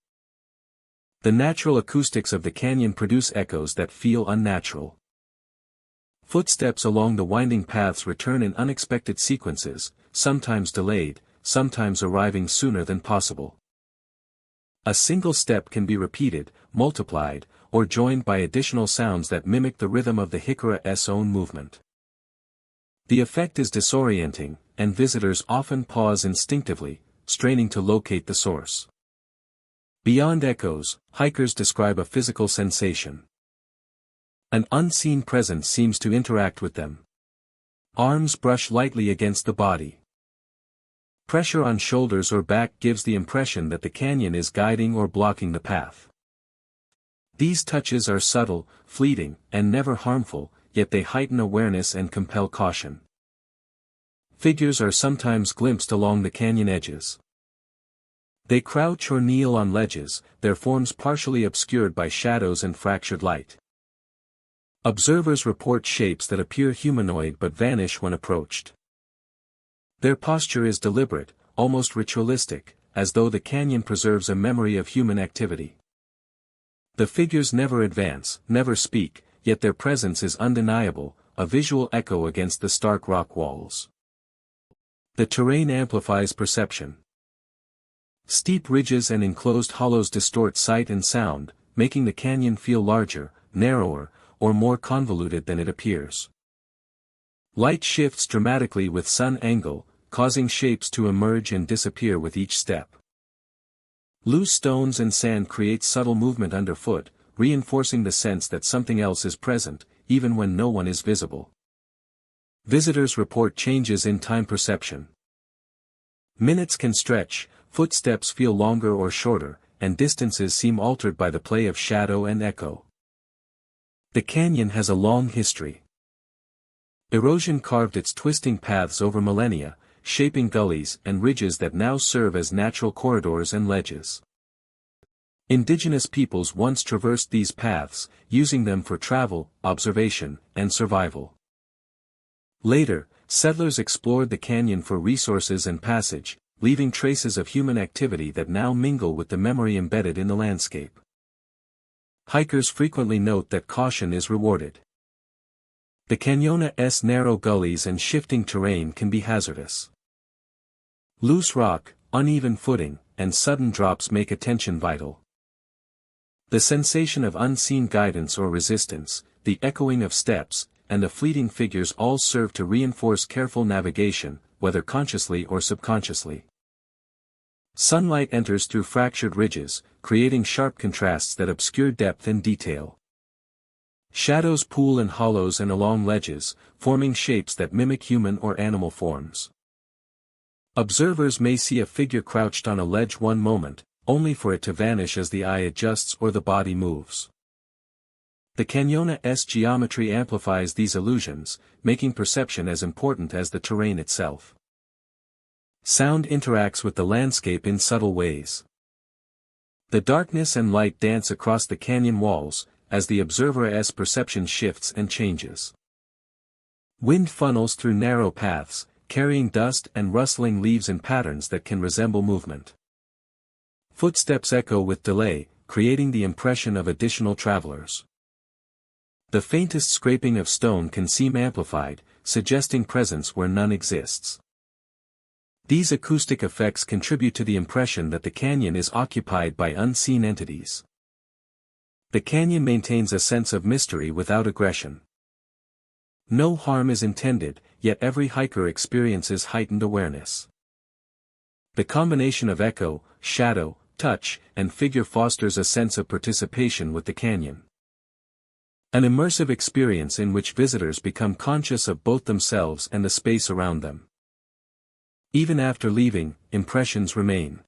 The natural acoustics of the canyon produce echoes that feel unnatural. Footsteps along the winding paths return in unexpected sequences, sometimes delayed, sometimes arriving sooner than possible. A single step can be repeated, multiplied, or joined by additional sounds that mimic the rhythm of the hikara's own movement. The effect is disorienting, and visitors often pause instinctively, straining to locate the source. Beyond echoes, hikers describe a physical sensation. An unseen presence seems to interact with them. Arms brush lightly against the body. Pressure on shoulders or back gives the impression that the canyon is guiding or blocking the path. These touches are subtle, fleeting, and never harmful, yet they heighten awareness and compel caution. Figures are sometimes glimpsed along the canyon edges. They crouch or kneel on ledges, their forms partially obscured by shadows and fractured light. Observers report shapes that appear humanoid but vanish when approached. Their posture is deliberate, almost ritualistic, as though the canyon preserves a memory of human activity. The figures never advance, never speak, yet their presence is undeniable, a visual echo against the stark rock walls. The terrain amplifies perception. Steep ridges and enclosed hollows distort sight and sound, making the canyon feel larger, narrower, or more convoluted than it appears. Light shifts dramatically with sun angle, causing shapes to emerge and disappear with each step. Loose stones and sand create subtle movement underfoot, reinforcing the sense that something else is present, even when no one is visible. Visitors report changes in time perception. Minutes can stretch, footsteps feel longer or shorter, and distances seem altered by the play of shadow and echo. The canyon has a long history. Erosion carved its twisting paths over millennia, shaping gullies and ridges that now serve as natural corridors and ledges. Indigenous peoples once traversed these paths, using them for travel, observation, and survival. Later, settlers explored the canyon for resources and passage, leaving traces of human activity that now mingle with the memory embedded in the landscape. Hikers frequently note that caution is rewarded. The canyon's narrow gullies and shifting terrain can be hazardous. Loose rock, uneven footing, and sudden drops make attention vital. The sensation of unseen guidance or resistance, the echoing of steps, and the fleeting figures all serve to reinforce careful navigation, whether consciously or subconsciously. Sunlight enters through fractured ridges, creating sharp contrasts that obscure depth and detail. Shadows pool in hollows and along ledges, forming shapes that mimic human or animal forms. Observers may see a figure crouched on a ledge one moment, only for it to vanish as the eye adjusts or the body moves. The canyon's geometry amplifies these illusions, making perception as important as the terrain itself. Sound interacts with the landscape in subtle ways. The darkness and light dance across the canyon walls, as the observer's perception shifts and changes. Wind funnels through narrow paths, carrying dust and rustling leaves in patterns that can resemble movement. Footsteps echo with delay, creating the impression of additional travelers. The faintest scraping of stone can seem amplified, suggesting presence where none exists. These acoustic effects contribute to the impression that the canyon is occupied by unseen entities. The canyon maintains a sense of mystery without aggression. No harm is intended, yet every hiker experiences heightened awareness. The combination of echo, shadow, touch, and figure fosters a sense of participation with the canyon. An immersive experience in which visitors become conscious of both themselves and the space around them. Even after leaving, impressions remain.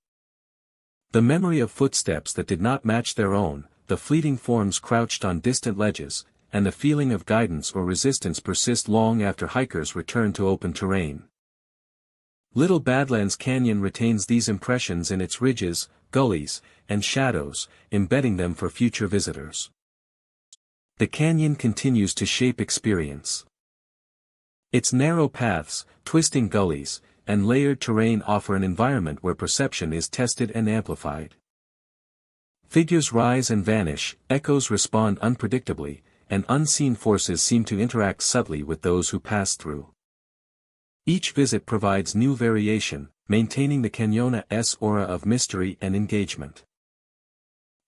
The memory of footsteps that did not match their own, the fleeting forms crouched on distant ledges, and the feeling of guidance or resistance persist long after hikers return to open terrain. Little Badlands Canyon retains these impressions in its ridges, gullies, and shadows, embedding them for future visitors. The canyon continues to shape experience. Its narrow paths, twisting gullies, and layered terrain offer an environment where perception is tested and amplified. Figures rise and vanish, echoes respond unpredictably, and unseen forces seem to interact subtly with those who pass through. Each visit provides new variation, maintaining the canyon's aura of mystery and engagement.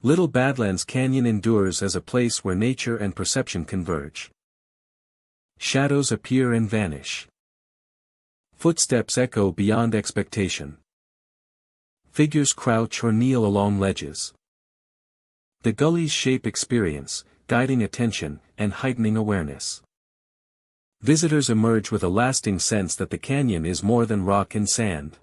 Little Badlands Canyon endures as a place where nature and perception converge. Shadows appear and vanish. Footsteps echo beyond expectation. Figures crouch or kneel along ledges. The gullies shape experience, guiding attention, and heightening awareness. Visitors emerge with a lasting sense that the canyon is more than rock and sand.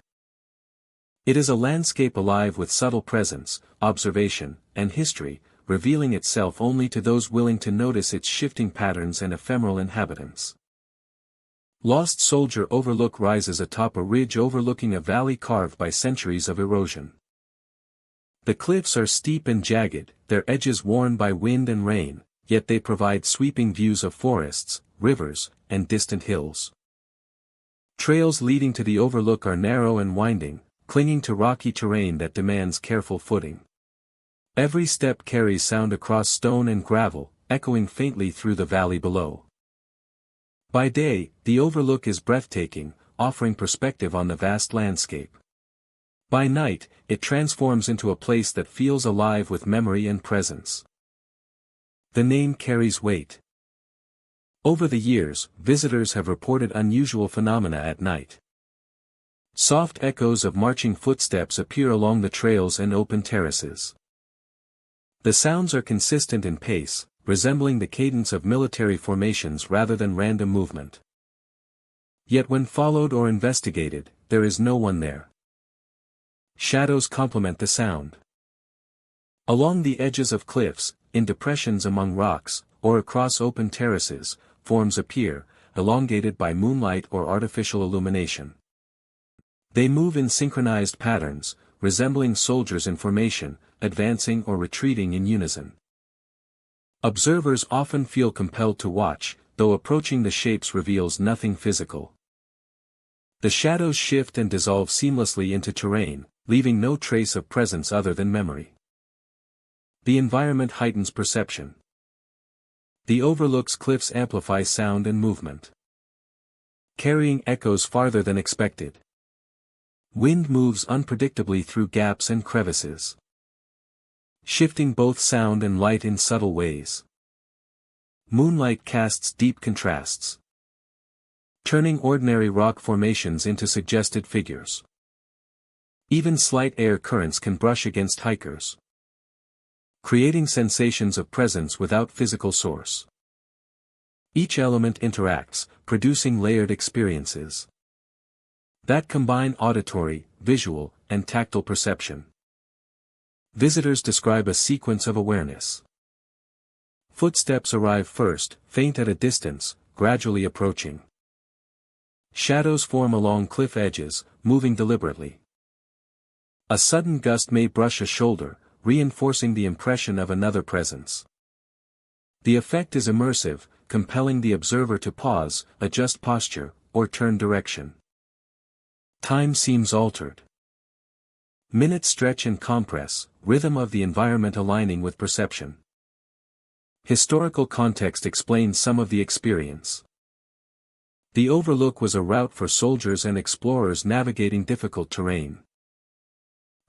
It is a landscape alive with subtle presence, observation, and history, revealing itself only to those willing to notice its shifting patterns and ephemeral inhabitants. Lost Soldier Overlook rises atop a ridge overlooking a valley carved by centuries of erosion. The cliffs are steep and jagged, their edges worn by wind and rain, yet they provide sweeping views of forests, rivers, and distant hills. Trails leading to the overlook are narrow and winding, clinging to rocky terrain that demands careful footing. Every step carries sound across stone and gravel, echoing faintly through the valley below. By day, the overlook is breathtaking, offering perspective on the vast landscape. By night, it transforms into a place that feels alive with memory and presence. The name carries weight. Over the years, visitors have reported unusual phenomena at night. Soft echoes of marching footsteps appear along the trails and open terraces. The sounds are consistent in pace, resembling the cadence of military formations rather than random movement. Yet when followed or investigated, there is no one there. Shadows complement the sound. Along the edges of cliffs, in depressions among rocks, or across open terraces, forms appear, elongated by moonlight or artificial illumination. They move in synchronized patterns, resembling soldiers in formation, advancing or retreating in unison. Observers often feel compelled to watch, though approaching the shapes reveals nothing physical. The shadows shift and dissolve seamlessly into terrain, leaving no trace of presence other than memory. The environment heightens perception. The overlook's cliffs amplify sound and movement, carrying echoes farther than expected. Wind moves unpredictably through gaps and crevices, shifting both sound and light in subtle ways. Moonlight casts deep contrasts, turning ordinary rock formations into suggested figures. Even slight air currents can brush against hikers, creating sensations of presence without physical source. Each element interacts, producing layered experiences that combine auditory, visual, and tactile perception. Visitors describe a sequence of awareness. Footsteps arrive first, faint at a distance, gradually approaching. Shadows form along cliff edges, moving deliberately. A sudden gust may brush a shoulder, reinforcing the impression of another presence. The effect is immersive, compelling the observer to pause, adjust posture, or turn direction. Time seems altered. Minutes stretch and compress, rhythm of the environment aligning with perception. Historical context explains some of the experience. The overlook was a route for soldiers and explorers navigating difficult terrain.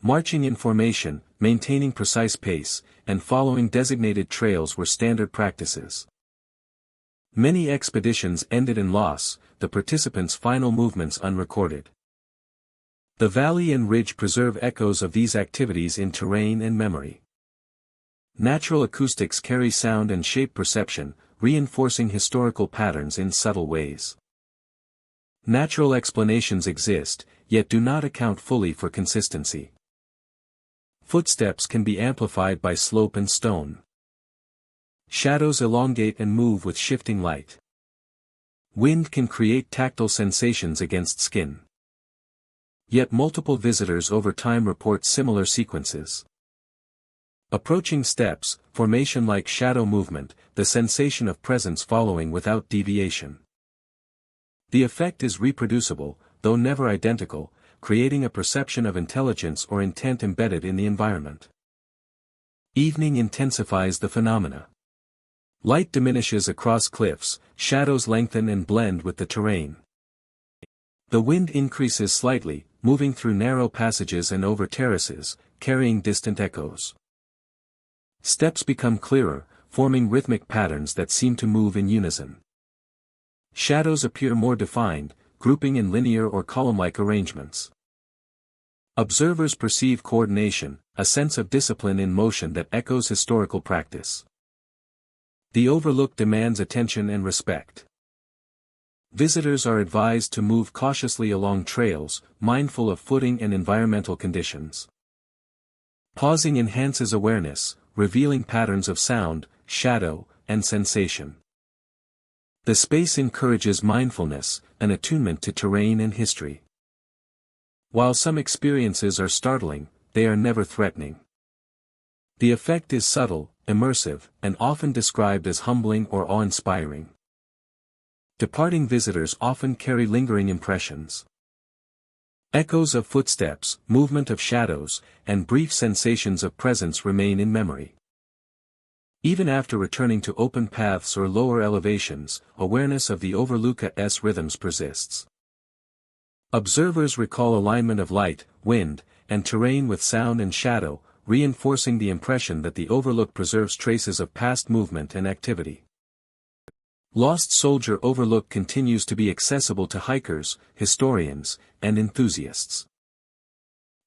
Marching in formation, maintaining precise pace, and following designated trails were standard practices. Many expeditions ended in loss, the participants' final movements unrecorded. The valley and ridge preserve echoes of these activities in terrain and memory. Natural acoustics carry sound and shape perception, reinforcing historical patterns in subtle ways. Natural explanations exist, yet do not account fully for consistency. Footsteps can be amplified by slope and stone. Shadows elongate and move with shifting light. Wind can create tactile sensations against skin. Yet multiple visitors over time report similar sequences. Approaching steps, formation like shadow movement, the sensation of presence following without deviation. The effect is reproducible, though never identical, creating a perception of intelligence or intent embedded in the environment. Evening intensifies the phenomena. Light diminishes across cliffs, shadows lengthen and blend with the terrain. The wind increases slightly, moving through narrow passages and over terraces, carrying distant echoes. Steps become clearer, forming rhythmic patterns that seem to move in unison. Shadows appear more defined, grouping in linear or column-like arrangements. Observers perceive coordination, a sense of discipline in motion that echoes historical practice. The overlook demands attention and respect. Visitors are advised to move cautiously along trails, mindful of footing and environmental conditions. Pausing enhances awareness, revealing patterns of sound, shadow, and sensation. The space encourages mindfulness, an attunement to terrain and history. While some experiences are startling, they are never threatening. The effect is subtle, immersive, and often described as humbling or awe-inspiring. Departing visitors often carry lingering impressions. Echoes of footsteps, movement of shadows, and brief sensations of presence remain in memory. Even after returning to open paths or lower elevations, awareness of the overlook's rhythms persists. Observers recall alignment of light, wind, and terrain with sound and shadow, reinforcing the impression that the overlook preserves traces of past movement and activity. Lost Soldier Overlook continues to be accessible to hikers, historians, and enthusiasts.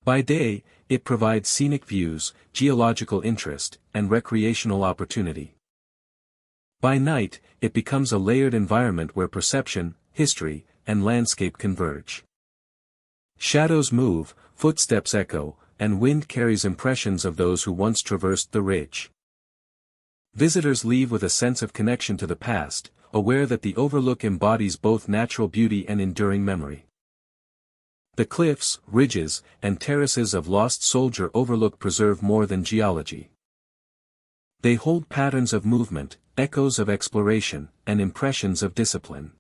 By day, it provides scenic views, geological interest, and recreational opportunity. By night, it becomes a layered environment where perception, history, and landscape converge. Shadows move, footsteps echo, and wind carries impressions of those who once traversed the ridge. Visitors leave with a sense of connection to the past, aware that the overlook embodies both natural beauty and enduring memory. The cliffs, ridges, and terraces of Lost Soldier Overlook preserve more than geology. They hold patterns of movement, echoes of exploration, and impressions of discipline.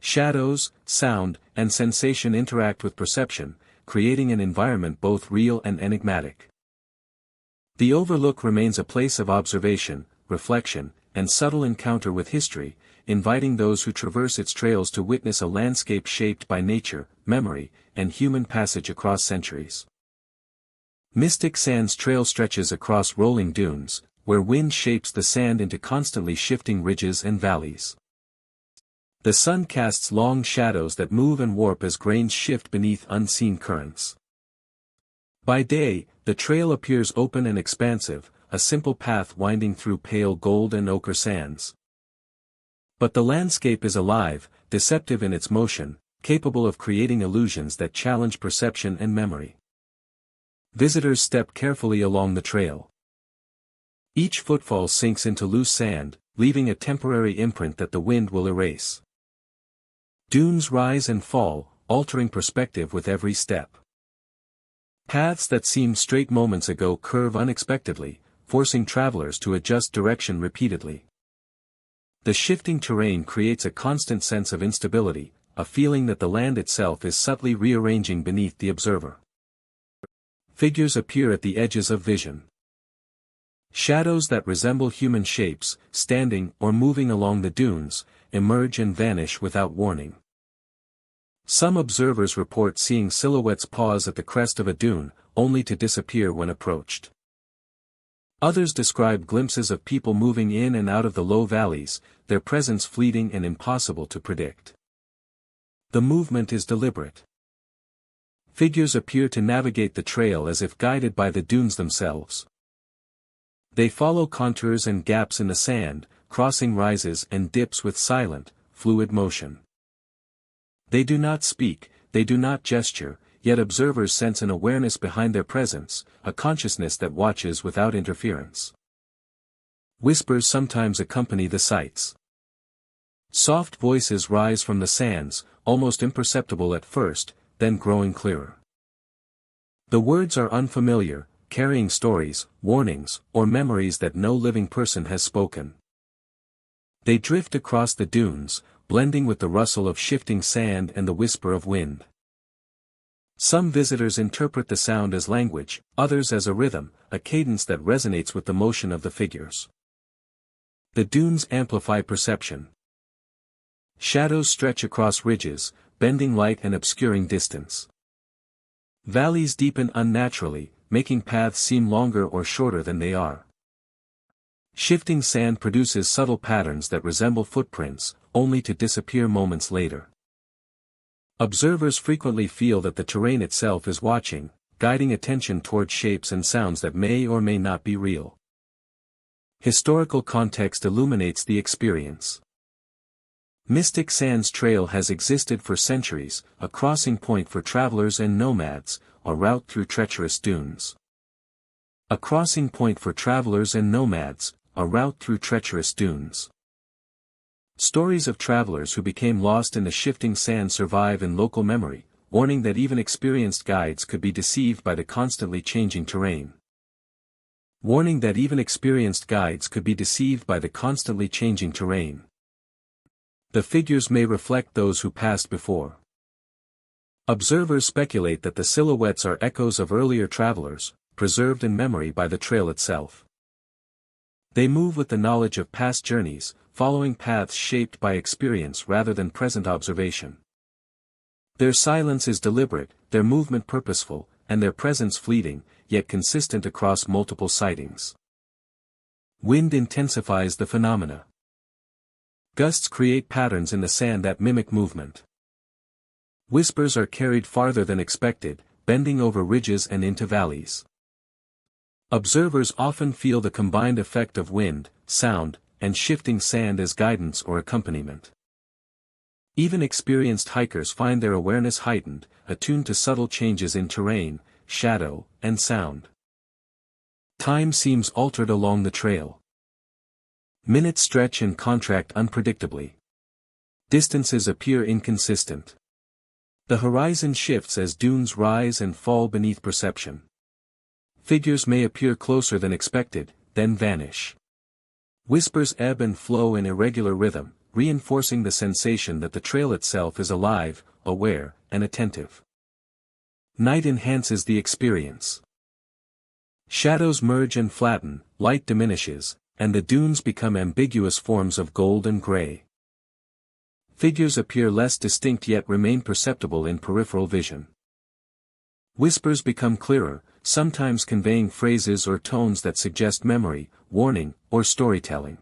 Shadows, sound, and sensation interact with perception, creating an environment both real and enigmatic. The overlook remains a place of observation, reflection, and subtle encounter with history, inviting those who traverse its trails to witness a landscape shaped by nature, memory, and human passage across centuries. Mystic Sands Trail stretches across rolling dunes, where wind shapes the sand into constantly shifting ridges and valleys. The sun casts long shadows that move and warp as grains shift beneath unseen currents. By day, the trail appears open and expansive, a simple path winding through pale gold and ochre sands. But the landscape is alive, deceptive in its motion, capable of creating illusions that challenge perception and memory. Visitors step carefully along the trail. Each footfall sinks into loose sand, leaving a temporary imprint that the wind will erase. Dunes rise and fall, altering perspective with every step. Paths that seemed straight moments ago curve unexpectedly, forcing travelers to adjust direction repeatedly. The shifting terrain creates a constant sense of instability, a feeling that the land itself is subtly rearranging beneath the observer. Figures appear at the edges of vision. Shadows that resemble human shapes, standing or moving along the dunes, emerge and vanish without warning. Some observers report seeing silhouettes pause at the crest of a dune, only to disappear when approached. Others describe glimpses of people moving in and out of the low valleys, their presence fleeting and impossible to predict. The movement is deliberate. Figures appear to navigate the trail as if guided by the dunes themselves. They follow contours and gaps in the sand, crossing rises and dips with silent, fluid motion. They do not speak, they do not gesture, yet observers sense an awareness behind their presence, a consciousness that watches without interference. Whispers sometimes accompany the sights. Soft voices rise from the sands, almost imperceptible at first, then growing clearer. The words are unfamiliar, carrying stories, warnings, or memories that no living person has spoken. They drift across the dunes, blending with the rustle of shifting sand and the whisper of wind. Some visitors interpret the sound as language, others as a rhythm, a cadence that resonates with the motion of the figures. The dunes amplify perception. Shadows stretch across ridges, bending light and obscuring distance. Valleys deepen unnaturally, making paths seem longer or shorter than they are. Shifting sand produces subtle patterns that resemble footprints, only to disappear moments later. Observers frequently feel that the terrain itself is watching, guiding attention toward shapes and sounds that may or may not be real. Historical context illuminates the experience. Mystic Sands Trail has existed for centuries, a crossing point for travelers and nomads, a route through treacherous dunes. A crossing point for travelers and nomads, a route through treacherous dunes. Stories of travelers who became lost in the shifting sand survive in local memory, warning that even experienced guides could be deceived by the constantly changing terrain. Warning that even experienced guides could be deceived by the constantly changing terrain. The figures may reflect those who passed before. Observers speculate that the silhouettes are echoes of earlier travelers, preserved in memory by the trail itself. They move with the knowledge of past journeys, following paths shaped by experience rather than present observation. Their silence is deliberate, their movement purposeful, and their presence fleeting, yet consistent across multiple sightings. Wind intensifies the phenomena. Gusts create patterns in the sand that mimic movement. Whispers are carried farther than expected, bending over ridges and into valleys. Observers often feel the combined effect of wind, sound, and shifting sand as guidance or accompaniment. Even experienced hikers find their awareness heightened, attuned to subtle changes in terrain, shadow, and sound. Time seems altered along the trail. Minutes stretch and contract unpredictably. Distances appear inconsistent. The horizon shifts as dunes rise and fall beneath perception. Figures may appear closer than expected, then vanish. Whispers ebb and flow in irregular rhythm, reinforcing the sensation that the trail itself is alive, aware, and attentive. Night enhances the experience. Shadows merge and flatten, light diminishes, and the dunes become ambiguous forms of gold and gray. Figures appear less distinct yet remain perceptible in peripheral vision. Whispers become clearer, sometimes conveying phrases or tones that suggest memory, warning, or storytelling.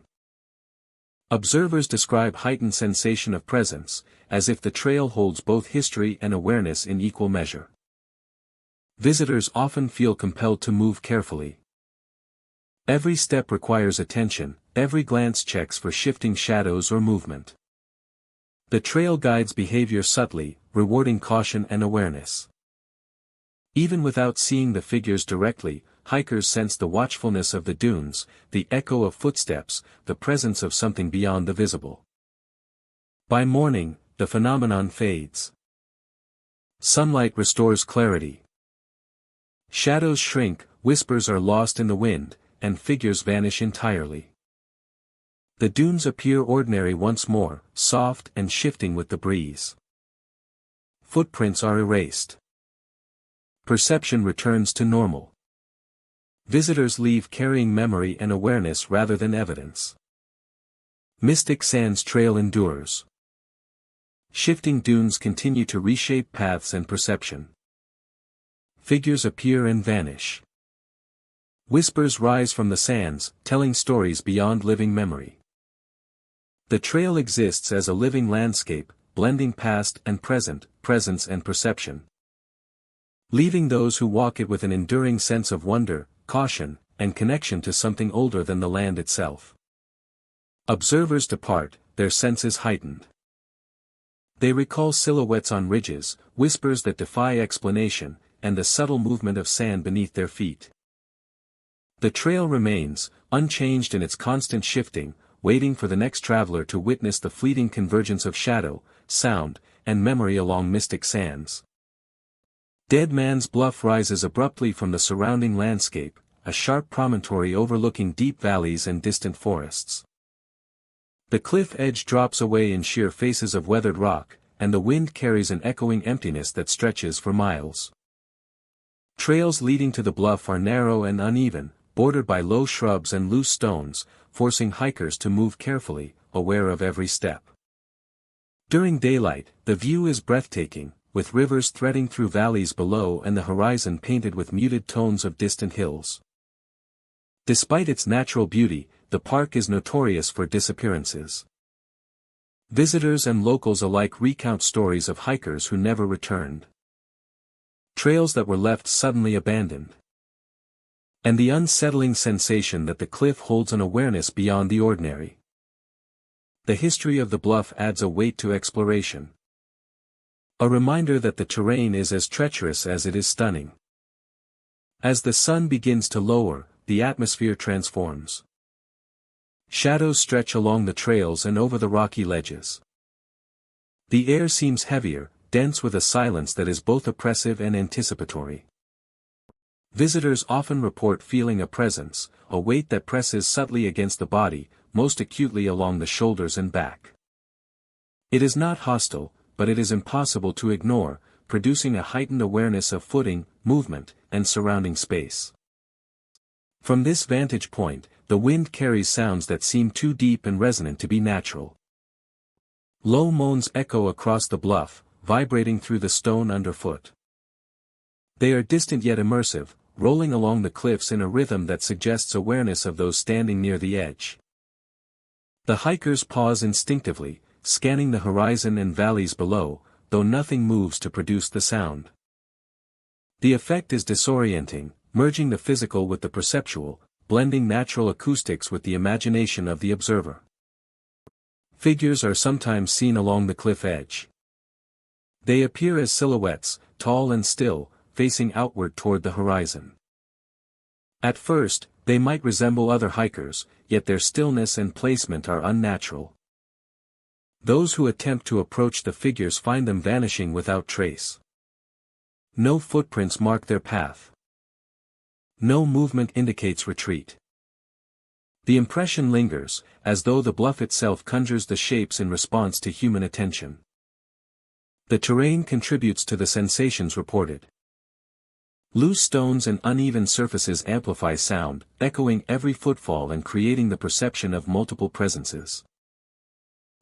Observers describe heightened sensation of presence, as if the trail holds both history and awareness in equal measure. Visitors often feel compelled to move carefully. Every step requires attention, every glance checks for shifting shadows or movement. The trail guides behavior subtly, rewarding caution and awareness. Even without seeing the figures directly, hikers sense the watchfulness of the dunes, the echo of footsteps, the presence of something beyond the visible. By morning, the phenomenon fades. Sunlight restores clarity. Shadows shrink, whispers are lost in the wind, and figures vanish entirely. The dunes appear ordinary once more, soft and shifting with the breeze. Footprints are erased. Perception returns to normal. Visitors leave carrying memory and awareness rather than evidence. Mystic Sands Trail endures. Shifting dunes continue to reshape paths and perception. Figures appear and vanish. Whispers rise from the sands, telling stories beyond living memory. The trail exists as a living landscape, blending past and present, presence and perception. Leaving those who walk it with an enduring sense of wonder, caution, and connection to something older than the land itself. Observers depart, their senses heightened. They recall silhouettes on ridges, whispers that defy explanation, and the subtle movement of sand beneath their feet. The trail remains, unchanged in its constant shifting, waiting for the next traveler to witness the fleeting convergence of shadow, sound, and memory along mystic sands. Dead Man's Bluff rises abruptly from the surrounding landscape, a sharp promontory overlooking deep valleys and distant forests. The cliff edge drops away in sheer faces of weathered rock, and the wind carries an echoing emptiness that stretches for miles. Trails leading to the bluff are narrow and uneven, bordered by low shrubs and loose stones, forcing hikers to move carefully, aware of every step. During daylight, the view is breathtaking, with rivers threading through valleys below and the horizon painted with muted tones of distant hills. Despite its natural beauty, the park is notorious for disappearances. Visitors and locals alike recount stories of hikers who never returned. Trails that were left suddenly abandoned. And the unsettling sensation that the cliff holds an awareness beyond the ordinary. The history of the bluff adds a weight to exploration. A reminder that the terrain is as treacherous as it is stunning. As the sun begins to lower, the atmosphere transforms. Shadows stretch along the trails and over the rocky ledges. The air seems heavier, dense with a silence that is both oppressive and anticipatory. Visitors often report feeling a presence, a weight that presses subtly against the body, most acutely along the shoulders and back. It is not hostile, but it is impossible to ignore, producing a heightened awareness of footing, movement, and surrounding space. From this vantage point, the wind carries sounds that seem too deep and resonant to be natural. Low moans echo across the bluff, vibrating through the stone underfoot. They are distant yet immersive, rolling along the cliffs in a rhythm that suggests awareness of those standing near the edge. The hikers pause instinctively, scanning the horizon and valleys below, though nothing moves to produce the sound. The effect is disorienting, merging the physical with the perceptual, blending natural acoustics with the imagination of the observer. Figures are sometimes seen along the cliff edge. They appear as silhouettes, tall and still, facing outward toward the horizon. At first, they might resemble other hikers, yet their stillness and placement are unnatural. Those who attempt to approach the figures find them vanishing without trace. No footprints mark their path. No movement indicates retreat. The impression lingers, as though the bluff itself conjures the shapes in response to human attention. The terrain contributes to the sensations reported. Loose stones and uneven surfaces amplify sound, echoing every footfall and creating the perception of multiple presences.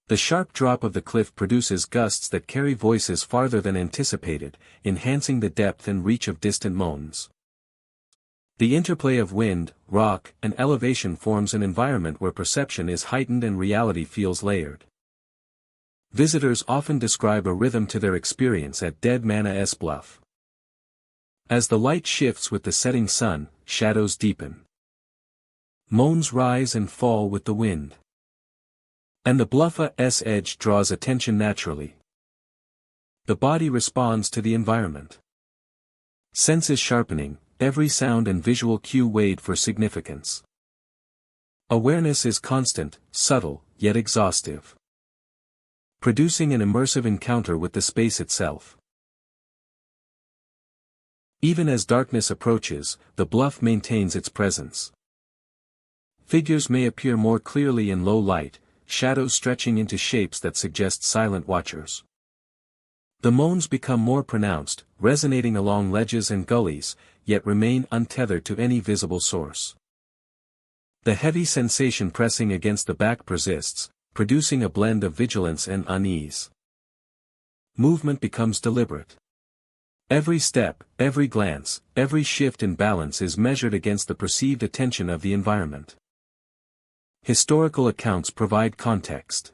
The sharp drop of the cliff produces gusts that carry voices farther than anticipated, enhancing the depth and reach of distant moans. The interplay of wind, rock, and elevation forms an environment where perception is heightened and reality feels layered. Visitors often describe a rhythm to their experience at Dead Man's Bluff. As the light shifts with the setting sun, shadows deepen. Moans rise and fall with the wind. And the bluff's edge draws attention naturally. The body responds to the environment. Senses sharpening, every sound and visual cue weighed for significance. Awareness is constant, subtle, yet exhaustive. Producing an immersive encounter with the space itself. Even as darkness approaches, the bluff maintains its presence. Figures may appear more clearly in low light, shadows stretching into shapes that suggest silent watchers. The moans become more pronounced, resonating along ledges and gullies, yet remain untethered to any visible source. The heavy sensation pressing against the back persists, producing a blend of vigilance and unease. Movement becomes deliberate. Every step, every glance, every shift in balance is measured against the perceived attention of the environment. Historical accounts provide context.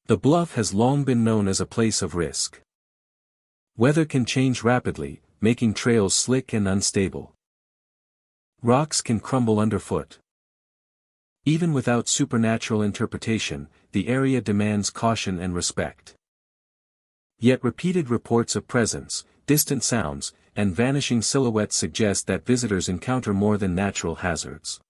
The bluff has long been known as a place of risk. Weather can change rapidly, making trails slick and unstable. Rocks can crumble underfoot. Even without supernatural interpretation, the area demands caution and respect. Yet repeated reports of presence, distant sounds, and vanishing silhouettes suggest that visitors encounter more than natural hazards.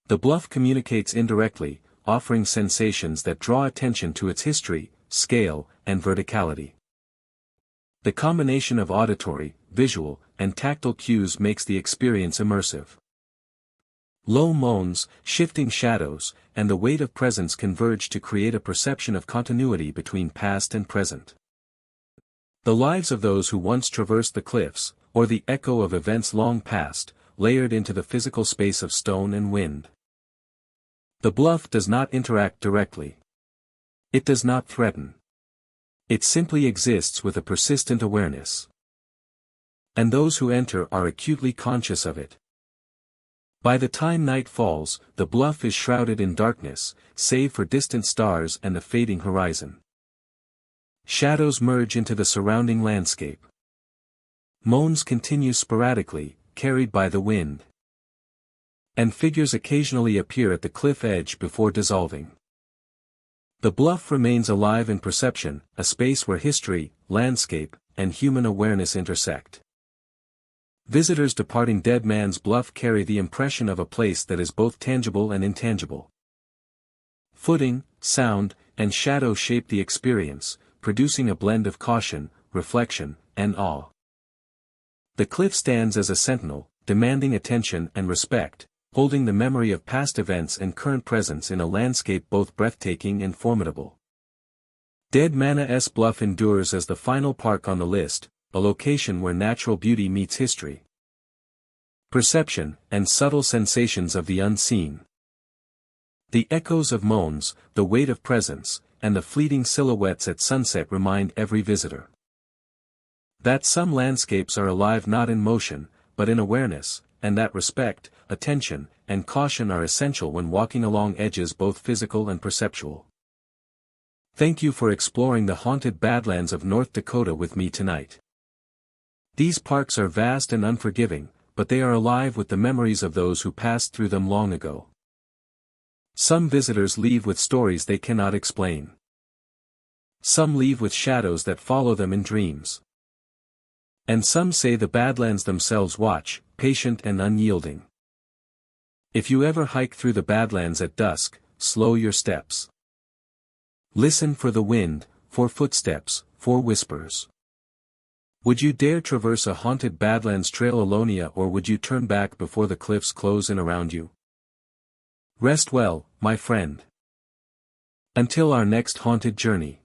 The bluff communicates indirectly, offering sensations that draw attention to its history, scale, and verticality. The combination of auditory, visual, and tactile cues makes the experience immersive. Low moans, shifting shadows, and the weight of presence converge to create a perception of continuity between past and present. The lives of those who once traversed the cliffs, or the echo of events long past, layered into the physical space of stone and wind. The bluff does not interact directly. It does not threaten. It simply exists with a persistent awareness. And those who enter are acutely conscious of it. By the time night falls, the bluff is shrouded in darkness, save for distant stars and the fading horizon. Shadows merge into the surrounding landscape. Moans continue sporadically, carried by the wind. And figures occasionally appear at the cliff edge before dissolving. The bluff remains alive in perception, a space where history, landscape, and human awareness intersect. Visitors departing Dead Man's Bluff carry the impression of a place that is both tangible and intangible. Footing, sound, and shadow shape the experience, producing a blend of caution, reflection, and awe. The cliff stands as a sentinel, demanding attention and respect, holding the memory of past events and current presence in a landscape both breathtaking and formidable. Dead Man's Bluff endures as the final park on the list, a location where natural beauty meets history, perception, and subtle sensations of the unseen. The echoes of moans, the weight of presence, and the fleeting silhouettes at sunset remind every visitor that some landscapes are alive not in motion, but in awareness, and that respect, attention, and caution are essential when walking along edges both physical and perceptual. Thank you for exploring the haunted Badlands of North Dakota with me tonight. These parks are vast and unforgiving, but they are alive with the memories of those who passed through them long ago. Some visitors leave with stories they cannot explain. Some leave with shadows that follow them in dreams. And some say the Badlands themselves watch, patient and unyielding. If you ever hike through the Badlands at dusk, slow your steps. Listen for the wind, for footsteps, for whispers. Would you dare traverse a haunted Badlands trail alone, or would you turn back before the cliffs close in around you? Rest well, my friend. Until our next haunted journey.